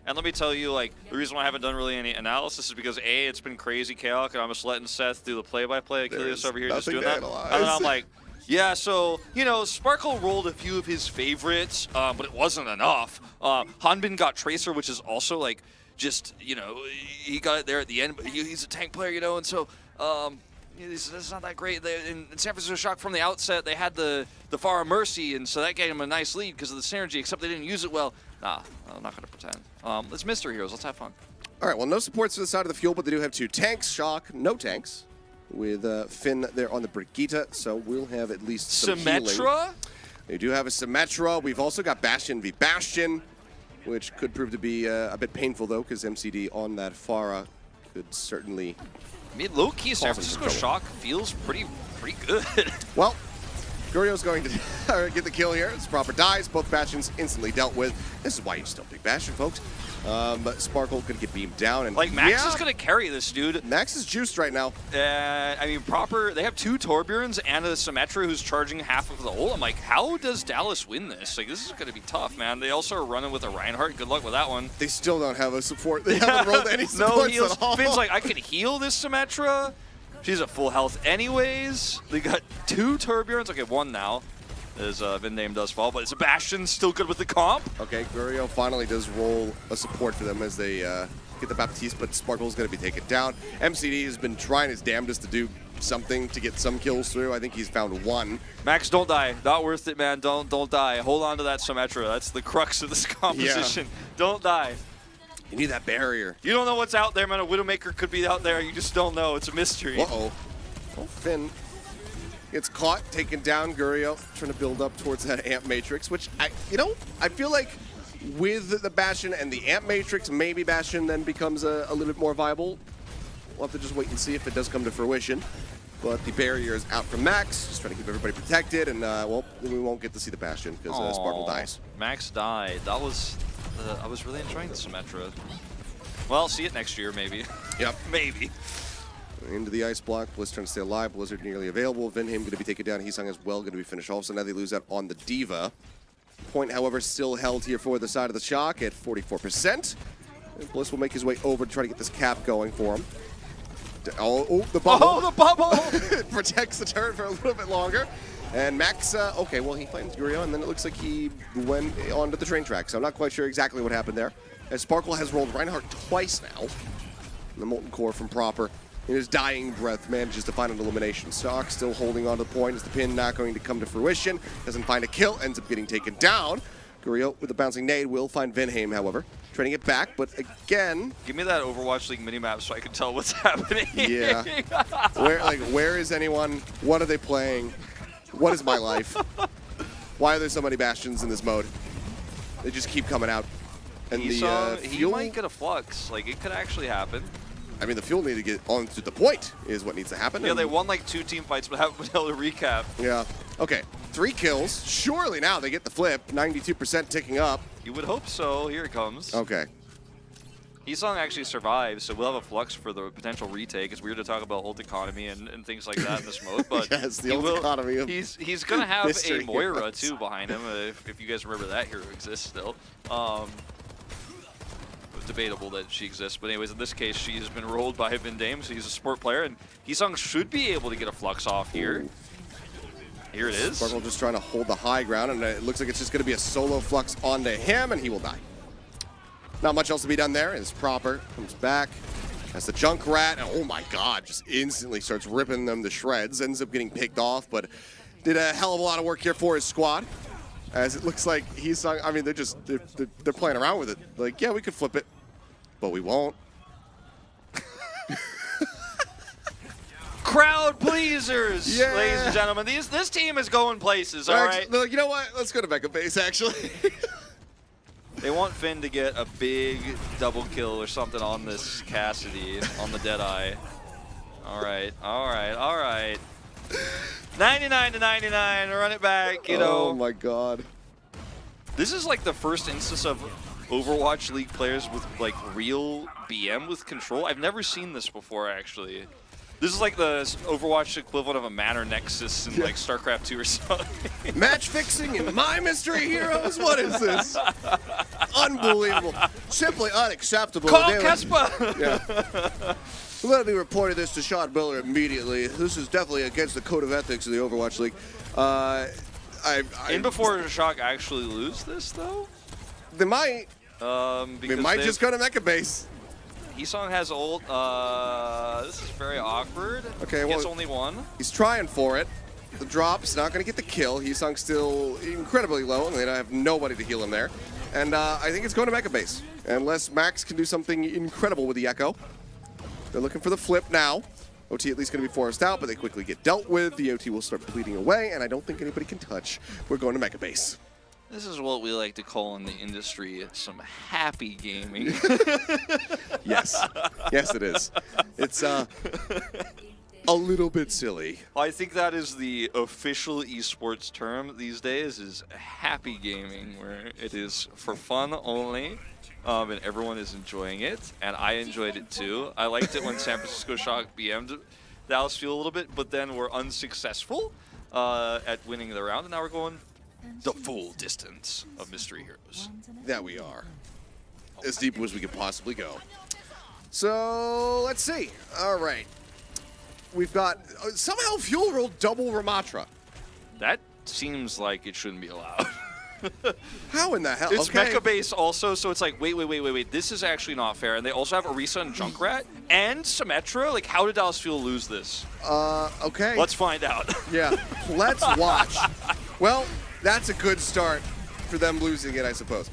And let me tell you, like, the reason why I haven't done really any analysis is because A, it's been crazy chaotic, and I'm just letting Seth do the play-by-play. Achilios over here just doing that. And then I'm like, yeah, so, you know, Sparkle rolled a few of his favorites, but it wasn't enough. Hanbin got Tracer, which is also, like, just, you know, he got it there at the end, but he's a tank player, you know, and so it's not that great. In San Francisco Shock from the outset, they had the Farah Mercy, and so that gave him a nice lead because of the synergy, except they didn't use it well. Nah, I'm not going to pretend. Let's Mystery Heroes. Let's have fun. All right, well, no supports to the side of the fuel, but they do have 2 tanks. Shock, no tanks, with Finn there on the Brigitte, so we'll have at least some healing. Symmetra? They do have a Symmetra. We've also got Bastion v. Bastion, which could prove to be a bit painful, though, because MCD on that Farah could certainly... I mean, low-key, San Francisco Shock feels pretty good. Well, Gurio's going to get the kill here. As Proper dies, both Bastions instantly dealt with. This is why you just don't pick Bastion, folks. But Sparkle could get beamed down. And like, Max is going to carry this, dude. Max is juiced right now. I mean, Proper, they have 2 Torbjorns and a Symmetra who's charging half of the ult. I'm like, how does Dallas win this? Like, this is going to be tough, man. They also are running with a Reinhardt. Good luck with that one. They still don't have a support. They haven't rolled any supports at all. Finn's like, I can heal this Symmetra. She's at full health anyways. They got 2 Torbjorns. Okay, 1 now, as Vinhame does fall. But Sebastian's still good with the comp. Okay, Gurio finally does roll a support for them as they get the Baptiste, but Sparkle's going to be taken down. MCD has been trying his damnedest to do something to get some kills through. I think he's found one. Max, don't die. Not worth it, man. Don't die. Hold on to that Symmetra. That's the crux of this composition. Yeah. Don't die. You need that barrier. You don't know what's out there, man. A Widowmaker could be out there. You just don't know. It's a mystery. Uh-oh. Oh, Finn gets caught, taken down. Gurio trying to build up towards that Amp Matrix, which, I feel like with the Bastion and the Amp Matrix, maybe Bastion then becomes a little bit more viable. We'll have to just wait and see if it does come to fruition. But the barrier is out from Max, just trying to keep everybody protected, and, well, we won't get to see the Bastion because Sparkle dies. Max died. That was... I was really enjoying the Symmetra. Well, see it next year, maybe. Yep. Maybe. Into the ice block. Blizz trying to stay alive. Blizzard nearly available. Vinham going to be taken down. Heesung as well going to be finished off. So now they lose out on the Diva. Point, however, still held here for the side of the Shock at 44%. And Blizz will make his way over to try to get this cap going for him. Oh, the bubble. Oh, the bubble! It protects the turret for a little bit longer. And Max, okay, well, he finds Gurio, and then it looks like he went onto the train track. So I'm not quite sure exactly what happened there. As Sparkle has rolled Reinhardt twice now. And the Molten Core from Proper, in his dying breath, manages to find an elimination. Stock still holding on to the point as the pin not going to come to fruition. Doesn't find a kill, ends up getting taken down. Gurio with the bouncing nade will find Vinham, however. Trying to get back, but again... Give me that Overwatch League minimap so I can tell what's happening. Yeah. Where is anyone? What are they playing? What is my life? Why are there so many Bastions in this mode? They just keep coming out. And he might get a Flux. Like, it could actually happen. I mean, the Fuel need to get on to the point is what needs to happen. Yeah, they won like 2 team fights but haven't been able to recap. Yeah. Okay, 3 kills. Surely now they get the flip. 92% ticking up. You would hope so. Here it comes. Okay. Heesung actually survives, so we'll have a Flux for the potential retake. It's weird to talk about ult economy and things like that in this mode, but yes, the ult economy of he's going to have a Moira, too, behind him, if you guys remember that hero exists still. Debatable that she exists, but anyways, in this case, she has been rolled by Vinham, so he's a support player, and Heesung should be able to get a Flux off here. Ooh. Here it is. Sparkle just trying to hold the high ground, and it looks like it's just going to be a solo Flux onto him, and he will die. Not much else to be done there. As Proper comes back, as the Junkrat, and oh my god, just instantly starts ripping them to shreds. Ends up getting picked off, but did a hell of a lot of work here for his squad. As it looks like I mean, they're playing around with it. Like, yeah, we could flip it, but we won't. Crowd pleasers, yeah. Ladies and gentlemen. This team is going places, all right? Look, you know what? Let's go to Mecha Base, actually. They want Finn to get a big double kill or something on this Cassidy, on the Deadeye. All right, all right, all right. 99 to 99, run it back, you know. Oh my god. This is like the first instance of Overwatch League players with like real BM with control. I've never seen this before, actually. This is like the Overwatch equivalent of a Manor Nexus in like StarCraft 2 or something. Match fixing in my Mystery Heroes? What is this? Unbelievable. Simply unacceptable. Call Kespa! Yeah. Let me report this to Sean Miller immediately. This is definitely against the code of ethics of the Overwatch League. Before Shock actually lose this, though? They might. They might just go to Mecha Base. Heesung has ult. This is very awkward. Okay, he well, gets only one. He's trying for it. The drop's not going to get the kill. Heesung's still incredibly low, and they don't have nobody to heal him there. And I think it's going to Mecha Base, unless Max can do something incredible with the Echo. They're looking for the flip now. OT at least going to be forced out, but they quickly get dealt with. The OT will start bleeding away, and I don't think anybody can touch. We're going to Mecha Base. This is what we like to call in the industry some happy gaming. Yes. Yes, it is. It's a little bit silly. I think that is the official esports term these days, is happy gaming, where it is for fun only, and everyone is enjoying it, and I enjoyed it too. I liked it when San Francisco Shock BM'd Dallas Fuel a little bit, but then were unsuccessful at winning the round, and now we're going the full distance of Mystery Heroes. That we are. As deep as we could possibly go. So, let's see. All right. We've got, somehow Fuel rolled double Ramatra. That seems like it shouldn't be allowed. How in the hell? It's okay. mecha base also, so it's like, wait. This is actually not fair. And they also have Orisa and Junkrat and Symmetra. Like, how did Dallas Fuel lose this? Okay. Let's find out. Yeah, let's watch. Well, that's a good start for them losing it, I suppose.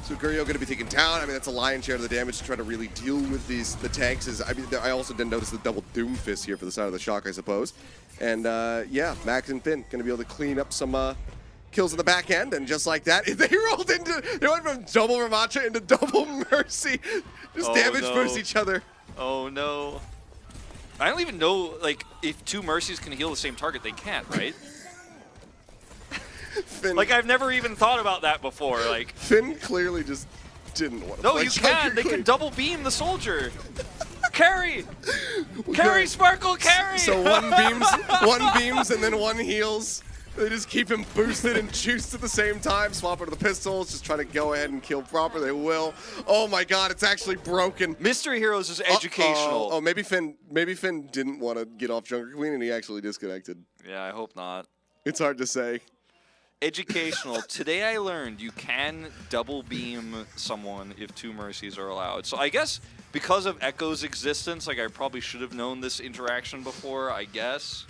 So Gurio going to be taken down. I mean, that's a lion's share of the damage to try to really deal with the tanks. I also didn't notice the double Doom Fist here for the side of the Shock, I suppose. And yeah, Max and Finn going to be able to clean up some kills in the back end, and just like that, they went from double Ramacha into double Mercy. Just damage boost each other. Oh no. I don't even know, like, if 2 Mercies can heal the same target. They can't, right? Finn, like, I've never even thought about that before. Like, Finn clearly just didn't want to no, play you can. They can double beam the soldier. Carry! Carry, Sparkle, carry! So one beams and then one heals. They just keep him boosted and juiced at the same time. Swap into the pistols, just trying to go ahead and kill proper. They will. Oh my god, it's actually broken. Mystery Heroes is educational. Oh, maybe Finn didn't want to get off Junker Queen and he actually disconnected. Yeah, I hope not. It's hard to say. Educational. Today I learned you can double beam someone if 2 Mercies are allowed. So I guess because of Echo's existence, like, I probably should have known this interaction before, I guess.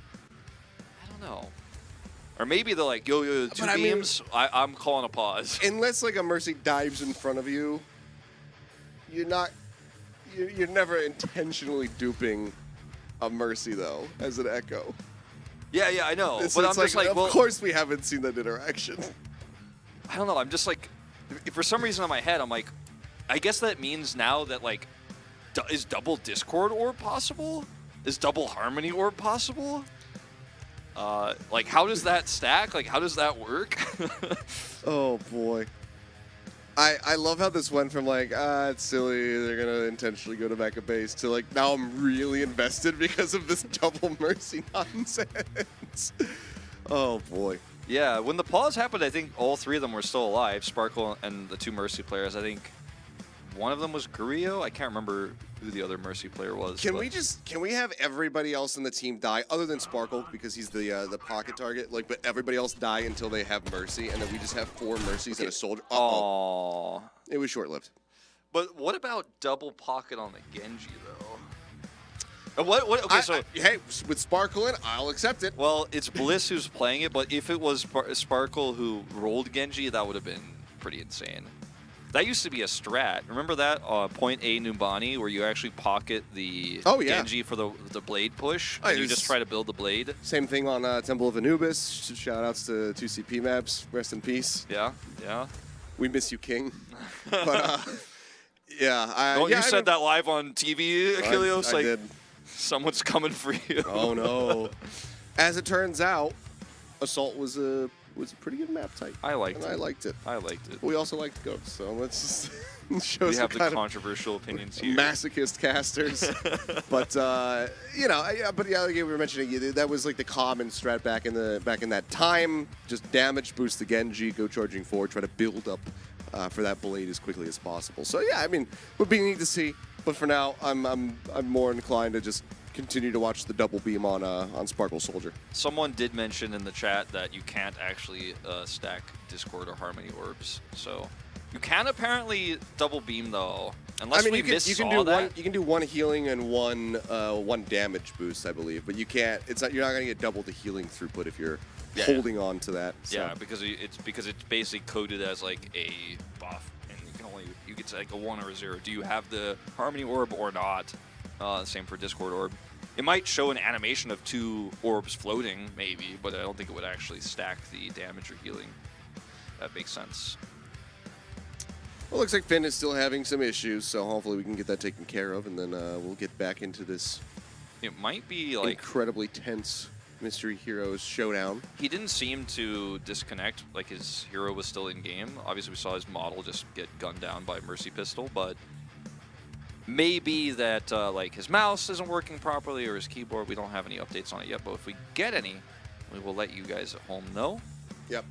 I don't know. Or maybe they're like, yo, 2 beams, I'm calling a pause. Unless like a Mercy dives in front of you, you're never intentionally duping a Mercy though, as an Echo. Yeah, I know. But I'm just like, of course we haven't seen that interaction. I don't know. I'm just like, for some reason in my head, I'm like, I guess that means now that, like, is double Discord Orb possible? Is double Harmony Orb possible? Like, how does that stack? Like, how does that work? Oh boy. I love how this went from like, it's silly, they're gonna intentionally go to mecha base, to like, now I'm really invested because of this double Mercy nonsense. Oh boy. Yeah, when the pause happened, I think all 3 of them were still alive. Sparkle and the 2 Mercy players. I think one of them was Gurio. I can't remember who the other Mercy player was. Can we have everybody else in the team die other than Sparkle, because he's the pocket target, like, but everybody else die until they have Mercy, and then we just have 4 Mercies and a soldier. Oh. It was short-lived. But what about double pocket on the Genji though? Okay, hey, with Sparkle in, I'll accept it. Well, it's Bliss who's playing it, but if it was Sparkle who rolled Genji, that would have been pretty insane. That used to be a strat. Remember that point A Numbani where you actually pocket the Genji for the blade push, and you just try to build the blade? Same thing on Temple of Anubis. Shout-outs to 2CP Maps. Rest in peace. Yeah. We miss you, King. But, yeah. You said that live on TV, Achilios? I did. Someone's coming for you. Oh, no. As it turns out, Assault was a pretty good map type. I liked it. I liked it. We also liked Ghost, so let's just show we some have the kind controversial opinions here. Masochist casters. But you know, like we were mentioning, that was like the common strat back in that time. Just damage boost the Genji, go charging forward, try to build up for that blade as quickly as possible. So yeah, I mean, would be neat to see. But for now, I'm more inclined to just continue to watch the double beam on Sparkle Soldier. Someone did mention in the chat that you can't actually stack Discord or Harmony Orbs, so you can apparently double beam though. Unless you can do one healing and one damage boost, I believe, but you can't. You're not going to get double the healing throughput if you're holding on to that. So. Yeah, because it's basically coded as like a buff, and you get like a 1 or a 0. Do you have the Harmony Orb or not? Same for Discord Orb. It might show an animation of 2 orbs floating, maybe, but I don't think it would actually stack the damage or healing. That makes sense. Well, looks like Finn is still having some issues, so hopefully we can get that taken care of, and then we'll get back into this. It might be like incredibly tense Mystery Heroes showdown. He didn't seem to disconnect, like his hero was still in game. Obviously, we saw his model just get gunned down by Mercy Pistol, but maybe that like his mouse isn't working properly or his keyboard. We don't have any updates on it yet, but if we get any, we will let you guys at home know. Yep.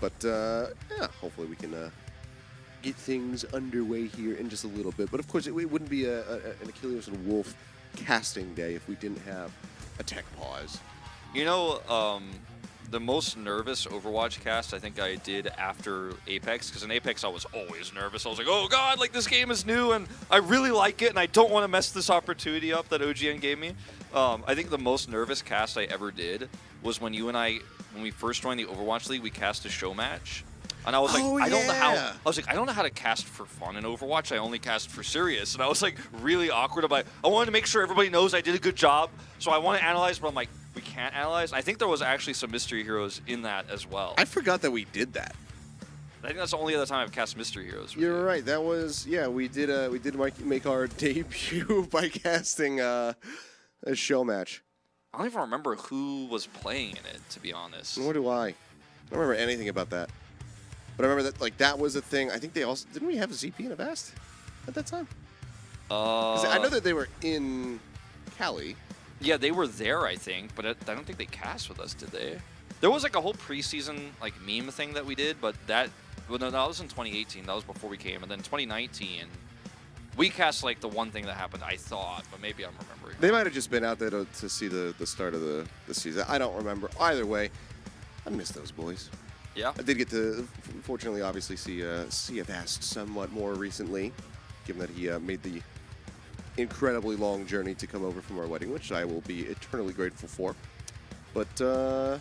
But yeah, hopefully we can get things underway here in just a little bit. But of course, it wouldn't be an Achilios and Wolf casting day if we didn't have a tech pause. You know, the most nervous Overwatch cast I think I did after Apex, because in Apex I was always nervous. I was like, oh god, like this game is new and I really like it and I don't want to mess this opportunity up that OGN gave me. I think the most nervous cast I ever did was when you and I, when we first joined the Overwatch League, we cast a show match. And I was like, I don't know how. I was like, I don't know how to cast for fun in Overwatch. I only cast for serious, and I was like really awkward about it. I wanted to make sure everybody knows I did a good job, so I want to analyze, but I'm like, we can't analyze. I think there was actually some mystery heroes in that as well. I forgot that we did that. I think that's the only other time I've cast mystery heroes. You're right. That was we did make our debut by casting a show match. I don't even remember who was playing in it, to be honest. Nor do I. I don't remember anything about that. But I remember that that was a thing. I think they also didn't we have a ZP and a Vast at that time? I know that they were in Cali. Yeah, they were there, I think, but I don't think they cast with us, did they? There was like a whole preseason like meme thing that we did, but that that was in 2018. That was before we came, and then 2019, we cast like the one thing that happened. I thought, but maybe I'm remembering. They might have just been out there to see the start of the season. I don't remember. Either way, I miss those boys. Yeah. I did get to, fortunately, obviously see a Vast somewhat more recently, given that he made the incredibly long journey to come over from our wedding, which I will be eternally grateful for. But we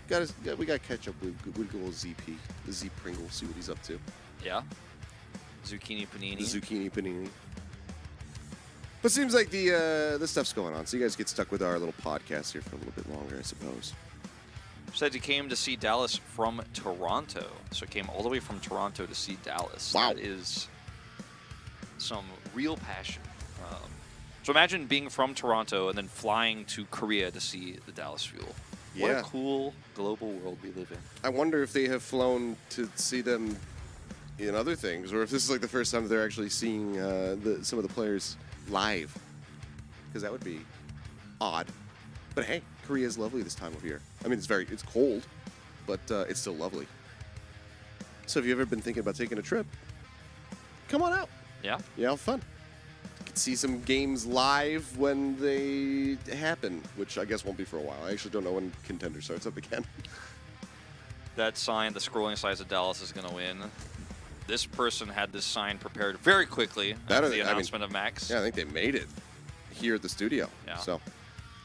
got to catch up with good old ZP, the Z Pringle, see what he's up to. Yeah. Zucchini panini. The zucchini panini. But seems like the stuff's going on, so you guys get stuck with our little podcast here for a little bit longer, I suppose. Said he came to see Dallas from Toronto. So he came all the way from Toronto to see Dallas. Wow. That is some real passion. So imagine being from Toronto and then flying to Korea to see the Dallas Fuel. What a cool global world we live in. I wonder if they have flown to see them in other things, or if this is like the first time that they're actually seeing some of the players live. Because that would be odd. But hey, Korea is lovely this time of year. I mean, it's cold, but it's still lovely. So if you've ever been thinking about taking a trip, come on out. Yeah. Yeah, have fun. You can see some games live when they happen, which I guess won't be for a while. I actually don't know when Contender starts up again. That sign, the scrolling size of Dallas is going to win. This person had this sign prepared very quickly after the announcement of Max. Yeah, I think they made it here at the studio. Yeah. So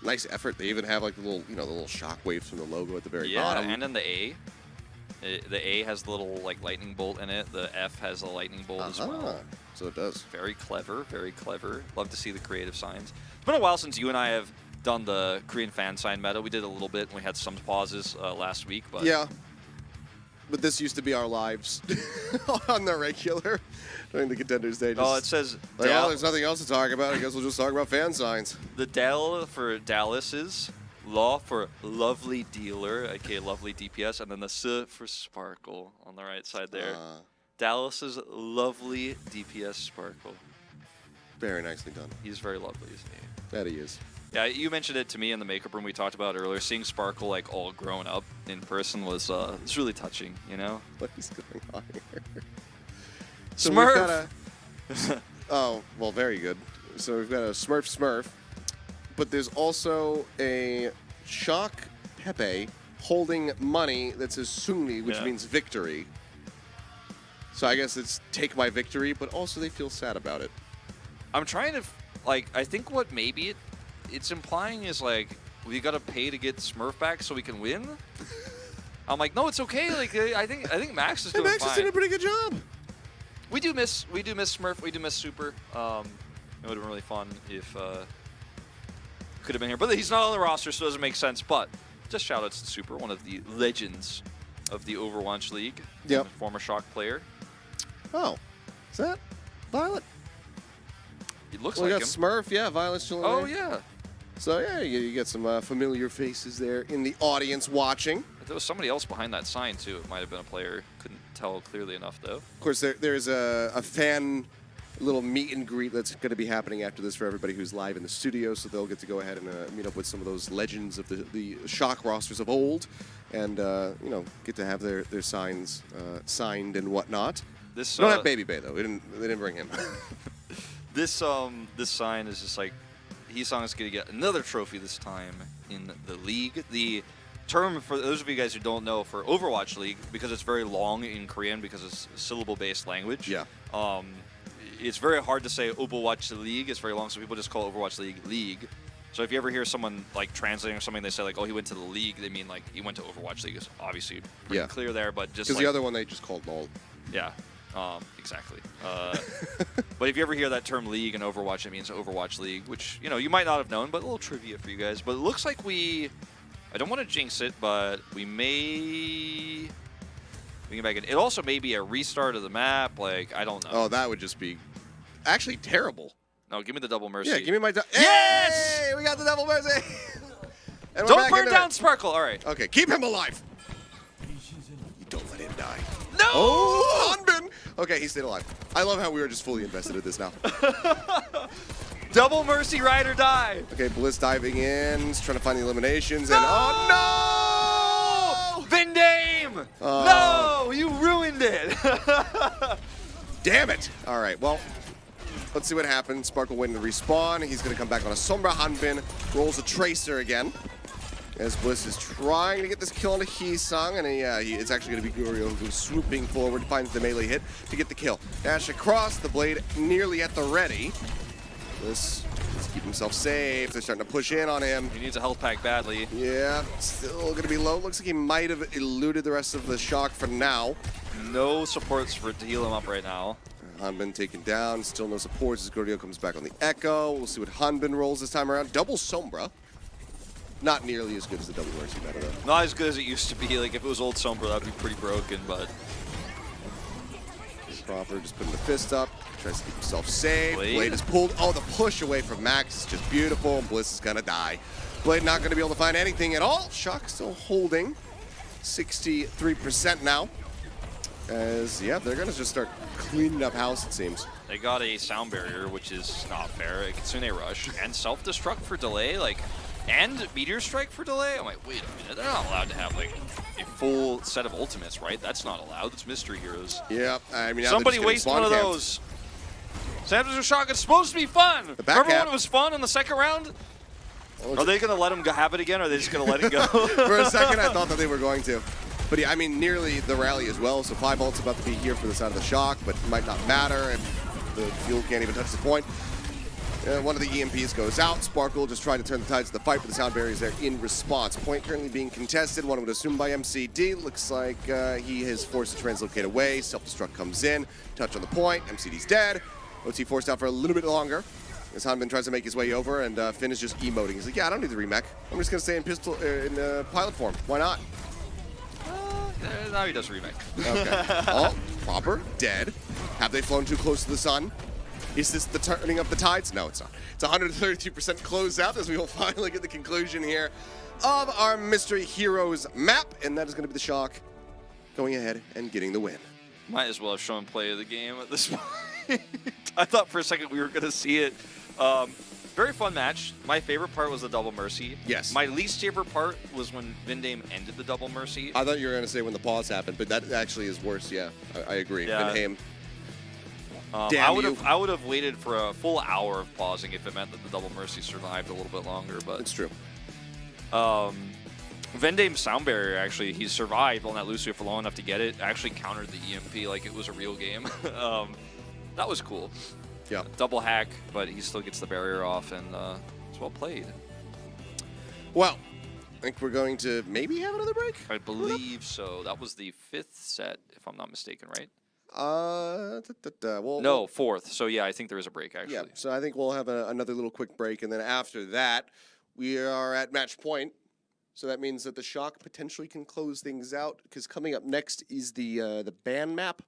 nice effort. They even have like the little shock waves from the logo at the very bottom. Yeah, and then the A. The A has the little like lightning bolt in it. The F has a lightning bolt as well. So it does. Very clever, very clever. Love to see the creative signs. It's been a while since you and I have done the Korean fan sign meta. We did a little bit. And we had some pauses last week, but yeah. But this used to be our lives on the regular during the Contender stages. Oh, it says like, oh, there's nothing else to talk about. I guess we'll just talk about fan signs. The Del for Dallas is Law for Lovely Dealer, aka Lovely DPS, and then the S for Sparkle on the right side there. Dallas's Lovely DPS Sparkle. Very nicely done. He's very lovely, isn't he? That he is. Yeah, you mentioned it to me in the makeup room we talked about earlier. Seeing Sparkle like all grown up in person was it's really touching, you know? What is going on here? Smurf! Oh, well, very good. So we've got a Smurf, but there's also a Shock Pepe holding money that says Sungni, which means victory. So I guess it's take my victory, but also they feel sad about it. I'm trying to, like, I think what maybe it's implying is, like, we got to pay to get Smurf back so we can win? I'm like, no, it's okay. Like, I think Max is doing fine. Max is doing a pretty good job. We do miss Smurf. We do miss Super. It would have been really fun if could have been here, but he's not on the roster, so it doesn't make sense. But just shout outs to Super, one of the legends of the Overwatch League. Yep. Former Shock player. Oh, is that Violet? It looks we like got him. Smurf, yeah, Violet's still in Oh there. yeah. So yeah, you get some familiar faces there in the audience watching. If there was somebody else behind that sign too. It might have been a player. Couldn't tell clearly enough though. Of course, there's a fan little meet and greet that's going to be happening after this for everybody who's live in the studio, so they'll get to go ahead and meet up with some of those legends of the Shock rosters of old, and get to have their signs signed and whatnot. This don't have Baby Bay though. They didn't bring him. This sign is just like Heesong's gonna get another trophy this time. in the league. The term, for those of you guys who don't know, for Overwatch League, because it's very long in Korean because it's syllable-based language. Yeah. It's very hard to say Overwatch League. It's very long, so people just call Overwatch League. So if you ever hear someone like translating or something, they say like, "Oh, he went to the league." They mean like he went to Overwatch League. It's obviously pretty clear there, but just because like, the other one they just called LOL. Yeah, exactly. But if you ever hear that term league in Overwatch, it means Overwatch League, which you might not have known, but a little trivia for you guys. But it looks like I don't want to jinx it, but we can back in. It also may be a restart of the map. Like, I don't know. Oh, that would just be actually terrible. No, give me the double mercy. Yeah, give me my. Yes! Hey, we got the double mercy. And we're Don't back burn into down it. Sparkle. All right. Okay, keep him alive. You don't let him die. No! Oh, Hanbin. Okay, he stayed alive. I love how we are just fully invested in this now. Double mercy, ride or die. Okay, Bliss diving in, he's trying to find the eliminations, No! and oh no! Vindame! No, you ruined it. Damn it! All right, well, let's see what happens. Sparkle waiting to respawn. He's going to come back on a Sombra. Hanbin rolls a Tracer again. As Bliss is trying to get this kill onto Heesung, and it's actually going to be Gurio who's swooping forward, finds the melee hit to get the kill. Dash across, the blade nearly at the ready. Bliss needs to keep himself safe. They're starting to push in on him. He needs a health pack badly. Yeah, still going to be low. Looks like he might have eluded the rest of the shock for now. No supports to heal him up right now. Hanbin taken down, still no supports as Gurio comes back on the Echo. We'll see what Hanbin rolls this time around. Double Sombra. Not nearly as good as the double mercy meta though. Not as good as it used to be. Like if it was old Sombra, that'd be pretty broken, but Crawford just putting the fist up, tries to keep himself safe. Blade? Blade is pulled. Oh, the push away from Max is just beautiful. Bliss is gonna die. Blade not gonna be able to find anything at all. Shock still holding 63% now. As they're gonna just start cleaning up house, it seems. they got a sound barrier, which is not fair. A Kitsune rush and self-destruct for delay, and meteor strike for delay. I'm like, wait a minute, they're not allowed to have like a full set of ultimates, right? That's not allowed. It's mystery heroes. Yeah, I mean, now somebody they're just waste one of spawn those. Samsung Shock is supposed to be fun. Remember cap. when it was fun in the second round? Are they gonna let him have it again, or are they just gonna let it go? For a second, I thought that they were going to. But yeah, I mean, nearly the rally as well. So 5 ult's about to be here for the side of the Shock, but it might not matter if the fuel can't even touch the point. One of the EMPs goes out. Sparkle just trying to turn the tides of the fight, but the sound barrier is there in response. Point currently being contested. One would assume by MCD. Looks like he is forced to translocate away. Self-destruct comes in. Touch on the point. MCD's dead. OT forced out for a little bit longer. As Hanbin tries to make his way over, and Finn is just emoting. He's like, yeah, I don't need the remech. I'm just going to stay in pilot form. Why not? Now he does remake. Okay. Oh, Proper, dead. Have they flown too close to the sun? Is this the turning of the tides? No, it's not. It's 132% closeout as we will finally get the conclusion here of our Mystery Heroes map, and that is going to be the Shock going ahead and getting the win. Might as well have shown play of the game at this point. I thought for a second we were going to see it. Very fun match. My favorite part was the double mercy. Yes. My least favorite part was when Vindame ended the double mercy. I thought you were going to say when the pause happened, but that actually is worse, yeah. I agree. Yeah. Vindame. I would have waited for a full hour of pausing if it meant that the double mercy survived a little bit longer, but it's true. Vendame's sound barrier, actually, he survived on that Lucio for long enough to get it. Actually countered the EMP like it was a real game. That was cool. Yeah. Double hack, but he still gets the barrier off, and it's well played. Well, I think we're going to maybe have another break? I believe so. That was the 5th set, if I'm not mistaken, right? Well, no, 4th. So yeah, I think there is a break actually. Yeah, so I think we'll have another little quick break, and then after that, we are at match point. So that means that the Shock potentially can close things out, because coming up next is the ban map,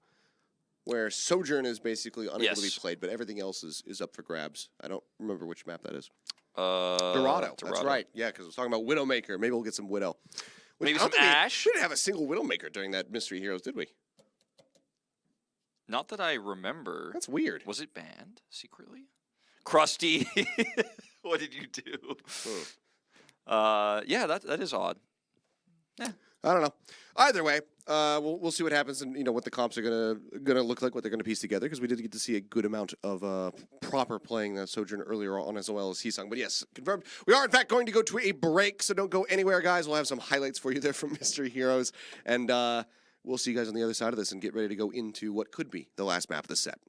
where Sojourn is basically unable to be played, but everything else is up for grabs. I don't remember which map that is. Dorado. That's right. Yeah, because I was talking about Widowmaker. Maybe we'll get some Widow. Maybe some Ash. We didn't have a single Widowmaker during that Mystery Heroes, did we? Not that I remember. That's weird. Was it banned secretly? Krusty, what did you do? Yeah, that is odd. Yeah. I don't know. Either way, we'll see what happens, and what the comps are gonna look like, what they're gonna piece together, because we did get to see a good amount of proper playing Sojourn earlier on, as well as Heesung. But yes, confirmed. We are in fact going to go to a break, so don't go anywhere, guys. We'll have some highlights for you there from Mystery Heroes, and we'll see you guys on the other side of this and get ready to go into what could be the last map of the set.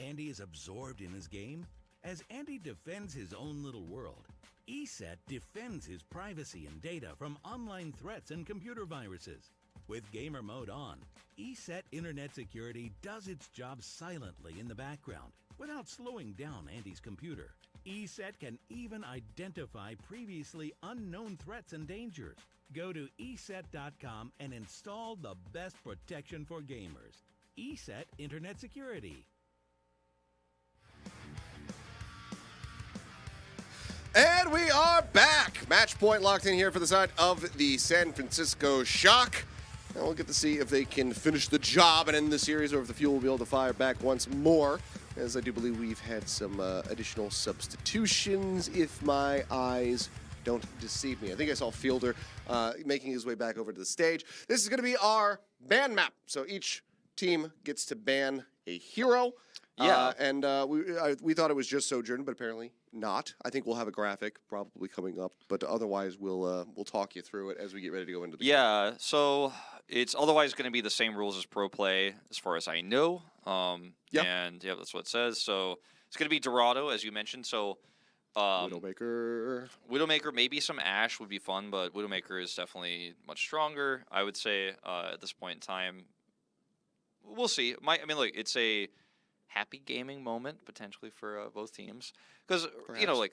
Andy is absorbed in his game? As Andy defends his own little world, ESET defends his privacy and data from online threats and computer viruses. With gamer mode on, ESET Internet Security does its job silently in the background without slowing down Andy's computer. ESET can even identify previously unknown threats and dangers. Go to eset.com and install the best protection for gamers. ESET Internet Security. And we are back. Match point locked in here for the side of the San Francisco Shock. And we'll get to see if they can finish the job and end the series, or if the Fuel will be able to fire back once more, as I do believe we've had some additional substitutions, if my eyes don't deceive me. I think I saw Fielder making his way back over to the stage. This is going to be our ban map. So each team gets to ban a hero. Yeah. And we thought it was just Sojourn, but apparently not. I think we'll have a graphic probably coming up, but otherwise we'll talk you through it as we get ready to go into the game. So it's otherwise going to be the same rules as Pro Play, as far as I know. Yep. And yeah, that's what it says. So it's going to be Dorado, as you mentioned. So Widowmaker, maybe some Ashe would be fun, but Widowmaker is definitely much stronger, I would say, at this point in time. We'll see. Look, it's a happy gaming moment potentially for both teams, because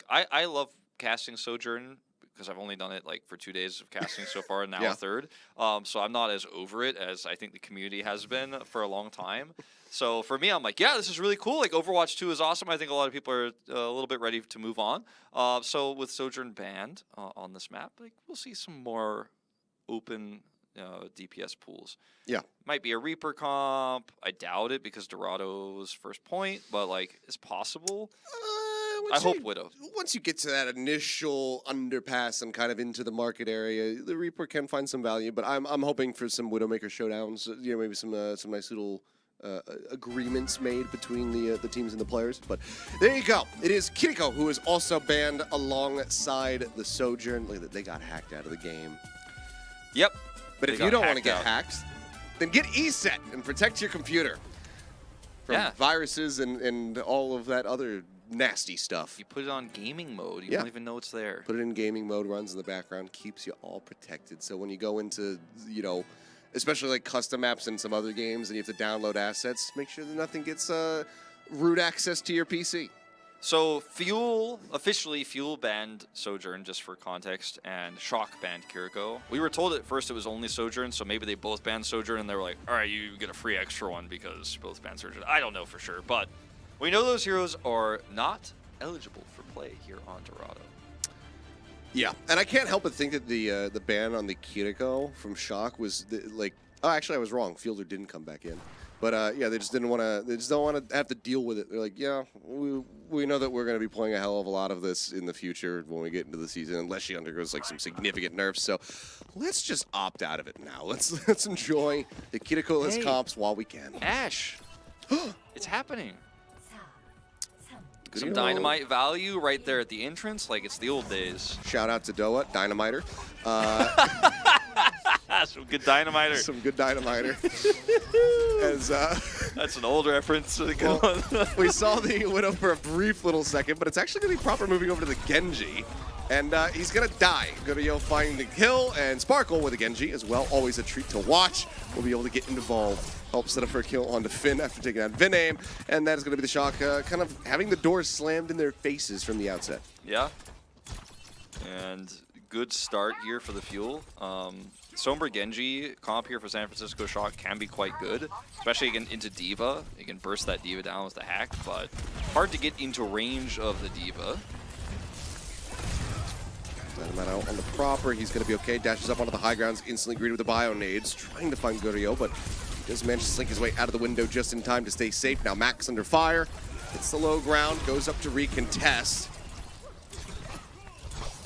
I love casting Sojourn because I've only done it like for 2 days of casting so far, and now a third. So I'm not as over it as I think the community has been for a long time. So for me, I'm like, yeah, this is really cool. Like Overwatch 2 is awesome. I think a lot of people are a little bit ready to move on. So with Sojourn banned on this map, like we'll see some more open DPS pools. Yeah. Might be a Reaper comp. I doubt it because Dorado's first point, but like it's possible. I hope Widow. Once you get to that initial underpass and kind of into the market area, the Reaper can find some value, but I'm hoping for some Widowmaker showdowns, maybe some nice little agreements made between the teams and the players. But there you go. It is Kiriko who is also banned alongside the Sojourn. Look at that, they got hacked out of the game. Yep. But if you don't want to get hacked, then get ESET and protect your computer from viruses and all of that other nasty stuff. You put it on gaming mode, you don't even know it's there. Put it in gaming mode, runs in the background, keeps you all protected. So when you go into, especially like custom maps and some other games and you have to download assets, make sure that nothing gets root access to your PC. So officially Fuel banned Sojourn, just for context, and Shock banned Kiriko. We were told at first it was only Sojourn, so maybe they both banned Sojourn and they were like, all right, you get a free extra one because both banned Sojourn. I don't know for sure, but we know those heroes are not eligible for play here on Dorado. Yeah, and I can't help but think that the ban on the Kiriko from Shock was actually I was wrong. Fielder didn't come back in. But they just didn't want to. They just don't want to have to deal with it. They're like, yeah, we know that we're going to be playing a hell of a lot of this in the future when we get into the season, unless she undergoes like some significant nerfs. So let's just opt out of it now. Let's enjoy the Kiriko-less comps while we can. Ashe, it's happening. Some dynamite value right there at the entrance, like it's the old days. Shout out to Doa, Dynamiter. Some good Dynamiter. Some good Dynamiter. That's an old reference. We saw the Widow for a brief little second, but it's actually going to be proper moving over to the Genji. And he's gonna die. Goryeo finding the kill, and Sparkle with a Genji as well. Always a treat to watch. We'll be able to get involved. Help set up for a kill onto Finn after taking out Viname. And that is gonna be the shock, kind of having the doors slammed in their faces from the outset. Yeah. And good start here for the Fuel. Sombra Genji comp here for San Francisco Shock can be quite good, especially again into D.Va. You can burst that D.Va down with the hack, but hard to get into range of the D.Va. Dynamite out on the proper, he's going to be okay. Dashes up onto the high grounds, instantly greeted with the bio nades, trying to find Goryeo, but he does manage to slink his way out of the window just in time to stay safe. Now Max under fire, hits the low ground, goes up to recontest.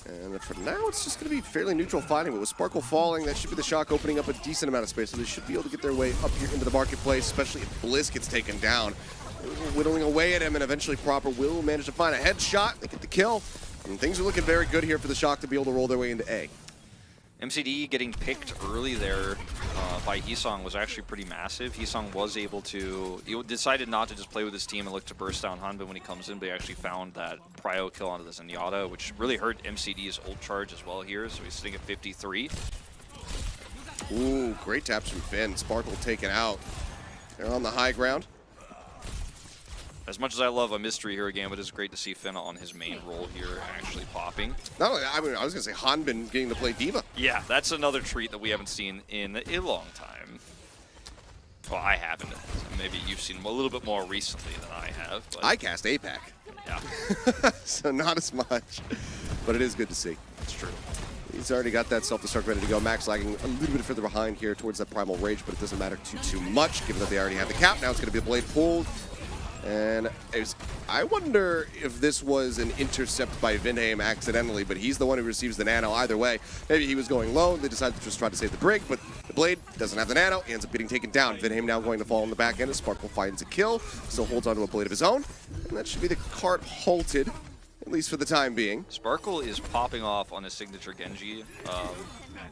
And for now, it's just going to be fairly neutral fighting, but with Sparkle falling, that should be the Shock opening up a decent amount of space, so they should be able to get their way up here into the marketplace, especially if Bliss gets taken down. Whittling away at him, and eventually Proper will manage to find a headshot. They get the kill. And things are looking very good here for the Shock to be able to roll their way into A. MCD getting picked early there by Heesong was actually pretty massive. Heesong was able to, he decided not to just play with his team and look to burst down Hanbin when he comes in, but he actually found that prio kill onto the Zenyatta, which really hurt MCD's ult charge as well here, so he's sitting at 53. Ooh, great taps from Finn. Sparkle taken out. They're on the high ground. As much as I love a mystery hero game, it is great to see Finn on his main role here actually popping. Not only, I mean, I was going to say Hanbin getting to play D.Va. Yeah, that's another treat that we haven't seen in a long time. Well, I haven't. Maybe you've seen him a little bit more recently than I have. But I cast APAC. Yeah. So not as much, but it is good to see. It's true. He's already got that self-destruct ready to go. Max lagging a little bit further behind here towards that Primal Rage, but it doesn't matter too much, given that they already have the cap. Now it's going to be a blade pulled. And I wonder if this was an intercept by Vinhame accidentally, but he's the one who receives the nano either way. Maybe he was going low, they decided to just try to save the brig, but the blade doesn't have the nano, he ends up getting taken down. Vinhame now going to fall on the back end as Sparkle finds a kill, still holds onto a blade of his own, and that should be the cart halted, at least for the time being. Sparkle is popping off on his signature Genji.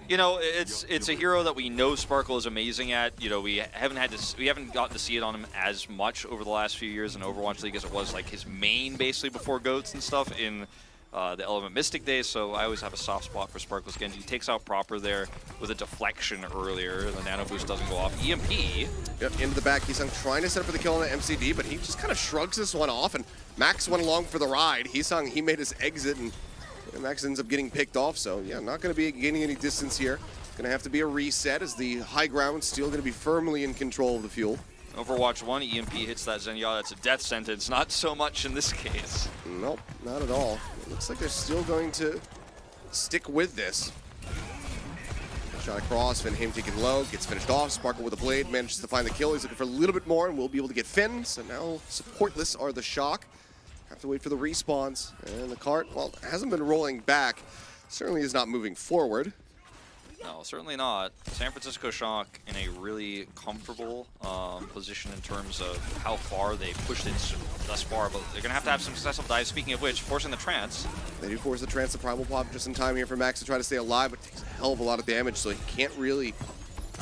You know, it's a hero that we know Sparkle is amazing at. You know, we haven't gotten to see it on him as much over the last few years in Overwatch League as it was like his main basically before GOATs and stuff in the Element Mystic days. So I always have a soft spot for Sparkle's Genji. He takes out Proper there with a deflection earlier. The nano boost doesn't go off. EMP. Yep, into the back. Heesung trying to set up for the kill on the MCD, but he just kind of shrugs this one off, and Max went along for the ride. Heesung, he made his exit, and Max ends up getting picked off, so yeah, not going to be gaining any distance here. Going to have to be a reset as the high ground still going to be firmly in control of the Fuel. Overwatch 1, EMP hits that Zenyatta. That's a death sentence. Not so much in this case. Nope, not at all. It looks like they're still going to stick with this. Shot across, Vinhame taken low, gets finished off. Sparkle with a blade, manages to find the kill. He's looking for a little bit more, and we'll be able to get Finn. So now supportless are the Shock. Have to wait for the respawns. And the cart, well, hasn't been rolling back. Certainly is not moving forward. No, certainly not. San Francisco Shock in a really comfortable position in terms of how far they pushed it thus far, but they're going to have some successful dives. Speaking of which, forcing the trance. They do force the trance, the Primal Pop just in time here for Max to try to stay alive, but takes a hell of a lot of damage, so he can't really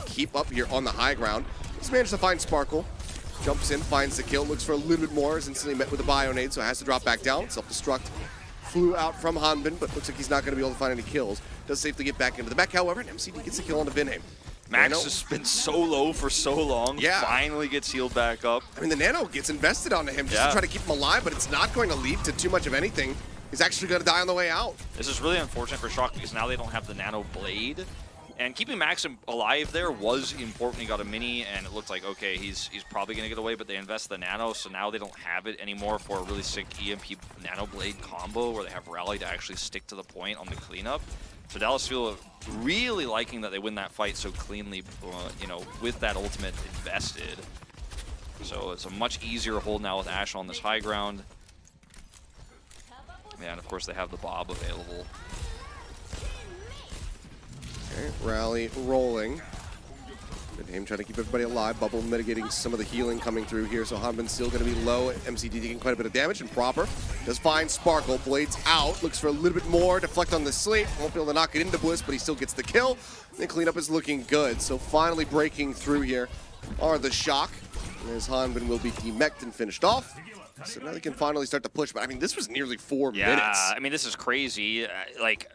keep up here on the high ground. He's managed to find Sparkle. Jumps in, finds the kill, looks for a little bit more, is instantly met with a Bionade, so has to drop back down. Self-destruct flew out from Hanbin, but looks like he's not going to be able to find any kills. Does safely get back into the mech, however, and MCD gets the kill onto Vinhame. Max has been so low for so long, finally gets healed back up. I mean, the nano gets invested onto him just to try to keep him alive, but it's not going to lead to too much of anything. He's actually going to die on the way out. This is really unfortunate for Shock because now they don't have the nano blade. And keeping Max alive there was important. He got a mini, and it looked like, okay, he's probably going to get away, but they invest the nano, so now they don't have it anymore for a really sick EMP nano blade combo where they have Rally to actually stick to the point on the cleanup. So Dallas Fuel really liking that they win that fight so cleanly, you know, with that ultimate invested. So it's a much easier hold now with Ashe on this high ground. Yeah, and of course they have the Bob available. Okay, Rally rolling. Vinhame trying to keep everybody alive. Bubble mitigating some of the healing coming through here, so Hanbin's still going to be low. MCD taking quite a bit of damage, and Proper does find Sparkle. Blades out, looks for a little bit more. Deflect on the slate. Won't be able to knock it into Bliss, but he still gets the kill. And cleanup is looking good, so finally breaking through here are the Shock, as Hanbin will be demeched and finished off. So now they can finally start to push, but I mean, this was nearly 4 Yeah, minutes. I mean, this is crazy. Like,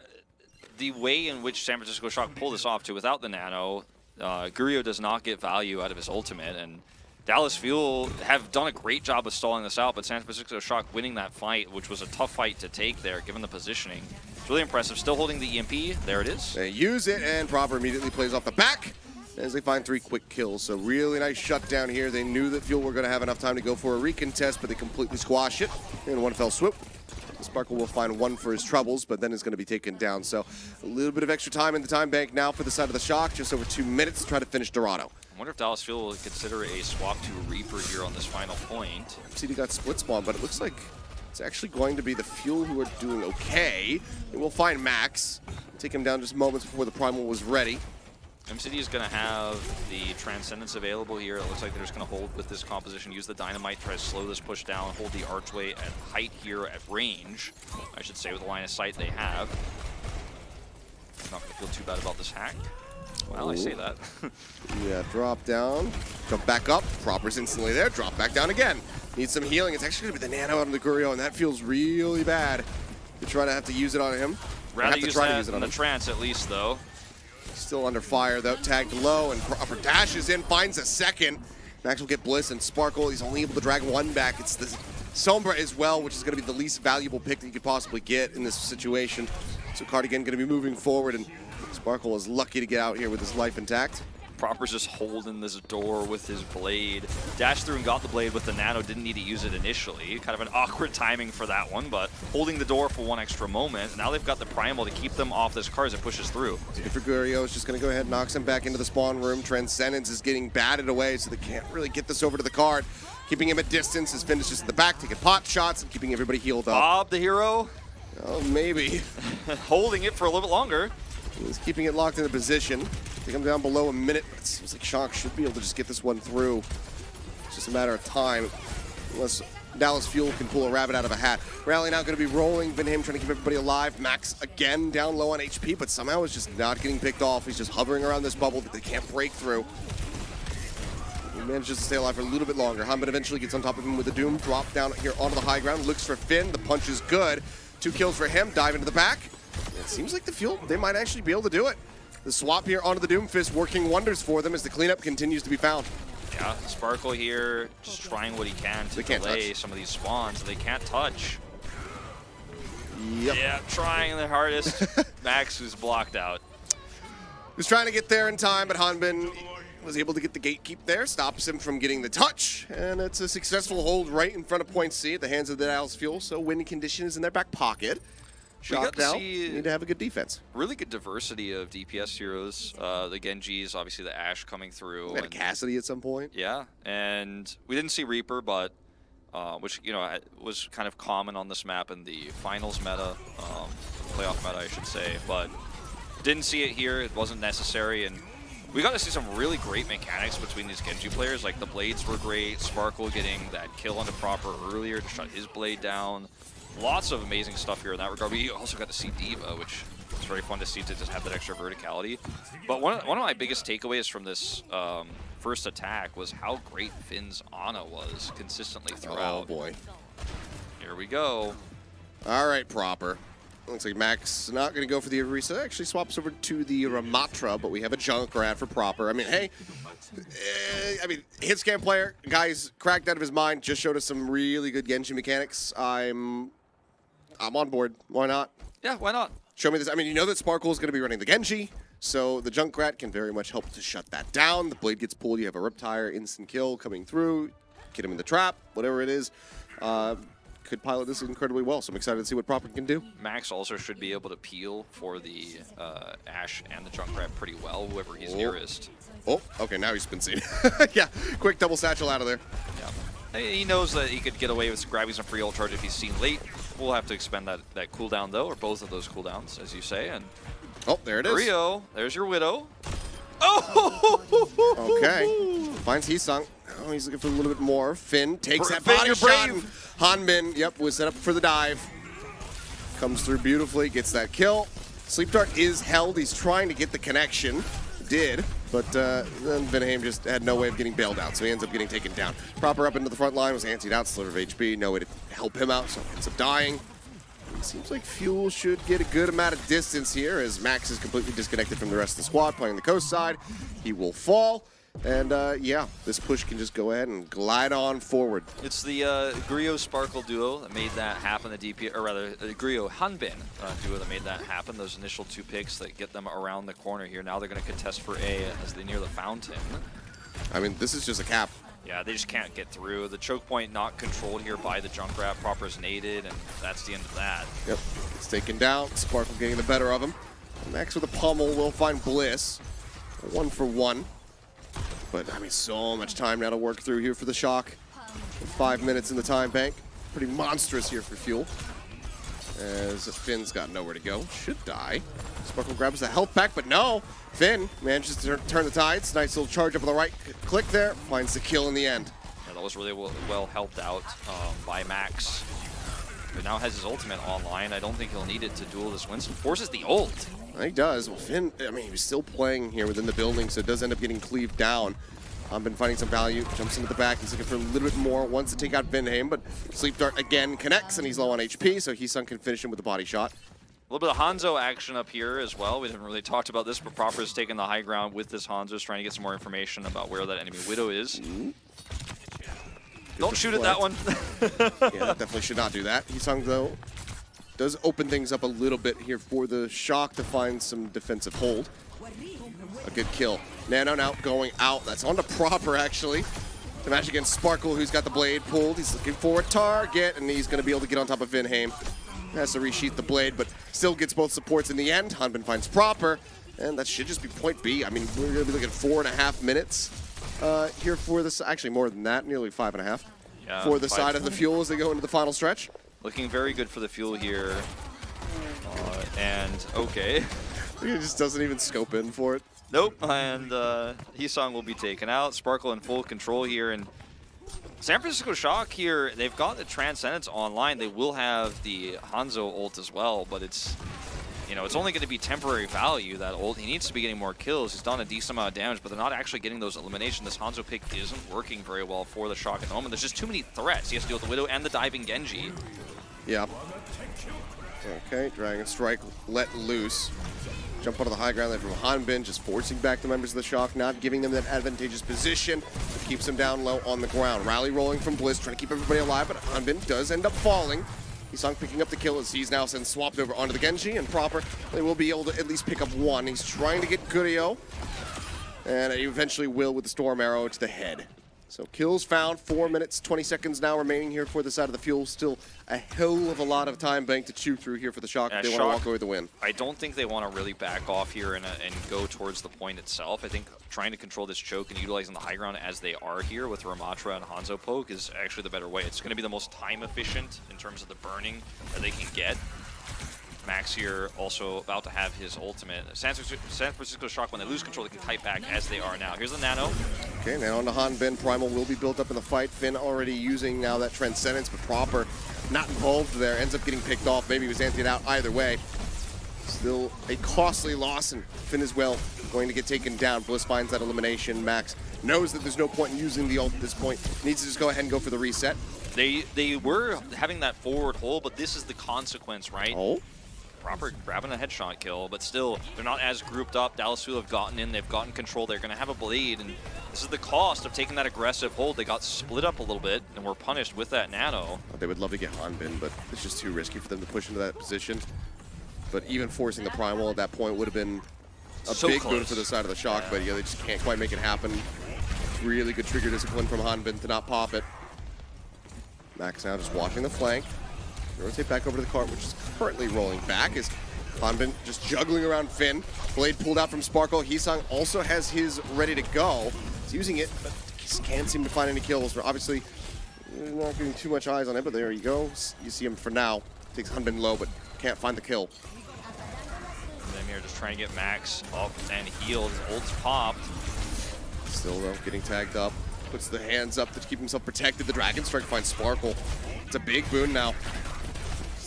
the way in which San Francisco Shock pulled this off, too, without the nano, Gurio does not get value out of his ultimate, and Dallas Fuel have done a great job of stalling this out, but San Francisco Shock winning that fight, which was a tough fight to take there, given the positioning. It's really impressive. Still holding the EMP. There it is. They use it, and Proper immediately plays off the back as they find 3 quick kills. So really nice shutdown here. They knew that Fuel were going to have enough time to go for a recontest, but they completely squash it in one fell swoop. Sparkle will find 1 for his troubles, but then is going to be taken down. So a little bit of extra time in the time bank now for the side of the Shock. Just over 2 minutes to try to finish Dorado. I wonder if Dallas Fuel will consider a swap to Reaper here on this final point. CD got split spawn, but it looks like it's actually going to be the Fuel who are doing okay. And we'll find Max. Take him down just moments before the Primal was ready. MCD is going to have the Transcendence available here. It looks like they're just going to hold with this composition, use the Dynamite, try to slow this push down, hold the Archway at height here at range. I should say with the line of sight they have. Not going to feel too bad about this hack. Well, I say that. Yeah, drop down, jump back up. Proper's instantly there, drop back down again. Needs some healing. It's actually going to be the nano out of the Gurio, and that feels really bad. You're trying to have to use it on him. Rather use that on the Trance at least, though. Still under fire, though, tagged low, and Proper dashes in, finds a second. Max will get Bliss and Sparkle. He's only able to drag 1 back. It's the Sombra as well, which is going to be the least valuable pick that you could possibly get in this situation. So Cardigan going to be moving forward, and Sparkle is lucky to get out here with his life intact. Proper's just holding this door with his blade. Dashed through and got the blade with the nano, didn't need to use it initially. Kind of an awkward timing for that one, but holding the door for 1 extra moment. Now they've got the Primal to keep them off this car as it pushes through. Gurio is just going to go ahead and knocks him back into the spawn room. Transcendence is getting batted away, so they can't really get this over to the card. Keeping him at distance. His Finn is just in the back, taking pot shots and keeping everybody healed up. Bob, the hero. Oh, maybe. Holding it for a little bit longer. He's keeping it locked in a position. Take him down below a minute, but it seems like Shock should be able to just get this one through. It's just a matter of time, unless Dallas Fuel can pull a rabbit out of a hat. Rally now going to be rolling. Vinham trying to keep everybody alive. Max again down low on HP, but somehow is just not getting picked off. He's just hovering around this bubble that they can't break through. He manages to stay alive for a little bit longer. Humban eventually gets on top of him with the Doom. Drop down here onto the high ground. Looks for Finn. The punch is good. 2 kills for him. Dive into the back. It seems like the Fuel, they might actually be able to do it. The swap here onto the Doomfist working wonders for them as the cleanup continues to be found. Yeah, Sparkle here just trying what he can to delay some of these spawns. They can't touch. Yep. Yeah, trying their hardest. Max was blocked out. Was trying to get there in time, but Hanbin was able to get the gatekeep there, stops him from getting the touch, and it's a successful hold right in front of point C at the hands of the Dallas Fuel, so winning condition is in their back pocket. Shock now, need to have a good defense. Really good diversity of DPS heroes. The Genjis, obviously the Ashe coming through. And Cassidy at some point. Yeah, and we didn't see Reaper, but which was kind of common on this map in the finals meta, playoff meta, I should say. But didn't see it here. It wasn't necessary, and we got to see some really great mechanics between these Genji players. Like the blades were great. Sparkle getting that kill onto Proper earlier to shut his blade down. Lots of amazing stuff here in that regard. We also got to see D.Va, which is very fun to see to just have that extra verticality. But one of my biggest takeaways from this first attack was how great Finn's Ana was consistently throughout. Oh boy. Here we go. All right, Proper. Looks like Max not going to go for the Arisa. Actually swaps over to the Ramatra, but we have a Junkrat for Proper. I mean, hey, hit scan player, guy's cracked out of his mind, just showed us some really good Genji mechanics. I'm on board. Why not? Yeah, why not? Show me this. I mean, you know that Sparkle is going to be running the Genji, so the Junkrat can very much help to shut that down. The blade gets pulled. You have a Riptire instant kill coming through. Get him in the trap, whatever it is. Could pilot this incredibly well, so I'm excited to see what Proper can do. Max also should be able to peel for the Ashe and the Junkrat pretty well, whoever he's nearest. Oh, okay, now he's been seen. Yeah, quick double satchel out of there. Yeah. He knows that he could get away with grabbing some free ult charge if he's seen late. We'll have to expend that cooldown, though, or both of those cooldowns, as you say. And oh, there it is. Rio, there's your Widow. Oh! Okay. Finds Heesung. Oh, he's looking for a little bit more. Finn takes that body shot. Hanbin, yep, was set up for the dive. Comes through beautifully, gets that kill. Sleep Dart is held. He's trying to get the connection. Did. But then Vinheim just had no way of getting bailed out, so he ends up getting taken down. Proper up into the front line was antied out, sliver of HP, no way to help him out, so he ends up dying. It seems like Fuel should get a good amount of distance here as Max is completely disconnected from the rest of the squad, playing the coast side. He will fall. And yeah, this push can just go ahead and glide on forward. It's the Griot Sparkle duo that made that happen. The DP, or rather, the Griot Hanbin duo that made that happen. Those initial 2 picks that get them around the corner here. Now they're going to contest for A as they near the fountain. I mean, this is just a cap. Yeah, they just can't get through. The choke point not controlled here by the Junkrat. Proper's naded, and that's the end of that. Yep, it's taken down. Sparkle getting the better of him. Max with a pummel will find Bliss. 1 for 1. But, I mean, so much time now to work through here for the Shock. 5 minutes in the time bank. Pretty monstrous here for Fuel. As Finn's got nowhere to go. Should die. Sparkle grabs the health pack, but no! Finn manages to turn the tides. Nice little charge up on the right click there. Finds the kill in the end. Yeah, that was really well helped out by Max. But now has his ultimate online. I don't think he'll need it to duel this Winston. Forces the ult. I think he does. Well, Finn, I mean, he was still playing here within the building, so it does end up getting cleaved down. Been finding some value, jumps into the back. He's looking for a little bit more, wants to take out Vinheim, but Sleep Dart again connects, and he's low on HP, so Heesung can finish him with a body shot. A little bit of Hanzo action up here as well. We haven't really talked about this, but Proper's taking the high ground with this Hanzo, trying to get some more information about where that enemy Widow is. Don't shoot at that one. Yeah, definitely should not do that. Heesung, though, does open things up a little bit here for the Shock to find some defensive hold. A good kill. Nano now going out. That's on to Proper, actually. The match against Sparkle, who's got the blade pulled. He's looking for a target, and he's going to be able to get on top of Vinheim. Has to resheath the blade, but still gets both supports in the end. Hanbin finds Proper, and that should just be point B. I mean, we're going to be looking at 4.5 minutes here for this. Actually, more than that, nearly 5.5 for the side of the Fuel as they go into the final stretch. Looking very good for the Fuel here. And okay. He just doesn't even scope in for it. Nope, and Heesung will be taken out. Sparkle in full control here, and San Francisco Shock here, they've got the Transcendence online. They will have the Hanzo ult as well, but it's, you know, it's only going to be temporary value, that ult. He needs to be getting more kills. He's done a decent amount of damage, but they're not actually getting those eliminations. This Hanzo pick isn't working very well for the Shock at the moment. There's just too many threats. He has to deal with the Widow and the diving Genji. Yeah. Okay, Dragon Strike let loose. Jump onto the high ground there from Hanbin, just forcing back the members of the Shock, not giving them that advantageous position. Keeps them down low on the ground. Rally rolling from Bliss, trying to keep everybody alive, but Hanbin does end up falling. Heesung picking up the kill as he's now since swapped over onto the Genji, and Proper, they will be able to at least pick up one. He's trying to get Gurio, and he eventually will with the Storm Arrow to the head. So kills found, 4 minutes, 20 seconds now remaining here for the side of the Fuel. Still a hell of a lot of time bank to chew through here for the Shock if they want to walk away with the win. I don't think they want to really back off here and go towards the point itself. I think trying to control this choke and utilizing the high ground as they are here with Ramatra and Hanzo poke is actually the better way. It's going to be the most time efficient in terms of the burning that they can get. Max here also about to have his ultimate. San Francisco Shock, when they lose control, they can kite back as they are now. Here's the Nano. Okay, now on to Hanbin. Primal will be built up in the fight. Finn already using now that Transcendence, but Proper not involved there. Ends up getting picked off. Maybe he was antied out either way. Still a costly loss, and Finn as well going to get taken down. Bliss finds that elimination. Max knows that there's no point in using the ult at this point. Needs to just go ahead and go for the reset. They were having that forward hold, but this is the consequence, right? Oh? Proper grabbing a headshot kill, but still, they're not as grouped up. Dallas Fuel have gotten in, they've gotten control, they're going to have a blade, and this is the cost of taking that aggressive hold. They got split up a little bit, and were punished with that Nano. They would love to get Hanbin, but it's just too risky for them to push into that position. But even forcing the Primal at that point would have been a so big close. boon for the side of the Shock, but yeah, they just can't quite make it happen. Really good trigger discipline from Hanbin to not pop it. Max now just watching the flank. Rotate back over to the cart, which is currently rolling back, as Hanbin just juggling around Finn. Blade pulled out from Sparkle. Heesung also has his ready to go. He's using it, but just can't seem to find any kills. But obviously, not getting too much eyes on it, but there he goes. You see him for now. Takes Hanbin low, but can't find the kill. Them here just trying to get Max up and healed. His ult's popped. Still, though, getting tagged up. Puts the hands up to keep himself protected. The Dragon Strike finds Sparkle. It's a big boon now.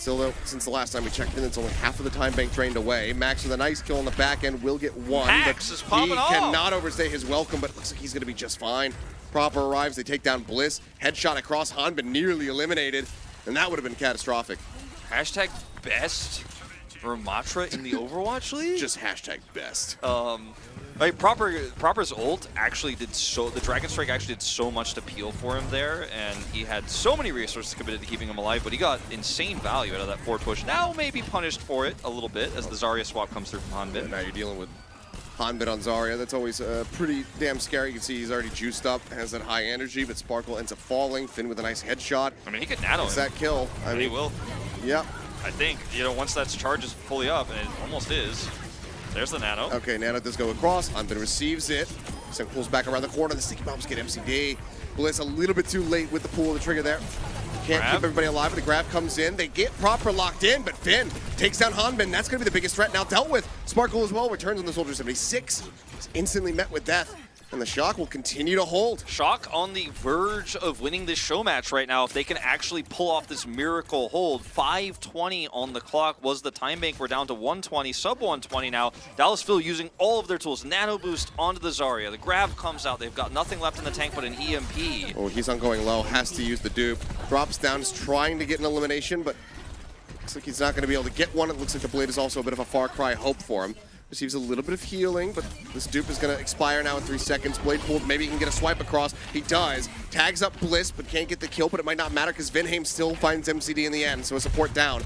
Still, though, since the last time we checked in, it's only half of the time bank drained away. Max with a nice kill on the back end will get one. Max is popping off. He cannot overstay his welcome, but it looks like he's going to be just fine. Proper arrives, they take down Bliss. Headshot across, Hanbin nearly eliminated, and that would have been catastrophic. Hashtag best Ramatra in the Overwatch League? Just hashtag best. Like Proper's ult actually did the Dragon Strike actually did so much to peel for him there, and he had so many resources committed to keeping him alive, but he got insane value out of that forward push. Now maybe punished for it a little bit as the Zarya swap comes through from Hanbin. And now you're dealing with Hanbin on Zarya. That's always pretty damn scary. You can see he's already juiced up, has that high energy, but Sparkle ends up falling. Finn with a nice headshot. I mean, he could nano him. It's that kill. I mean, he will. Yeah. I think, once that charge is fully up, and it almost is, there's the nano. Okay, nano does go across. Hanbin receives it. Sen pulls back around the corner. The sticky bombs get MCD. Bliss a little bit too late with the pull of the trigger there. Can't keep everybody alive, but the grab comes in. They get Proper locked in, but Finn takes down Hanbin. That's going to be the biggest threat now dealt with. Sparkle as well returns on the Soldier 76. He's instantly met with death. And the Shock will continue to hold. Shock on the verge of winning this show match right now. If they can actually pull off this miracle hold. 5:20 on the clock was the time bank. We're down to 120, sub 120 now. Dallas Phil using all of their tools. Nano boost onto the Zarya. The grab comes out. They've got nothing left in the tank but an EMP. Oh, he's on going low. Has to use the dupe. Drops down, is trying to get an elimination, but looks like he's not going to be able to get one. It looks like the blade is also a bit of a far cry hope for him. Receives a little bit of healing, but this dupe is going to expire now in 3 seconds. Blade pulled, maybe he can get a swipe across. He does. Tags up Bliss, but can't get the kill, but it might not matter because Vinheim still finds MCD in the end, so a support down.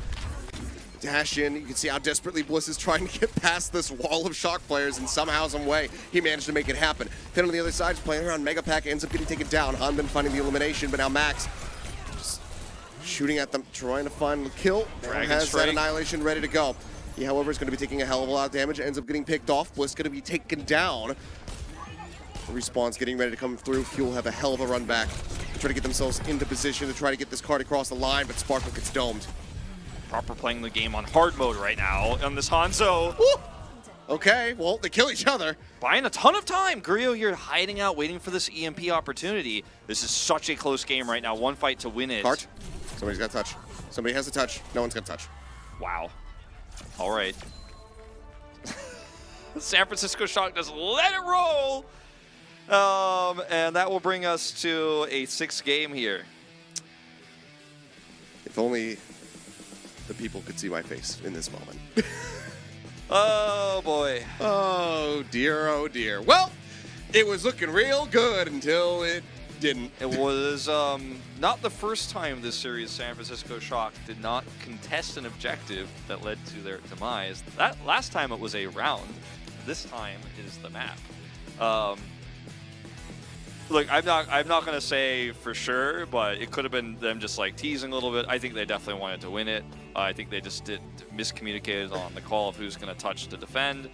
Dash in, you can see how desperately Bliss is trying to get past this wall of Shock players, and somehow, some way, he managed to make it happen. Finn on the other side is playing around Mega Pack, ends up getting taken down. Hanbin finding the elimination, but now Max just shooting at them, trying to find the kill. Dragon has Strike. that annihilation ready to go. He, however, is going to be taking a hell of a lot of damage. Ends up getting picked off. Bliss going to be taken down. Respawn's getting ready to come through. Fuel have a hell of a run back. Try to get themselves into position to try to get this card across the line, but Sparkle gets domed. Proper playing the game on hard mode right now on this Hanzo. Woo! Okay, well, they kill each other. Buying a ton of time. Grio here hiding out, waiting for this EMP opportunity. This is such a close game right now. One fight to win it. Cart. Somebody's got to touch. Somebody has to touch. No one's going to touch. Wow. All right. San Francisco Shock just let it roll. And that will bring us to a 6th game here. If only the people could see my face in this moment. Oh, boy. Oh, dear, oh, dear. Well, it was looking real good until it didn't. It was not the first time this series San Francisco Shock did not contest an objective that led to their demise. That last time it was a round. This time is the map. Look, I'm not gonna say for sure, but it could have been them just like teasing a little bit. I think they definitely wanted to win it. I think they just miscommunicated on the call of who's gonna touch to defend.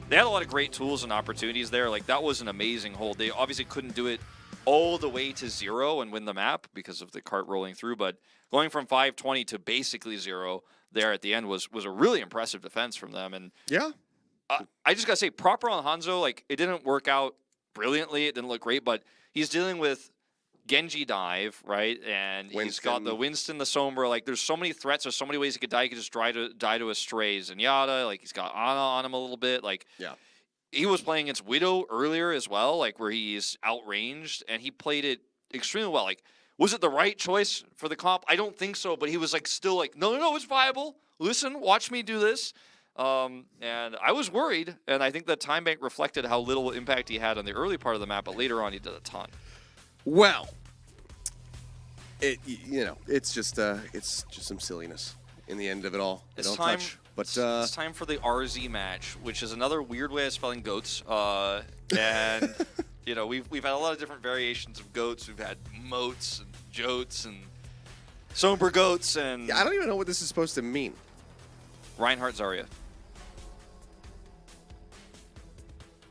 They had a lot of great tools and opportunities there. Like, that was an amazing hold. They obviously couldn't do it all the way to 0 and win the map because of the cart rolling through, but going from 520 to basically 0 there at the end was a really impressive defense from them. And yeah, I just gotta say, Proper on Hanzo, like, it didn't work out brilliantly. It didn't look great, but he's dealing with Genji dive, right? And he's got the Winston, the Sombra. Like, there's so many threats. There's so many ways he could die. He could just die to a stray Zenyatta. Like, he's got Ana on him a little bit. Like, yeah. He was playing against Widow earlier as well, like, where he's outranged, and he played it extremely well. Like, was it the right choice for the comp? I don't think so, but he was, like, still like, no, it's viable. Listen, watch me do this. And I was worried, and I think that time bank reflected how little impact he had on the early part of the map, but later on he did a ton. Well, it's just some silliness in the end of it all. It's time for the RZ match, which is another weird way of spelling goats. And we've had a lot of different variations of goats. We've had moats and jotes and Sombra goats, and I don't even know what this is supposed to mean. Reinhardt Zarya.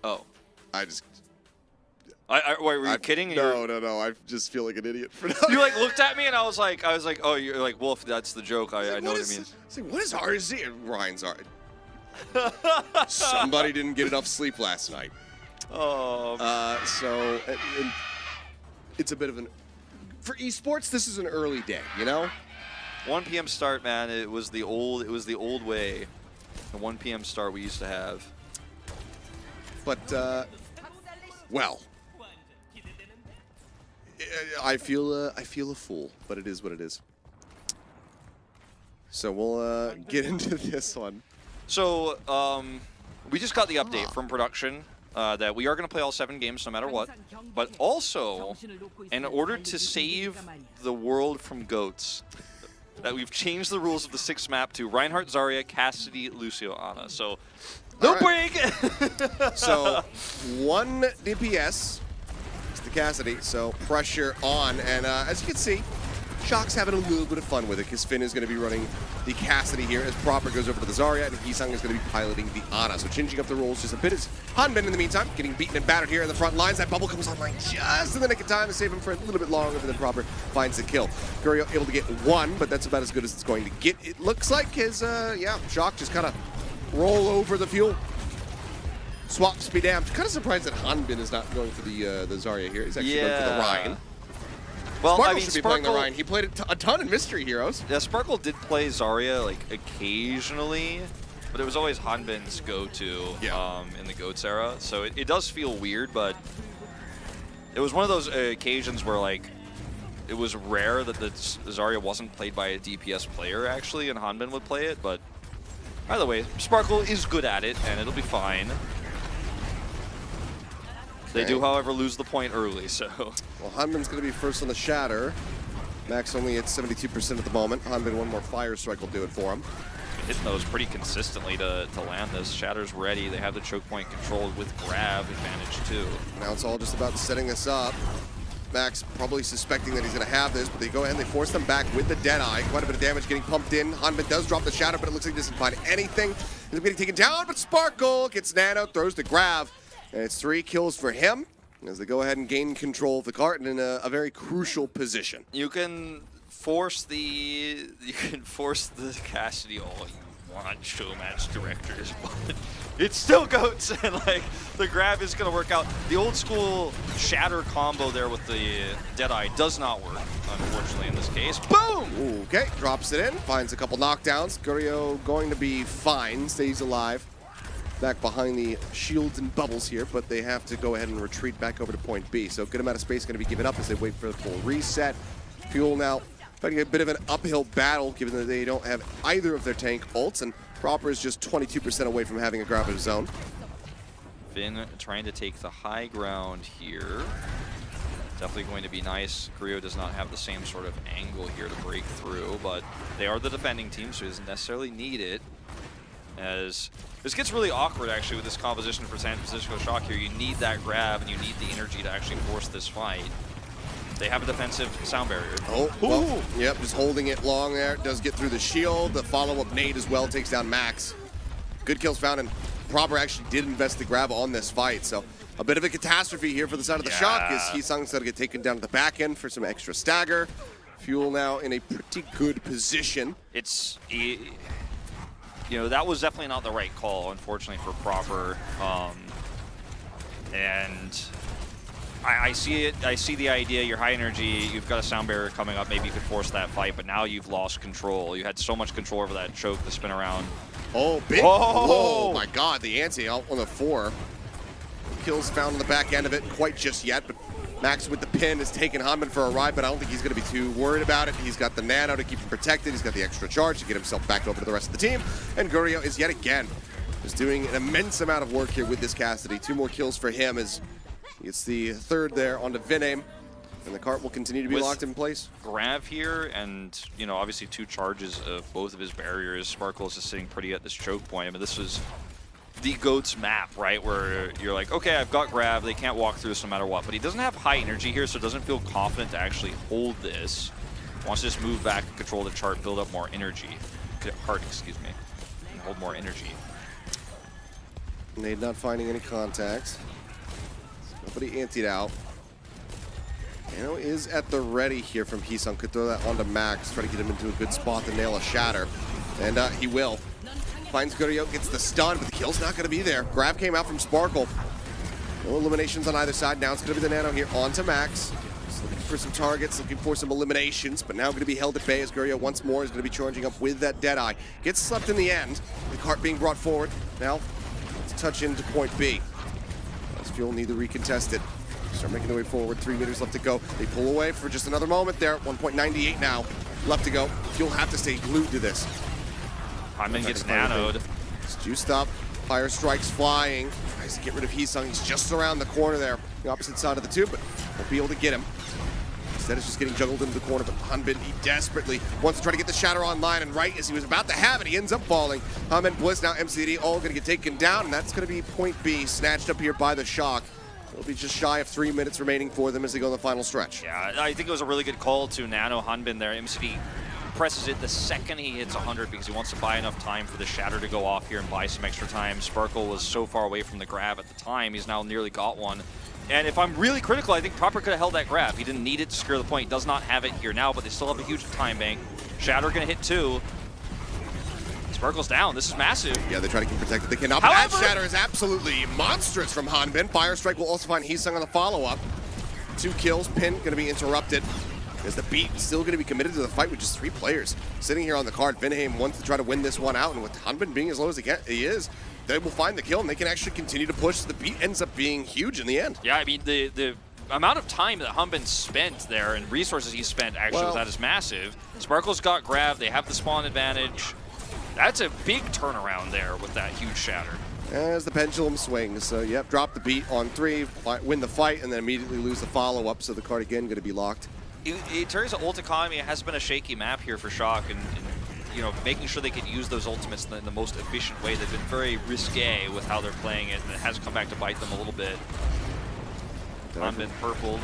Oh, wait, were you kidding? No. I just feel like an idiot for that. You like looked at me and I was like, oh, you're like, Wolf, that's the joke. I know what it means. I was like, what is RZ? Ryan's RZ. Somebody didn't get enough sleep last night. Oh. So it's a bit of for esports, this is an early day, you know? 1 p.m. start, man. It was the old way. The 1 p.m. start we used to have. But well, I feel a fool, but it is what it is. So we'll get into this one. So we just got the update from production that we are going to play all 7 games no matter what. But also, in order to save the world from GOATs, that we've changed the rules of the 6th map to Reinhardt, Zarya, Cassidy, Lucio, Ana. So no break. So 1 DPS is the Cassidy. So pressure on, and as you can see, Shock's having a little bit of fun with it because Finn is going to be running the Cassidy here as Proper goes over to the Zarya, and Heesung is going to be piloting the Ana. So changing up the roles just a bit as Hanbin in the meantime getting beaten and battered here in the front lines. That bubble comes online just in the nick of time to save him for a little bit longer, but then Proper finds the kill. Gurio able to get 1, but that's about as good as it's going to get. It looks like his, Shock just kind of roll over the fuel. Swaps be damned. Kind of surprised that Hanbin is not going for the Zarya here. He's actually going for the Ryan. Well, Sparkle I mean, should be playing the Ryan. He played a ton in Mystery Heroes. Yeah, Sparkle did play Zarya like occasionally, but it was always Hanbin's go-to in the GOATS era. So it does feel weird, but it was one of those occasions where like it was rare that the Zarya wasn't played by a DPS player actually, and Hanbin would play it. But either way, Sparkle is good at it, and it'll be fine. They do, however, lose the point early, so... Well, Hanbin's going to be first on the Shatter. Max only at 72% at the moment. Hanbin, 1 more Fire Strike will do it for him. Hitting those pretty consistently to land this. Shatter's ready. They have the choke point controlled with grab advantage, too. Now it's all just about setting this up. Max probably suspecting that he's going to have this, but they go ahead and they force them back with the Deadeye. Quite a bit of damage getting pumped in. Hanbin does drop the Shatter, but it looks like he doesn't find anything. He's getting taken down, but Sparkle gets Nano, throws the grab. And it's 3 kills for him as they go ahead and gain control of the cart in a very crucial position. You can force the Cassidy all you want, showmatch directors, but it's still GOATS, and like the grab is gonna work out. The old school Shatter combo there with the Deadeye does not work, unfortunately, in this case. Boom! Okay, drops it in, finds a couple knockdowns. Gurio going to be fine, stays alive. Back behind the shields and bubbles here, but they have to go ahead and retreat back over to point B. So a good amount of space going to be given up as they wait for the full reset. Fuel now fighting a bit of an uphill battle, given that they don't have either of their tank ults, and Proper is just 22% away from having a grab of his own. Finn trying to take the high ground here. Definitely going to be nice. Gurio does not have the same sort of angle here to break through, but they are the defending team, so he doesn't necessarily need it. As this gets really awkward actually with this composition for San Francisco Shock here. You need that grab and you need the energy to actually force this fight. They have a defensive sound barrier. Oh, well, yep, just holding it long there. Does get through the shield. The follow-up nade as well takes down Max. Good kills found, and Proper actually did invest the grab on this fight. So a bit of a catastrophe here for the side of the Shock as Heesung's got to get taken down to the back end for some extra stagger. Fuel now in a pretty good position. It's... You know, that was definitely not the right call, unfortunately, for Proper. And I see it. I see the idea. You're high energy. You've got a sound barrier coming up. Maybe you could force that fight, but now you've lost control. You had so much control over that choke, the spin around. Oh, big. Oh my God, the ante out on the 4. Kills found on the back end of it. Quite just yet, but Max with the pin is taking Hanbin for a ride, but I don't think he's going to be too worried about it. He's got the nano to keep him protected. He's got the extra charge to get himself back over to the rest of the team. And Gurio is yet again just doing an immense amount of work here with this Cassidy. 2 more kills for him as he gets the 3rd there onto Viname. And the cart will continue to be locked in place. Grav here, and you know, obviously 2 charges of both of his barriers. Sparkle is just sitting pretty at this choke point. I mean, this was the GOATS map, right, where you're like, okay, I've got grab, they can't walk through this no matter what, but he doesn't have high energy here, so doesn't feel confident to actually hold this. Wants to just move back, control the chart, build up more energy. Heart, excuse me, and hold more energy. Nade not finding any contacts. Nobody antied out. Nano is at the ready here from Heesung. Could throw that onto Max, try to get him into a good spot to nail a Shatter. And he will. Finds Gurio, gets the stun, but the kill's not going to be there. Grab came out from Sparkle. No eliminations on either side. Now it's going to be the Nano here onto Max. Just looking for some targets, looking for some eliminations, but now going to be held at bay as Gurio once more is going to be charging up with that Deadeye. Gets slept in the end. The cart being brought forward. Now, let's touch into point B. As Fuel need the recontested. Start making their way forward. 3 meters left to go. They pull away for just another moment there. 1.98 now left to go. Fuel have to stay glued to this. Hyman gets nanoed. It's juiced up. Fire strikes flying. Tries to get rid of Heesung. He's just around the corner there, the opposite side of the tube, but won't be able to get him. Instead, it's just getting juggled into the corner, but Hanbin, he desperately wants to try to get the Shatter online, and right as he was about to have it, he ends up falling. Hanbin, Bliss, now MCD, all going to get taken down, and that's going to be point B, snatched up here by the Shock. It'll be just shy of 3 minutes remaining for them as they go in the final stretch. Yeah, I think it was a really good call to nano Hanbin there. MCD presses it the second he hits 100 because he wants to buy enough time for the Shatter to go off here and buy some extra time. Sparkle was so far away from the grab at the time, he's now nearly got one. And if I'm really critical, I think Proper could have held that grab. He didn't need it to secure the point. He does not have it here now, but they still have a huge time bank. Shatter gonna hit 2. Sparkle's down. This is massive. Yeah, they try to keep protected. They cannot. But that Shatter is absolutely monstrous from Hanbin. Fire Strike will also find Heesung on the follow-up. 2 kills. Pin going to be interrupted. As the beat still going to be committed to the fight with just 3 players sitting here on the card. Vinheim wants to try to win this one out, and with Hanbin being as low as he is, they will find the kill, and they can actually continue to push. The beat ends up being huge in the end. Yeah, I mean, the amount of time that Hanbin spent there and resources he spent actually with that is massive. Sparkle's got grab. They have the spawn advantage. That's a big turnaround there with that huge Shatter. As the pendulum swings. So, yep, drop the beat on 3, win the fight, and then immediately lose the follow-up. So the card again going to be locked. In terms of ult economy, it has been a shaky map here for Shock, and you know, making sure they could use those ultimates in the most efficient way. They've been very risque with how they're playing it, and it has come back to bite them a little bit. Hanbin purpled.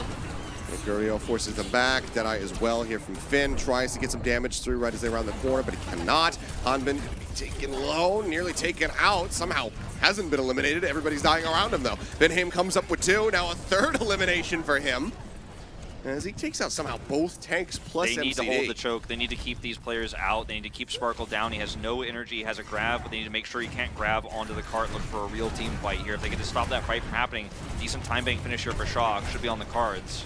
Gurio forces them back. Deadeye as well here from Finn. Tries to get some damage through right as they round the corner, but he cannot. Hanbin taken low, nearly taken out. Somehow hasn't been eliminated. Everybody's dying around him though. Vinheim comes up with 2. Now a 3rd elimination for him. As he takes out somehow both tanks plus MCD. They need to hold the choke. They need to keep these players out. They need to keep Sparkle down. He has no energy. He has a grab, but they need to make sure he can't grab onto the cart and look for a real team fight here. If they can just stop that fight from happening, decent time bank finish here for Shock. Should be on the cards.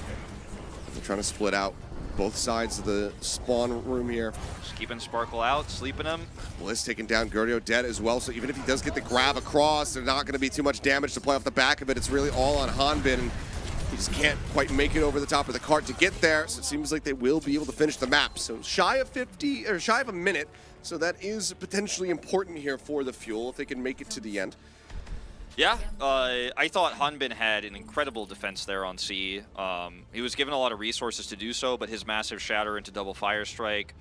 They're trying to split out both sides of the spawn room here. Just keeping Sparkle out, sleeping him. Bliss taking down Gurio dead as well, so even if he does get the grab across, there's not going to be too much damage to play off the back of it. It's really all on Hanbin. He just can't quite make it over the top of the cart to get there, so it seems like they will be able to finish the map. So shy of a minute, so that is potentially important here for the Fuel if they can make it to the end. Yeah, I thought Hanbin had an incredible defense there on C. He was given a lot of resources to do so, but his massive Shatter into double Fire Strike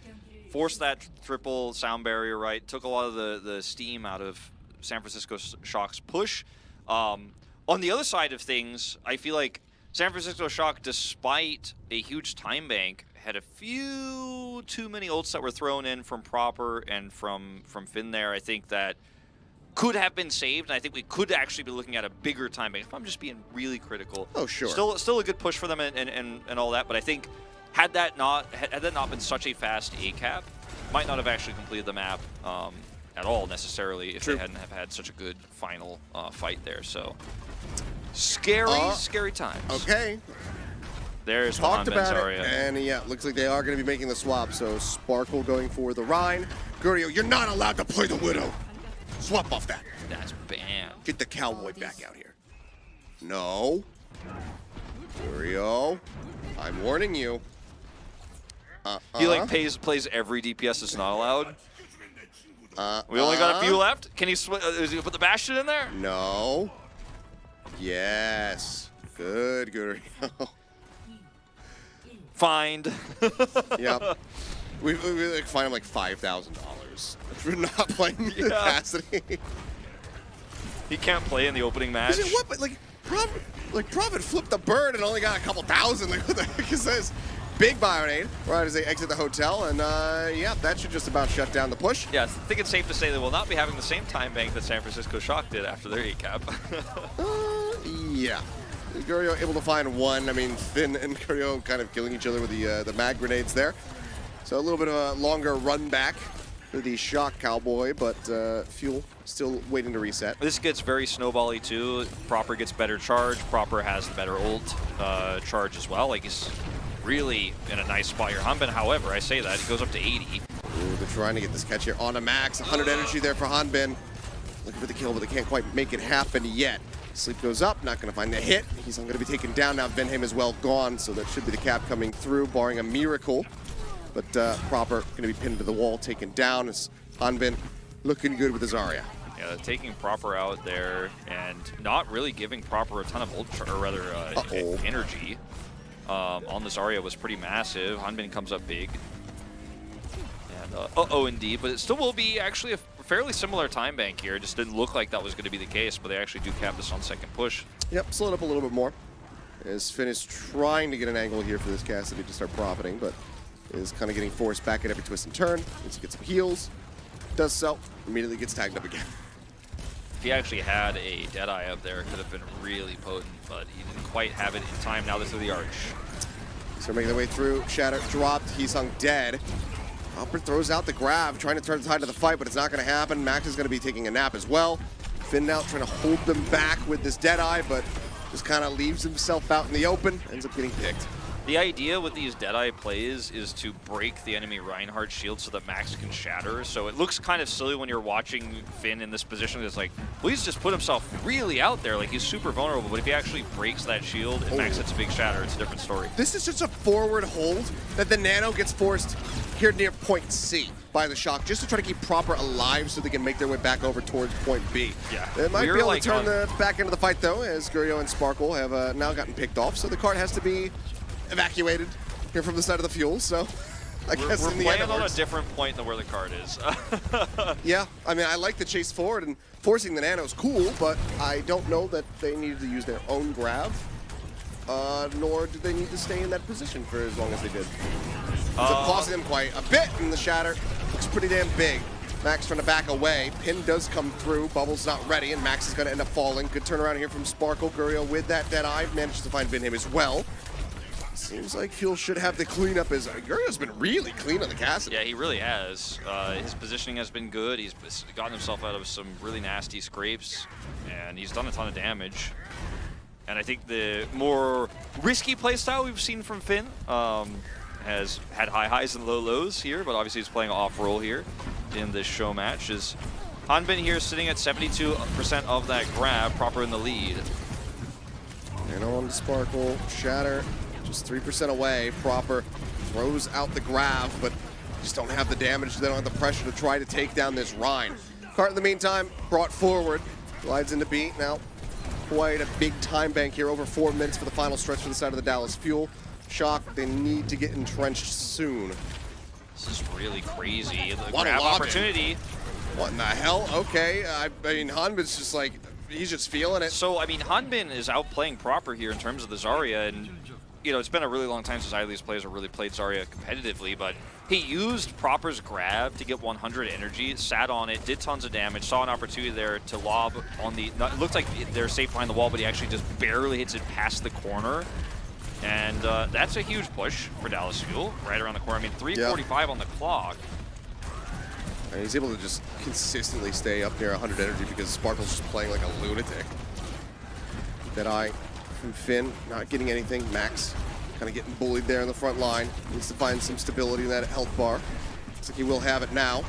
forced that triple sound barrier, right? Took a lot of the steam out of San Francisco Shock's push. On the other side of things, I feel like San Francisco Shock, despite a huge time bank, had a few too many ults that were thrown in from Proper and from Finn there. I think that could have been saved, and I think we could actually be looking at a bigger time bank if I'm just being really critical. Oh, sure. Still a good push for them and all that, but I think had that not been such a fast ACAP, might not have actually completed the map at all necessarily if they hadn't have had such a good final fight there. So scary times. Okay. There's Talked Hanbin's about Aria. it, and yeah, looks like they are going to be making the swap. So Sparkle going for the Rhine. Gurio, you're not allowed to play the Widow. Swap off that. That's banned. Get the cowboy back out here. No. Gurio, I'm warning you. He like plays every DPS that's not allowed. We only got a few left. Can he put the Bastion in there? No. Yes. Good, Gurio. Fined. Yep. We like fined him like $5,000 for not playing the capacity. He can't play in the opening match. What? But like Prophet flipped the bird and only got a couple thousand. Like what the heck is this? Big Bionade right as they exit the hotel, and yeah, that should just about shut down the push. Yeah, I think it's safe to say they will not be having the same time bank that San Francisco Shock did after their ACAP. Yeah. Gurio able to find one. I mean, Finn and Gurio kind of killing each other with the mag grenades there. So a little bit of a longer run back for the Shock Cowboy, but Fuel still waiting to reset. This gets very snowbally too. Proper gets better charge. Proper has the better ult charge as well. Like he's really in a nice spot here. Hanbin, however, I say that, he goes up to 80. Ooh, they're trying to get this catch here on a max. 100 energy there for Hanbin. Looking for the kill, but they can't quite make it happen yet. Sleep goes up, not going to find the hit. He's going to be taken down now. Benheim is well gone, so that should be the cap coming through, barring a miracle. But Proper going to be pinned to the wall, taken down. As Hanbin looking good with his Zarya. Yeah, taking Proper out there and not really giving Proper a ton of ultra, or rather energy on the Zarya was pretty massive. Hanbin comes up big. And indeed, but it still will be actually a fairly similar time bank here. It just didn't look like that was going to be the case, but they actually do cap this on second push. Yep, slow it up a little bit more. As Finn is trying to get an angle here for this Cassidy to start profiting, but is kind of getting forced back at every twist and turn. Needs to get some heals. Does so. Immediately gets tagged up again. If he actually had a Deadeye up there, it could have been really potent, but he didn't quite have it in time. Now this is the Arch. So making their way through. Shatter dropped. He's hung dead. Proper throws out the grab, trying to turn the tide of the fight, but it's not going to happen. Max is going to be taking a nap as well. Finn now trying to hold them back with this Deadeye, but just kind of leaves himself out in the open. Ends up getting picked. The idea with these Deadeye plays is to break the enemy Reinhardt shield so that Max can shatter. So it looks kind of silly when you're watching Finn in this position. It's like, well, he's just put himself really out there. Like, he's super vulnerable. But if he actually breaks that shield and Max hits a big shatter, it's a different story. This is just a forward hold that the Nano gets forced here near point C by the Shock, just to try to keep Proper alive so they can make their way back over towards point B. Yeah. It might be able to turn the back end of the fight, though, as Gurio and Sparkle have now gotten picked off. So the cart has to be evacuated here from the side of the fuel, so I guess we're in the end playing on a different point than where the card is. Yeah, I mean, I like the chase forward, and forcing the Nano is cool, but I don't know that they needed to use their own grab, nor did they need to stay in that position for as long as they did. It's costing them quite a bit, and the shatter looks pretty damn big. Max trying to back away. Pin does come through. Bubble's not ready, and Max is going to end up falling. Good turnaround here from Sparkle. Gurio with that Deadeye manages to find Benheim as well. Seems like Fuel should have the cleanup, as Gurio's been really clean on the Cassidy. Yeah, he really has. His positioning has been good. He's gotten himself out of some really nasty scrapes, and he's done a ton of damage. And I think the more risky playstyle we've seen from Finn has had high highs and low lows here, but obviously he's playing off role here in this show match. Is Hanbin here sitting at 72% of that grab, Proper in the lead. And on to Sparkle, Shatter, just 3% away. Proper throws out the grab, but just don't have the damage. They don't have the pressure to try to take down this Rhine. Cart in the meantime, brought forward, glides into beat. Now, quite a big time bank here, over 4 minutes for the final stretch for the side of the Dallas Fuel. Shock, they need to get entrenched soon. This is really crazy. The What a grab lob opportunity. What in the hell? Okay, I mean, Hanbin's just like, he's just feeling it. So, I mean, Hanbin is outplaying Proper here in terms of the Zarya, and, you know, it's been a really long time since either of these players have really played Zarya competitively, but he used Proper's grab to get 100 energy, sat on it, did tons of damage, saw an opportunity there to lob on the, it looked like they're safe behind the wall, but he actually just barely hits it past the corner. And that's a huge push for Dallas Fuel right around the corner. I mean, 3:45 on the clock. And he's able to just consistently stay up near 100 energy because Sparkle's just playing like a lunatic. Deadeye from Finn, not getting anything. Max kind of getting bullied there in the front line. Needs to find some stability in that health bar. Looks like he will have it now.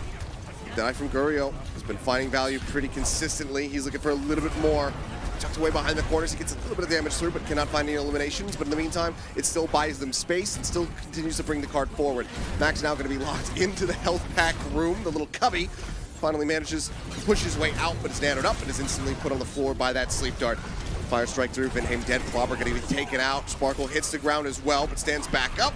Deadeye from Gurio has been finding value pretty consistently. He's looking for a little bit more. Tucked away behind the corners, he gets a little bit of damage through, but cannot find any eliminations. But in the meantime, it still buys them space and still continues to bring the card forward. Max now going to be locked into the health pack room. The little cubby finally manages to push his way out, but is nanoed up and is instantly put on the floor by that sleep dart. Fire strike through, Benheim dead, Proper going to be taken out. Sparkle hits the ground as well, but stands back up.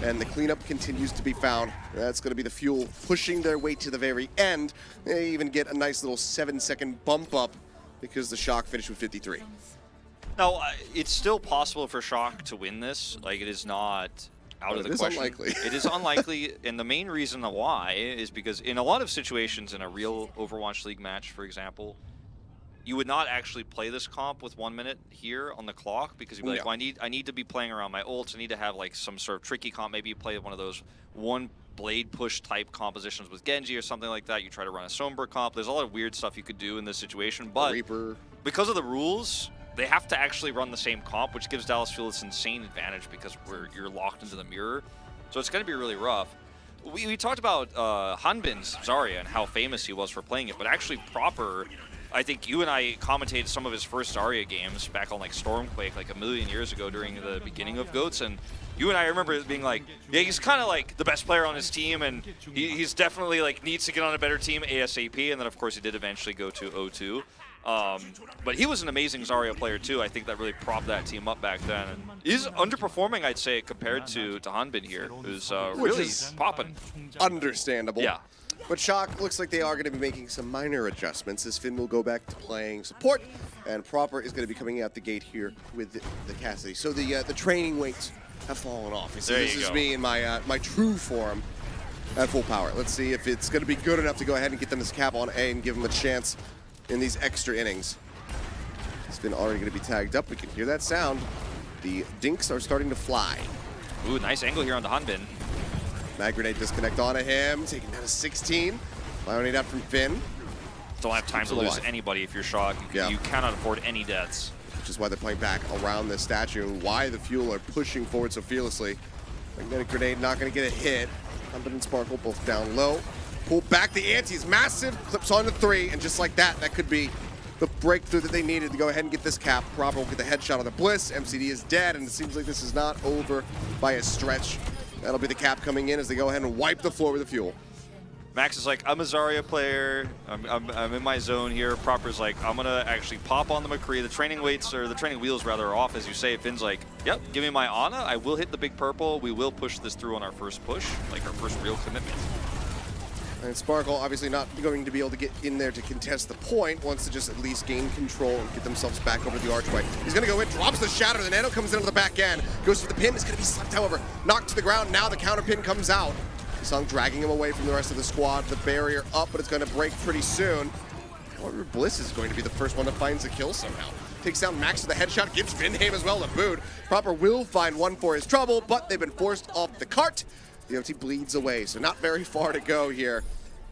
And the cleanup continues to be found. That's going to be the Fuel pushing their way to the very end. They even get a nice little 7-second bump up because the Shock finished with 53. Now, it's still possible for Shock to win this. Like, it is not out of the question. It is unlikely. It is unlikely, and the main reason why is because in a lot of situations in a real Overwatch League match, for example, you would not actually play this comp with 1 minute here on the clock because you'd be like, well, I need to be playing around my ults. I need to have like some sort of tricky comp. Maybe you play one of those one blade push type compositions with Genji or something like that. You try to run a Sombra comp. There's a lot of weird stuff you could do in this situation, but Reaper. Because of the rules, they have to actually run the same comp, which gives Dallas Fuel this insane advantage because you're locked into the mirror. So it's going to be really rough. We talked about Hanbin's Zarya and how famous he was for playing it, but actually Proper, I think you and I commentated some of his first Zarya games back on like Stormquake like a million years ago during the beginning of GOATS, and you and I remember it being like, yeah, he's kind of like the best player on his team, and he's definitely like needs to get on a better team ASAP, and then of course he did eventually go to O2. But he was an amazing Zarya player too. I think that really propped that team up back then. And he's underperforming, I'd say, compared to Hanbin here, who's really popping. Understandable. Yeah. But Shock looks like they are going to be making some minor adjustments as Finn will go back to playing support, and Proper is going to be coming out the gate here with the Cassidy. So the training weights have fallen off. This is me in my my true form at full power. Let's see if it's going to be good enough to go ahead and get them this cap on A and give them a chance in these extra innings. Finn already going to be tagged up. We can hear that sound. The dinks are starting to fly. Ooh, nice angle here on the Hanbin. Mag grenade disconnect onto him, taking down a 16. Lionade out from Finn. Don't have time to lose anybody if you're Shock. You cannot afford any deaths. Which is why they're playing back around this statue, and why the Fuel are pushing forward so fearlessly. Magnetic grenade not going to get a hit. Hanbin and Sparkle both down low. Pull back the antes, massive, clips on the 3, and just like that, that could be the breakthrough that they needed to go ahead and get this cap. Proper will get the headshot on the Bliss. MCD is dead, and it seems like this is not over by a stretch. That'll be the cap coming in as they go ahead and wipe the floor with the Fuel. Max is like, I'm a Zarya player. I'm in my zone here. Proper's like, I'm gonna actually pop on the McCree. The training weights, or the training wheels rather, are off, as you say. Finn's like, yep, give me my Ana. I will hit the big purple. We will push this through on our first push, like our first real commitment. And Sparkle obviously not going to be able to get in there to contest the point, wants to just at least gain control and get themselves back over the archway. He's going to go in, drops the shatter, the Nano comes in on the back end, goes for the pin, is going to be slapped, however, knocked to the ground. Now the counter pin comes out. Song dragging him away from the rest of the squad. The barrier up, but it's going to break pretty soon. However, Bliss is going to be the first one that finds the kill somehow. Takes down Max with the headshot, gives Vinhame as well to boot. Proper will find one for his trouble, but they've been forced off the cart. The OT bleeds away, so not very far to go here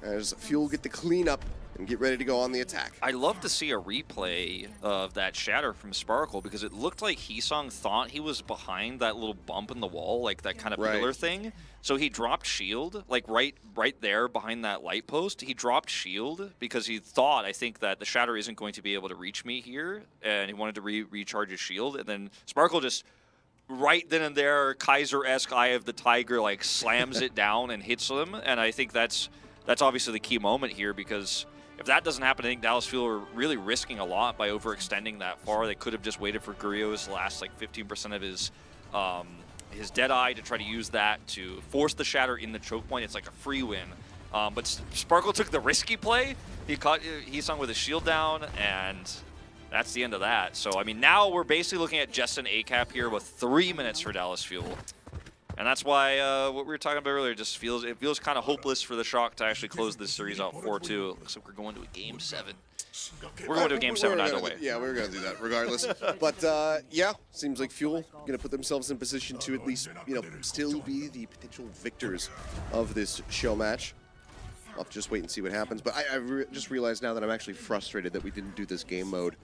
as Fuel get the cleanup and get ready to go on the attack. I'd love to see a replay of that shatter from Sparkle, because it looked like Heesung thought he was behind that little bump in the wall, like that kind of pillar thing. So he dropped shield, like right there behind that light post. He dropped shield because he thought, I think, that the shatter isn't going to be able to reach me here, and he wanted to recharge his shield. And then Sparkle just right then and there, Kaiser-esque Eye of the Tiger, like slams it down and hits them. And I think that's obviously the key moment here, because if that doesn't happen, I think Dallas Fuel are really risking a lot by overextending that far. They could have just waited for Gurio's last like 15% of his Deadeye to try to use that to force the shatter in the choke point. It's like a free win. But Sparkle took the risky play. He caught Heesung with his shield down, and that's the end of that. So, I mean, now we're basically looking at just an A-cap here with 3 minutes for Dallas Fuel. And that's why what we were talking about earlier just feels kind of hopeless for the Shock to actually close this series out 4-2. It looks like we're going to a Game 7. We're going to a Game 7 either way. Yeah, we're going to do that regardless. But yeah, seems like Fuel going to put themselves in position to at least, still be the potential victors of this show match. I'll have to just wait and see what happens. But I just realized now that I'm actually frustrated that we didn't do this game mode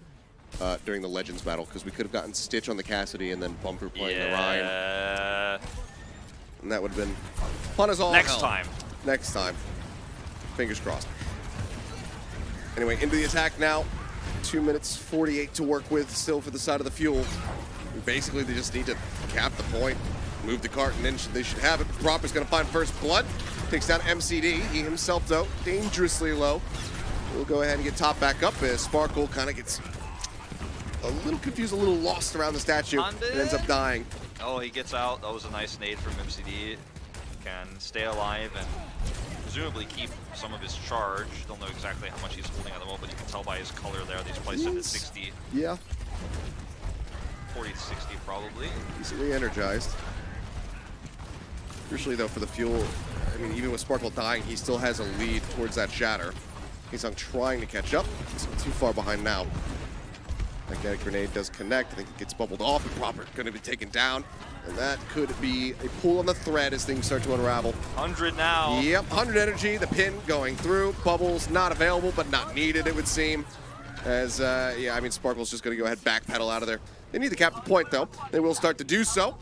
during the Legends battle, because we could have gotten Stitch on the Cassidy and then Bumper playing the Ryan. And that would have been fun as all Next hell. time. Next time. Fingers crossed. Anyway, into the attack now. 2 minutes 48 to work with still for the side of the Fuel. And basically, they just need to cap the point, move the cart, and then they should have it. Proper's going to find first blood. Takes down MCD. He himself, though, dangerously low. We'll go ahead and get top back up as Sparkle kind of gets a little confused, a little lost around the statue, and ends up dying. Oh, he gets out. That was a nice nade from MCD. Can stay alive and presumably keep some of his charge. Don't know exactly how much he's holding at the moment, but you can tell by his color there that he's placed it at 60. Yeah. 40 to 60 probably. Easily energized. Crucially though for the Fuel, I mean, even with Sparkle dying, he still has a lead towards that shatter. He's on trying to catch up. He's too far behind now. Magnetic grenade does connect. I think it gets bubbled off, and Proper going to be taken down. And that could be a pull on the thread as things start to unravel. 100 now. Yep, 100 energy. The pin going through. Bubbles not available, but not needed, it would seem. As, yeah, I mean, Sparkle's just going to go ahead backpedal out of there. They need to cap the point, though. They will start to do so.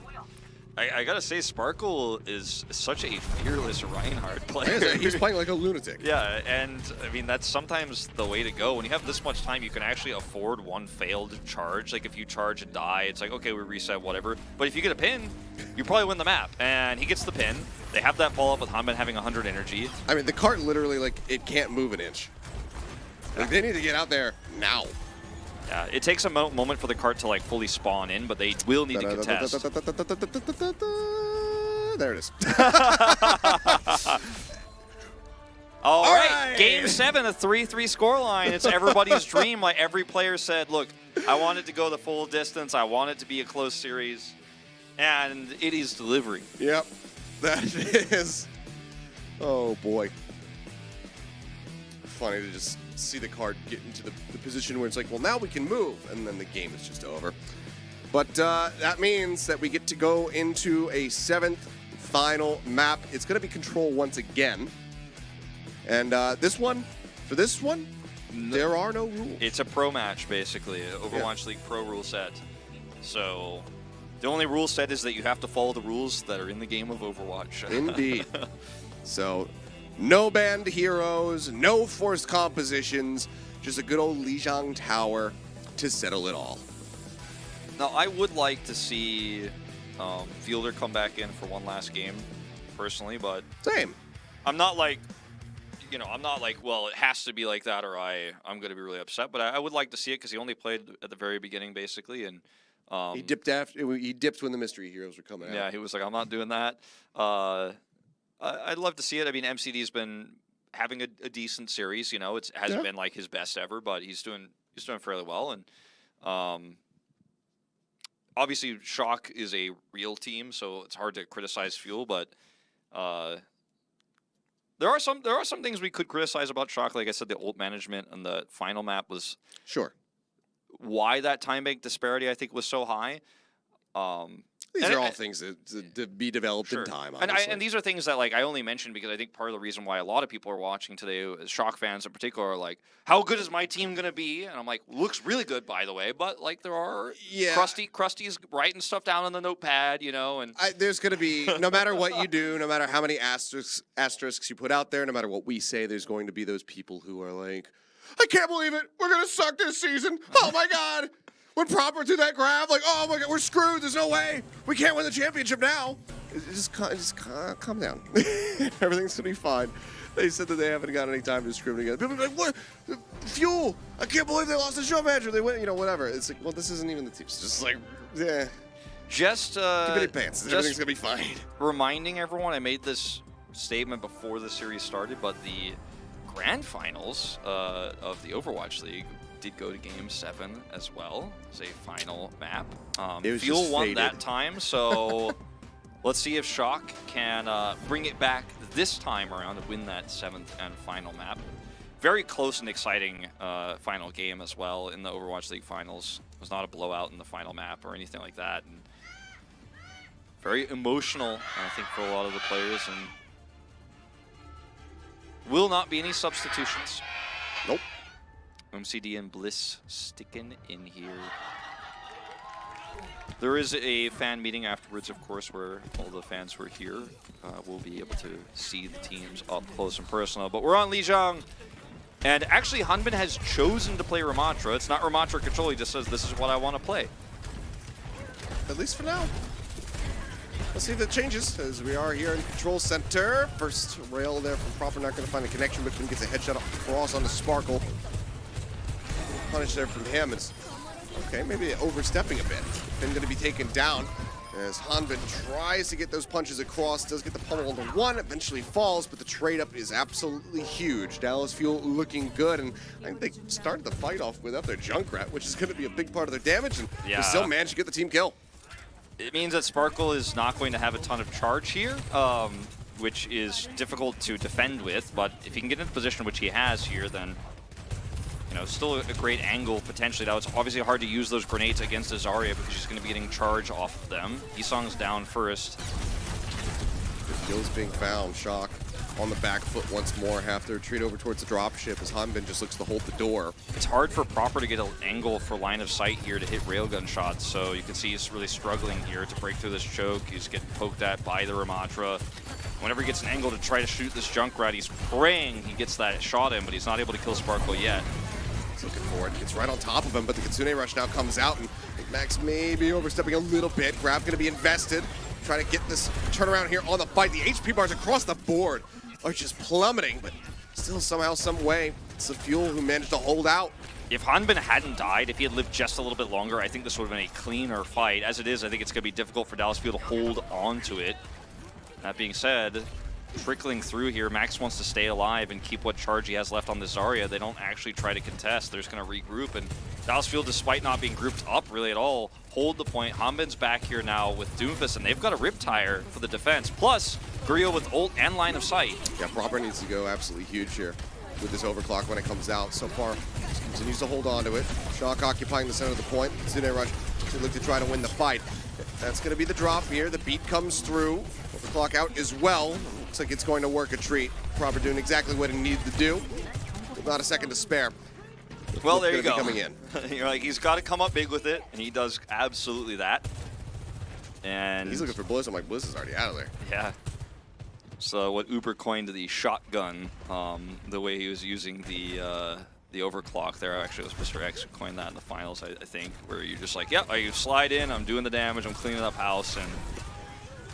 I gotta say, Sparkle is such a fearless Reinhardt player. He's playing like a lunatic. Yeah, and I mean, that's sometimes the way to go. When you have this much time, you can actually afford one failed charge. Like, if you charge and die, it's like, okay, we reset, whatever. But if you get a pin, you probably win the map. And he gets the pin. They have that follow-up with Hanbin having 100 energy. I mean, the cart literally, like, it can't move an inch. Like, they need to get out there now. Yeah, it takes a moment for the cart to, like, fully spawn in, but they will need to contest. There it is. All right, Game 7, a 3-3 scoreline. It's everybody's dream. Like, every player said, look, I want it to go the full distance. I want it to be a close series. And it is delivering. Yep, that is. Oh, boy. Funny to just see the card get into the position where it's like, well, now we can move, and then the game is just over. But that means that we get to go into a 7th final map. It's going to be Control once again. And this one, there are no rules. It's a pro match, basically, Overwatch League Pro rule set. So the only rule set is that you have to follow the rules that are in the game of Overwatch. Indeed. So no banned heroes, no forced compositions, just a good old Lijiang Tower to settle it all. Now, I would like to see Fielder come back in for one last game, personally, but same. I'm not like, you know, I'm not like, well, it has to be like that or I'm going to be really upset, but I would like to see it because he only played at the very beginning, basically, and he dipped when the mystery heroes were coming out. Yeah, he was like, I'm not doing that. I'd love to see it. I mean, MCD's been having a decent series. You know, it hasn't been like his best ever, but he's doing fairly well. And obviously, Shock is a real team, so it's hard to criticize Fuel. But there are some things we could criticize about Shock. Like I said, the ult management and the final map was why that time bank disparity I think was so high. These are all things to be developed in time, and these are things that like I only mentioned because I think part of the reason why a lot of people are watching today, Shock fans in particular, are like, how good is my team going to be? And I'm like, looks really good, by the way, but like there are Krusty's writing stuff down on the notepad, you know, and there's going to be, no matter what you do, no matter how many asterisks you put out there, no matter what we say, there's going to be those people who are like, I can't believe it, we're going to suck this season, oh my god. When Proper threw that grab, like, oh my god, we're screwed. There's no way. We can't win the championship now. Just calm down. Everything's gonna be fine. They said that they haven't got any time to scream together. People are like, what? Fuel? I can't believe they lost the show match or they win. You know, whatever. It's like, well, this isn't even the team. It's just like, yeah. Just keep it pants. Everything's gonna be fine. Reminding everyone, I made this statement before the series started, but the grand finals of the Overwatch League did go to Game 7 as well as a final map. Fuel won that time, so let's see if Shock can bring it back this time around to win that 7th and final map. Very close and exciting final game as well in the Overwatch League finals. It was not a blowout in the final map or anything like that. And very emotional, I think, for a lot of the players. And will not be any substitutions. Nope. MCD and Bliss sticking in here. There is a fan meeting afterwards, of course, where all the fans who are here will be able to see the teams up close and personal. But we're on Lijiang. And actually, Hanbin has chosen to play Ramatra. It's not Ramatra control. He just says, this is what I want to play. At least for now. Let's see if that changes, as we are here in Control Center. First rail there from Proper, not going to find a connection, but then gets a headshot across on the Sparkle. Punish there from him. It's okay, maybe overstepping a bit. Then going to be taken down as Hanbin tries to get those punches across, does get the pummel on the one, eventually falls, but the trade up is absolutely huge. Dallas Fuel looking good, and I think they started the fight off without their Junkrat, which is going to be a big part of their damage, and they still managed to get the team kill. It means that Sparkle is not going to have a ton of charge here, which is difficult to defend with, but if he can get in the position which he has here, then still a great angle potentially. Now it's obviously hard to use those grenades against Azaria because she's going to be getting charge off of them. Yisong's down first. Good kills being found. Shock on the back foot once more, have to retreat over towards the dropship as Hanbin just looks to hold the door. It's hard for Proper to get an angle for line of sight here to hit railgun shots, so you can see he's really struggling here to break through this choke. He's getting poked at by the Ramatra. Whenever he gets an angle to try to shoot this Junkrat, he's praying he gets that shot in, but he's not able to kill Sparkle yet. He's looking for it. Gets right on top of him, but the Kitsune Rush now comes out, and Max may be overstepping a little bit. Grab going to be invested. Trying to get this turnaround here on the fight. The HP bars across the board are just plummeting, but still somehow, some way, it's the Fuel who managed to hold out. If Hanbin hadn't died, if he had lived just a little bit longer, I think this would have been a cleaner fight. As it is, I think it's going to be difficult for Dallas Fuel to hold on to it. That being said, trickling through here, Max wants to stay alive and keep what charge he has left on this Zarya. They don't actually try to contest. They're just going to regroup, and Dallas Fuel, despite not being grouped up really at all, hold the point. Hanbin's back here now with Doomfist, and they've got a Riptire for the defense. Plus, Grio with ult and line of sight. Yeah, Proper needs to go absolutely huge here with this overclock when it comes out. So far, just continues to hold on to it. Shock occupying the center of the point. Kitsune Rush to look to try to win the fight. That's going to be the drop here. The beat comes through. Overclock out as well. Looks like it's going to work a treat. Proper doing exactly what he needed to do. Not a second to spare. Well, there you go. Coming in. You're like, he's got to come up big with it, and he does absolutely that. And he's looking for Bliss. I'm like, Bliss is already out of there. Yeah. So what Uber coined the shotgun, the way he was using the overclock there. Actually, it was Mr. X who coined that in the finals, I think, where you're just like, yep, I slide in, I'm doing the damage, I'm cleaning up house, and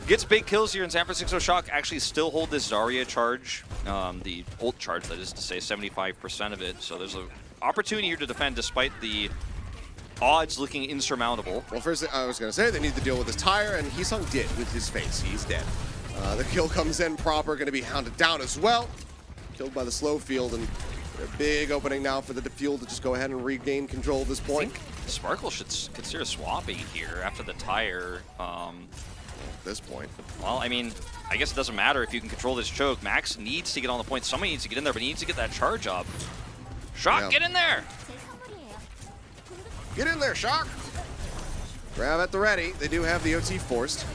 gets big kills here in San Francisco. Shock actually still hold this Zarya charge, the ult charge, that is to say, 75% of it. So there's an opportunity here to defend despite the odds looking insurmountable. Well, first, I was going to say they need to deal with his tire, and Heesung did with his face. He's dead. The kill comes in. Proper going to be hounded down as well. Killed by the slow field, and a big opening now for the Fuel to just go ahead and regain control at this point. I think Sparkle should consider swapping here after the tire. At this point. Well, I mean, I guess it doesn't matter if you can control this choke. Max needs to get on the point. Somebody needs to get in there, but he needs to get that charge up. Shock, get in there! Get in there, Shock! Grab at the ready. They do have the OT forced.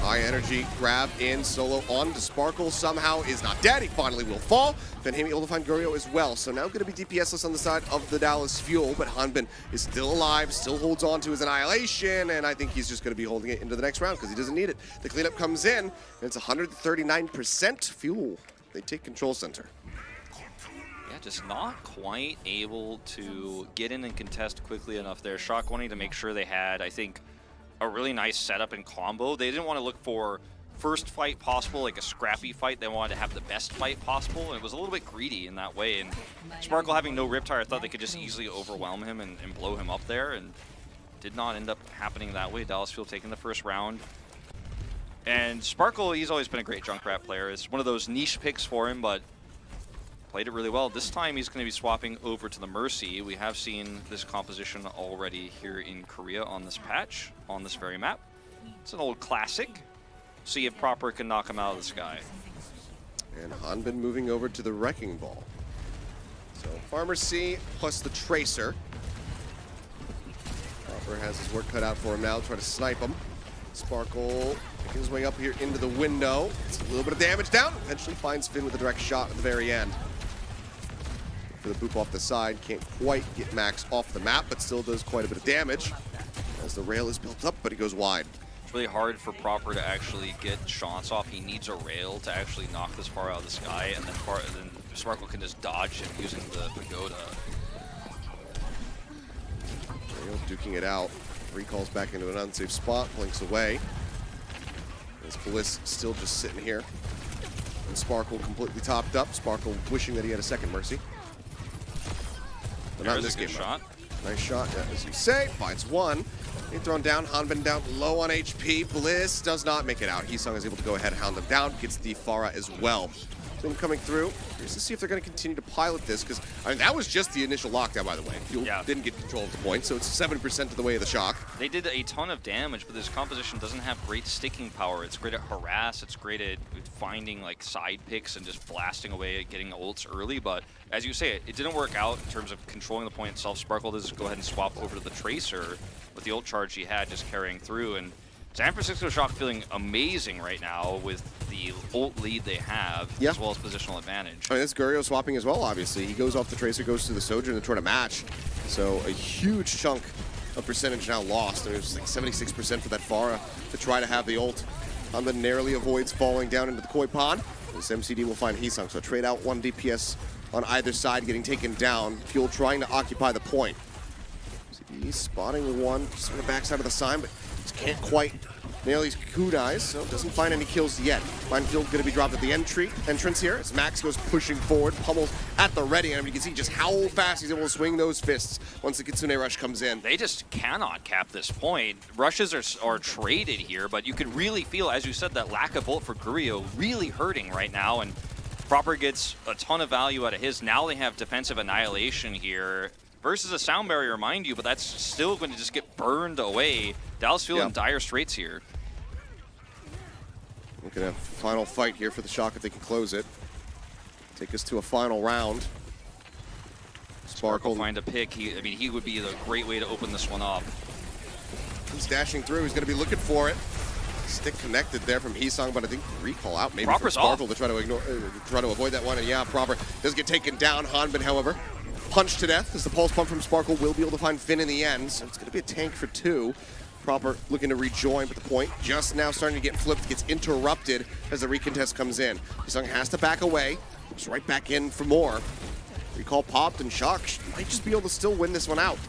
High energy grab in, solo on to Sparkle. Somehow is not dead. He finally will fall. Then him able to find Gorio as well. So now going to be DPS-less on the side of the Dallas Fuel, but Hanbin is still alive, still holds on to his Annihilation, and I think he's just going to be holding it into the next round because he doesn't need it. The cleanup comes in, and it's 139% Fuel. They take control center. Yeah, just not quite able to get in and contest quickly enough there. Shock wanting to make sure they had, I think, a really nice setup and combo. They didn't want to look for first fight possible, like a scrappy fight. They wanted to have the best fight possible, and it was a little bit greedy in that way. And Sparkle having no Riptire, I thought they could just easily overwhelm him and blow him up there, and did not end up happening that way. Dallas Fuel taking the first round. And Sparkle, he's always been a great Junkrat player. It's one of those niche picks for him, but played it really well. This time he's going to be swapping over to the Mercy. We have seen this composition already here in Korea on this patch, on this very map. It's an old classic. See if Proper can knock him out of the sky. And Hanbin moving over to the Wrecking Ball. So Farmer C plus the Tracer. Proper has his work cut out for him now, try to snipe him. Sparkle making his way up here into the window. It's a little bit of damage down. Eventually finds Finn with a direct shot at the very end. For the boop off the side, can't quite get Max off the map, but still does quite a bit of damage as the rail is built up, but he goes wide. It's really hard for Proper to actually get shots off. He needs a rail to actually knock this far out of the sky, and then Sparkle can just dodge him using the pagoda. Rail duking it out. Recalls back into an unsafe spot, blinks away. As Bliss still just sitting here. And Sparkle completely topped up. Sparkle wishing that he had a second Mercy. But not in this game. Shot. Nice shot, yeah, as you say. Finds one. Being thrown down. Hanbin down low on HP. Bliss does not make it out. Heesung is able to go ahead and hound them down. Gets the Pharah as well. Them coming through. Curious to see if they're going to continue to pilot this, because I mean, that was just the initial lockdown, by the way. Fuel didn't get control of the point, so it's 7% of the way of the Shock. They did a ton of damage, but this composition doesn't have great sticking power. It's great at harass. It's great at finding like side picks and just blasting away at getting ults early. But as you say, it didn't work out in terms of controlling the point itself. Sparkle does go ahead and swap over to the Tracer with the ult charge he had, just carrying through. And San Francisco Shock feeling amazing right now with the ult lead they have, as well as positional advantage. I mean, this Gurio swapping as well, obviously. He goes off the Tracer, goes to the Sojourn to try to match. So a huge chunk of percentage now lost. There's like 76% for that Pharah to try to have the ult. Hanbin narrowly avoids falling down into the Koi Pond. This MCD will find Heesung, so trade out 1 DPS on either side, getting taken down. Fuel trying to occupy the point. MCD spotting one just on the backside of the sign, but just can't quite nail these Kudais, so doesn't find any kills yet. Minefield going to be dropped at the entrance here as Max goes pushing forward, pummels at the ready, and you can see just how fast he's able to swing those fists once the Kitsune Rush comes in. They just cannot cap this point. Rushes are traded here, but you can really feel, as you said, that lack of ult for Gurio really hurting right now, and Proper gets a ton of value out of his. Now they have defensive annihilation here versus a sound barrier, mind you, but that's still going to just get burned away. Dallas Fuel in dire straits here. We're going to have a final fight here for the Shock if they can close it. Take us to a final round. Sparkle find a pick. I mean, he would be a great way to open this one up. He's dashing through. He's going to be looking for it. Stick connected there from Heesung, but I think recall out maybe Proper's for Sparkle off. to try to avoid that one. And yeah, Proper does get taken down. Hanbin, however, punched to death as the pulse pump from Sparkle will be able to find Finn in the end. So it's going to be a tank for 2. Proper looking to rejoin, but the point just now starting to get flipped, gets interrupted as the recontest comes in. Heesung has to back away, just right back in for more. Recall popped, and Shock might just be able to still win this one out.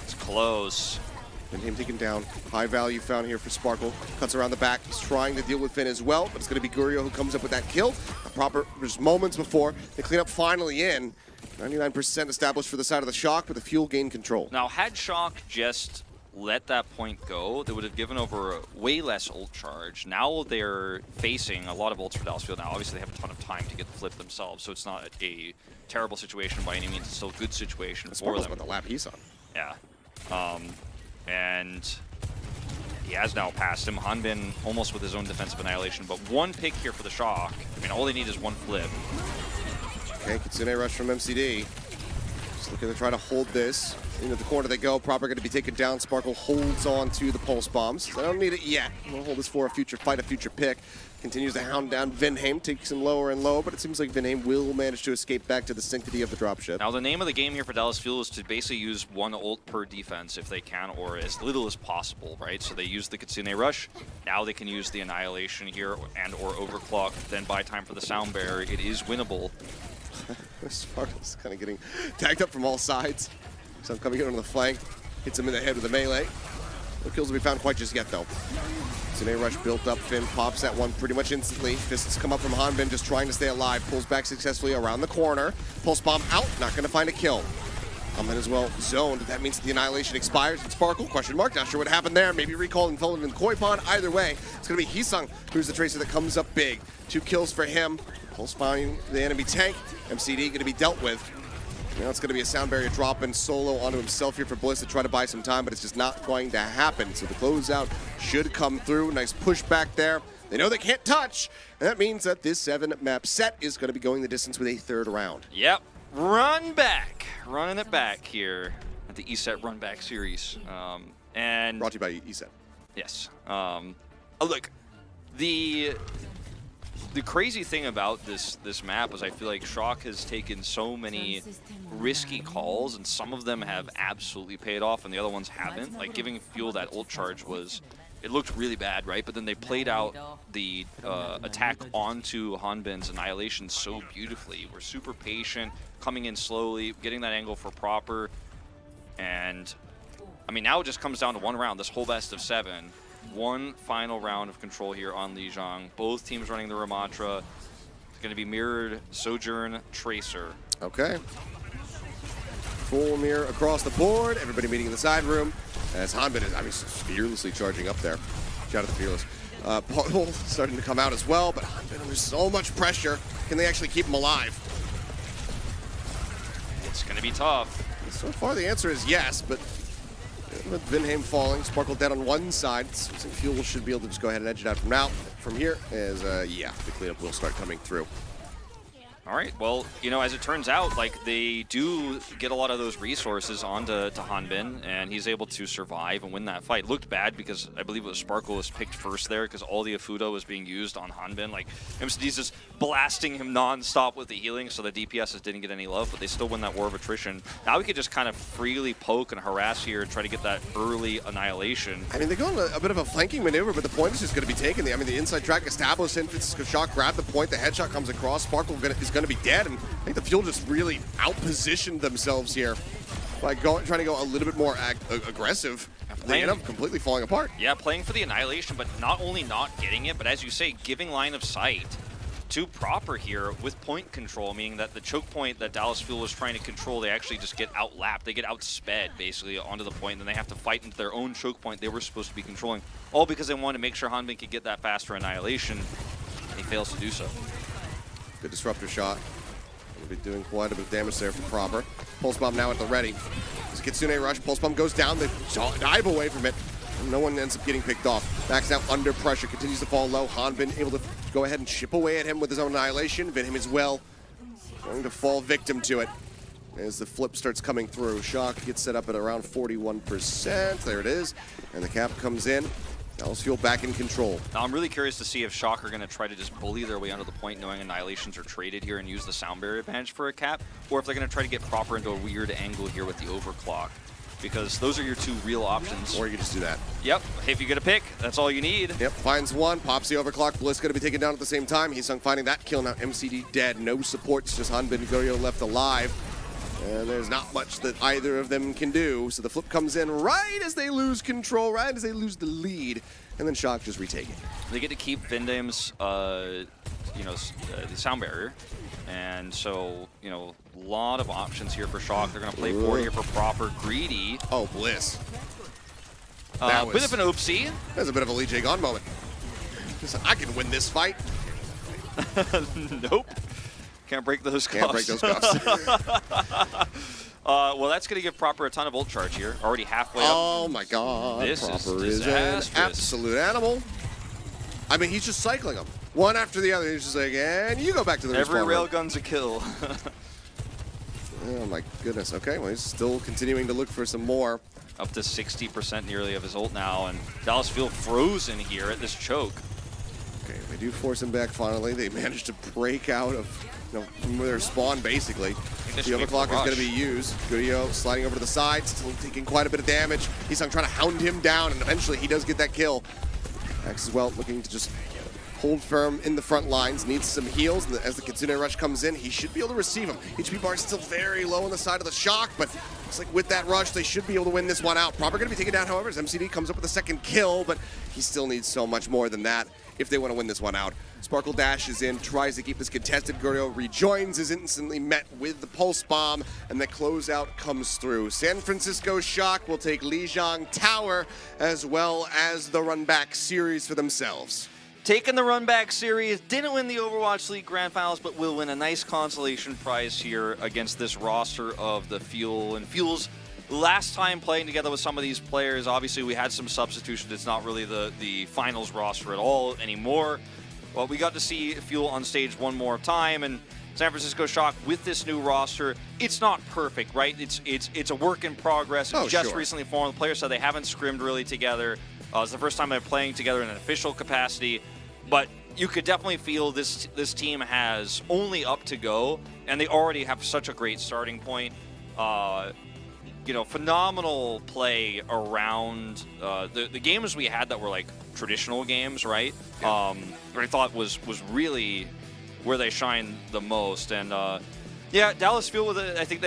It's close. And him taken down. High value found here for Sparkle. Cuts around the back. He's trying to deal with Finn as well, but it's going to be Gurio who comes up with that kill. Proper, just moments before, the cleanup finally in. 99% established for the side of the Shock, but the Fuel gained control. Now, had Shock just let that point go, they would have given over way less ult charge. Now they're facing a lot of ults for Dallas Fuel now. Obviously, they have a ton of time to get the flip themselves, so it's not a terrible situation by any means. It's still a good situation for them. About the lap he's on. Yeah. And he has now passed him. Hanbin almost with his own defensive annihilation, but one pick here for the Shock. I mean, all they need is one flip. Okay, Kitsune Rush from MCD. Just looking to try to hold this. Into the corner they go. Proper going to be taken down. Sparkle holds on to the pulse bombs. I don't need it yet. I'm going to hold this for a future fight, a future pick. Continues to hound down Vinheim. Takes him lower and lower, but it seems like Vinheim will manage to escape back to the sanctity of the dropship. Now, the name of the game here for Dallas Fuel is to basically use one ult per defense if they can, or as little as possible, right? So they use the Kitsune Rush. Now they can use the Annihilation here and or Overclock. Then buy time for the Sound Bearer. It is winnable. Sparkle's kind of getting tagged up from all sides. So coming in on the flank, hits him in the head with a melee. No kills to be found quite just yet, though. Kitsune Rush built up. Finn pops that one pretty much instantly. Fists come up from Hanbin, just trying to stay alive. Pulls back successfully around the corner. Pulse bomb out, not going to find a kill. Hanbin as well zoned. That means the Annihilation expires. And Sparkle, question mark, not sure what happened there. Maybe recall and folded in the Koi Pond. Either way, it's going to be Heesung, who's the Tracer that comes up big. 2 kills for him. Pulse finding the enemy tank. MCD going to be dealt with. Now it's going to be a sound barrier drop in solo onto himself here for Bliss to try to buy some time, but it's just not going to happen. So the closeout should come through. Nice push back there. They know they can't touch, and that means that this 7-map set is going to be going the distance with a 3rd round. Yep. RUNBACK. Running it back here at the ESET RUNBACK series. And brought to you by ESET. Yes. Look, the crazy thing about this map is I feel like Shock has taken so many risky calls, and some of them have absolutely paid off, and the other ones haven't. Like giving Fuel that ult charge it looked really bad, right? But then they played out the attack onto Hanbin's Annihilation so beautifully. We're super patient, coming in slowly, getting that angle for Proper, and I mean now it just comes down to one round. This whole best of 7. One final round of control here on Lijiang. Both teams running the Ramatra. It's going to be mirrored Sojourn Tracer. Okay. Full mirror across the board. Everybody meeting in the side room. As Hanbin is, fearlessly charging up there. Shout out to Fearless. Puddle starting to come out as well, but Hanbin under so much pressure. Can they actually keep him alive? It's going to be tough. So far the answer is yes, but with Vinheim falling, Sparkle dead on one side, Fuel should be able to just go ahead and edge it out from here, as, the cleanup will start coming through. All right, well, you know, as it turns out, like, they do get a lot of those resources onto Hanbin, and he's able to survive and win that fight. Looked bad because I believe it was Sparkle was picked first there because all the Afudo was being used on Hanbin. Like, MCD's just blasting him non-stop with the healing, so the DPSs didn't get any love, but they still win that war of attrition. Now we could just kind of freely poke and harass here and try to get that early annihilation. I mean, they're going a bit of a flanking maneuver, but the point is just going to be taken. I mean, the inside track established, San Francisco Shock grabbed the point, the headshot comes across, Sparkle is going to be dead, and I think the Fuel just really outpositioned themselves here by trying to go a little bit more aggressive. They end up completely falling apart. Yeah, playing for the annihilation, but not only not getting it, but as you say, giving line of sight to Proper here with point control, meaning that the choke point that Dallas Fuel was trying to control, they actually just get outlapped. They get outsped, basically, onto the point, and then they have to fight into their own choke point they were supposed to be controlling, all because they wanted to make sure Hanbin could get that faster annihilation, and he fails to do so. Good disruptor shot. Will be doing quite a bit of damage there for Proper. Pulse Bomb now at the ready. As Kitsune rush, Pulse Bomb goes down, they dive away from it. No one ends up getting picked off. Max now under pressure, continues to fall low. Hanbin able to go ahead and chip away at him with his own annihilation. Vinham as well, going to fall victim to it as the flip starts coming through. Shock gets set up at around 41%. There it is. And the cap comes in. Dallas Fuel back in control. Now I'm really curious to see if Shock are going to try to just bully their way onto the point, knowing annihilations are traded here and use the sound barrier advantage for a cap, or if they're going to try to get Proper into a weird angle here with the overclock. Because those are your two real options. Or you can just do that. Yep, if you get a pick, that's all you need. Yep, finds one, pops the overclock. Bliss going to be taken down at the same time. Heesung finding that kill. Now MCD dead, no supports, just Hanbin and Goryeo left alive. And there's not much that either of them can do. So the flip comes in right as they lose control, right as they lose the lead. And then Shock just retake it. They get to keep Vindam's, the sound barrier. And so, you know, a lot of options here for Shock. They're going to play forward here for Proper. Greedy. Oh, Bliss. Bit of an oopsie. That's a bit of a Lee Jae-gon moment. I can win this fight. Nope. Can't break those cuffs. Can't break those cuffs. Well, that's going to give Proper a ton of ult charge here. Already halfway up. Oh my god. This Proper is an absolute animal. I mean, he's just cycling them. One after the other. He's just like, and you go back to the Every respawn railgun's a kill. Oh my goodness. Okay, well, he's still continuing to look for some more. Up to 60% nearly of his ult now, and Dallas Fuel frozen here at this choke. Okay, they do force him back finally. They managed to break out of from their spawn, basically. The overclock is going to be used. Goryeo sliding over to the side, still taking quite a bit of damage. Heesung trying to hound him down, and eventually he does get that kill. Max as well looking to just hold firm in the front lines, needs some heals, and as the Kitsune rush comes in, he should be able to receive them. HP bar is still very low on the side of the Shock, but looks like with that rush, they should be able to win this one out. Proper going to be taken down, however, as MCD comes up with a second kill, but he still needs so much more than that if they want to win this one out. Sparkle dashes in, tries to keep this contested. Goryeo rejoins, is instantly met with the Pulse Bomb, and the closeout comes through. San Francisco Shock will take Lijiang Tower as well as the RUNBACK series for themselves. Taking the RUNBACK series, didn't win the Overwatch League Grand Finals, but will win a nice consolation prize here against this roster of the Fuel. And Fuel's last time playing together with some of these players, obviously we had some substitutions. It's not really the finals roster at all anymore. Well, we got to see Fuel on stage one more time, and San Francisco Shock with this new roster, it's not perfect, right? It's a work in progress. It's just recently formed. The players said they haven't scrimmed really together. It's the first time they're playing together in an official capacity, but you could definitely feel this team has only up to go, and they already have such a great starting point. Phenomenal play around the games we had that were like traditional games, right? Yeah. I thought was really where they shine the most. And Dallas Fuel with it. I think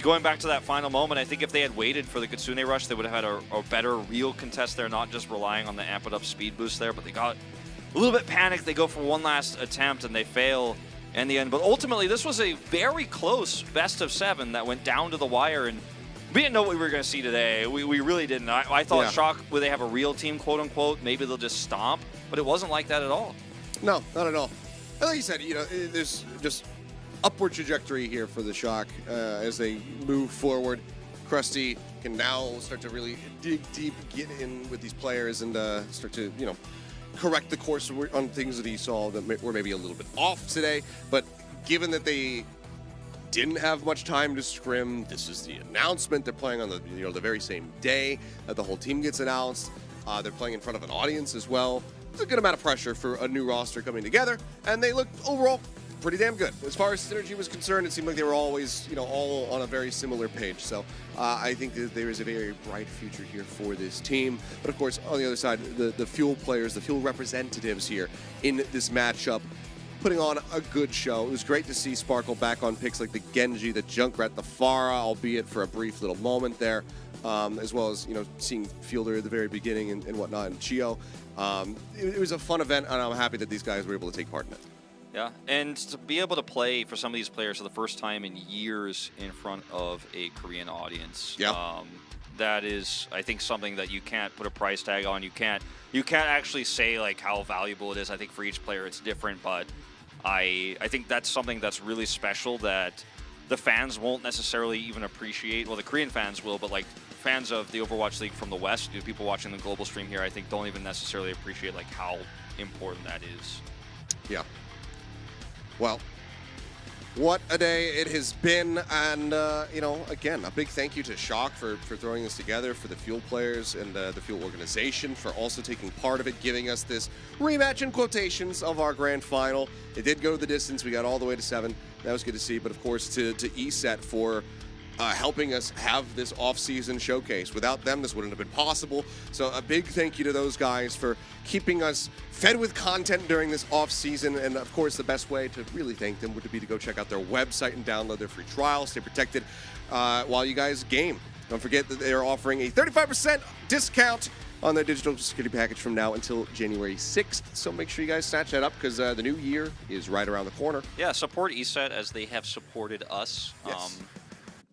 going back to that final moment, I think if they had waited for the Kitsune rush, they would have had a better real contest there, not just relying on the amp it up speed boost there. But they got a little bit panicked. They go for one last attempt and they fail in the end. But ultimately, this was a very close best of 7 that went down to the wire, and we didn't know what we were going to see today. We really didn't. I thought Shock, would they have a real team, quote unquote, maybe they'll just stomp, but it wasn't like that at all. No, not at all. Like you said, there's just upward trajectory here for the Shock as they move forward. Krusty can now start to really dig deep, get in with these players, and start to, correct the course on things that he saw that were maybe a little bit off today. But given that they didn't have much time to scrim, this is the announcement. They're playing on the the very same day that the whole team gets announced. They're playing in front of an audience as well. There's a good amount of pressure for a new roster coming together, and they looked overall pretty damn good. As far as synergy was concerned, it seemed like they were always, all on a very similar page. So I think that there is a very bright future here for this team. But of course, on the other side, the Fuel players, the Fuel representatives here in this matchup, putting on a good show. It was great to see Sparkle back on picks like the Genji, the Junkrat, the Pharah, albeit for a brief little moment there, as well as, seeing Fielder at the very beginning and whatnot, and Chio. It was a fun event, and I'm happy that these guys were able to take part in it. Yeah, and to be able to play for some of these players for the first time in years in front of a Korean audience, that is, I think, something that you can't put a price tag on. You can't actually say like how valuable it is. I think for each player it's different, but I think that's something that's really special that the fans won't necessarily even appreciate. Well, the Korean fans will, but like fans of the Overwatch League from the West, people watching the global stream here, I think don't even necessarily appreciate like how important that is. Yeah. Well, what a day it has been, and, again, a big thank you to Shock for throwing this together, for the Fuel players and the Fuel organization for also taking part of it, giving us this rematch in quotations of our grand final. It did go the distance. We got all the way to 7. That was good to see, but of course to ESET for helping us have this off-season showcase. Without them, this wouldn't have been possible. So a big thank you to those guys for keeping us fed with content during this off-season. And of course, the best way to really thank them would be to go check out their website and download their free trial. Stay protected while you guys game. Don't forget that they are offering a 35% discount on their digital security package from now until January 6th. So make sure you guys snatch that up because the new year is right around the corner. Yeah, support ESET as they have supported us. Yes.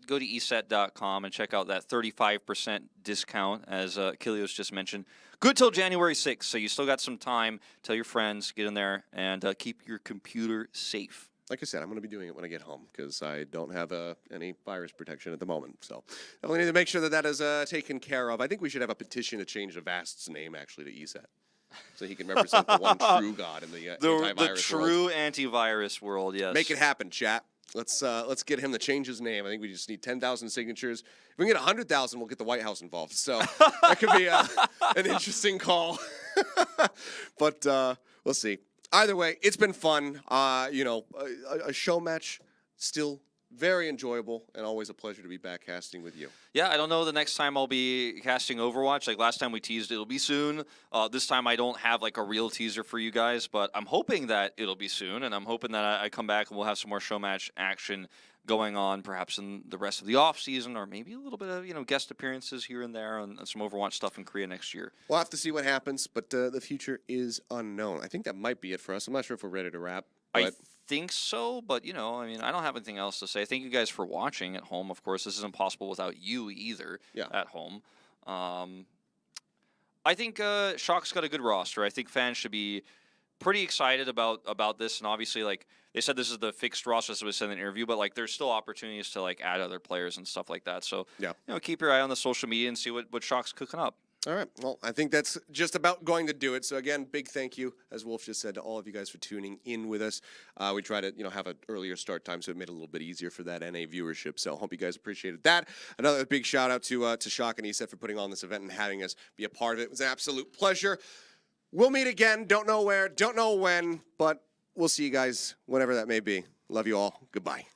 Go to eset.com and check out that 35% discount, as Achilios just mentioned. Good till January 6th, so you still got some time. Tell your friends, get in there, and keep your computer safe. Like I said, I'm going to be doing it when I get home because I don't have any virus protection at the moment. So definitely need to make sure that is taken care of. I think we should have a petition to change the Vast's name, actually, to ESET. So he can represent the one true god in the antivirus the true world. Antivirus world, yes. Make it happen, chat. Let's get him to change his name. I think we just need 10,000 signatures. If we can get 100,000, we'll get the White House involved. So that could be an interesting call. But we'll see. Either way, it's been fun. A show match still very enjoyable, and always a pleasure to be back casting with you. Yeah, I don't know the next time I'll be casting Overwatch. Like last time we teased it'll be soon. This time I don't have like a real teaser for you guys, but I'm hoping that it'll be soon, and I'm hoping that I come back and we'll have some more show match action going on, perhaps in the rest of the off season, or maybe a little bit of guest appearances here and there, and some Overwatch stuff in Korea next year. We'll have to see what happens, but the future is unknown. I think that might be it for us. I'm not sure if we're ready to wrap. I think so, but I don't have anything else to say. Thank you guys for watching at home. Of course, this isn't possible without you either at home. I think Shock's got a good roster. I think fans should be pretty excited about this, and obviously, like they said, this is the fixed roster as we said in the interview, but like there's still opportunities to like add other players and stuff like that. So keep your eye on the social media and see what Shock's cooking up. All right. Well, I think that's just about going to do it. So again, big thank you, as Wolf just said, to all of you guys for tuning in with us. We try to have an earlier start time, so it made it a little bit easier for that NA viewership. So I hope you guys appreciated that. Another big shout out to Shock and ESET for putting on this event and having us be a part of it. It was an absolute pleasure. We'll meet again. Don't know where, don't know when, but we'll see you guys whenever that may be. Love you all. Goodbye.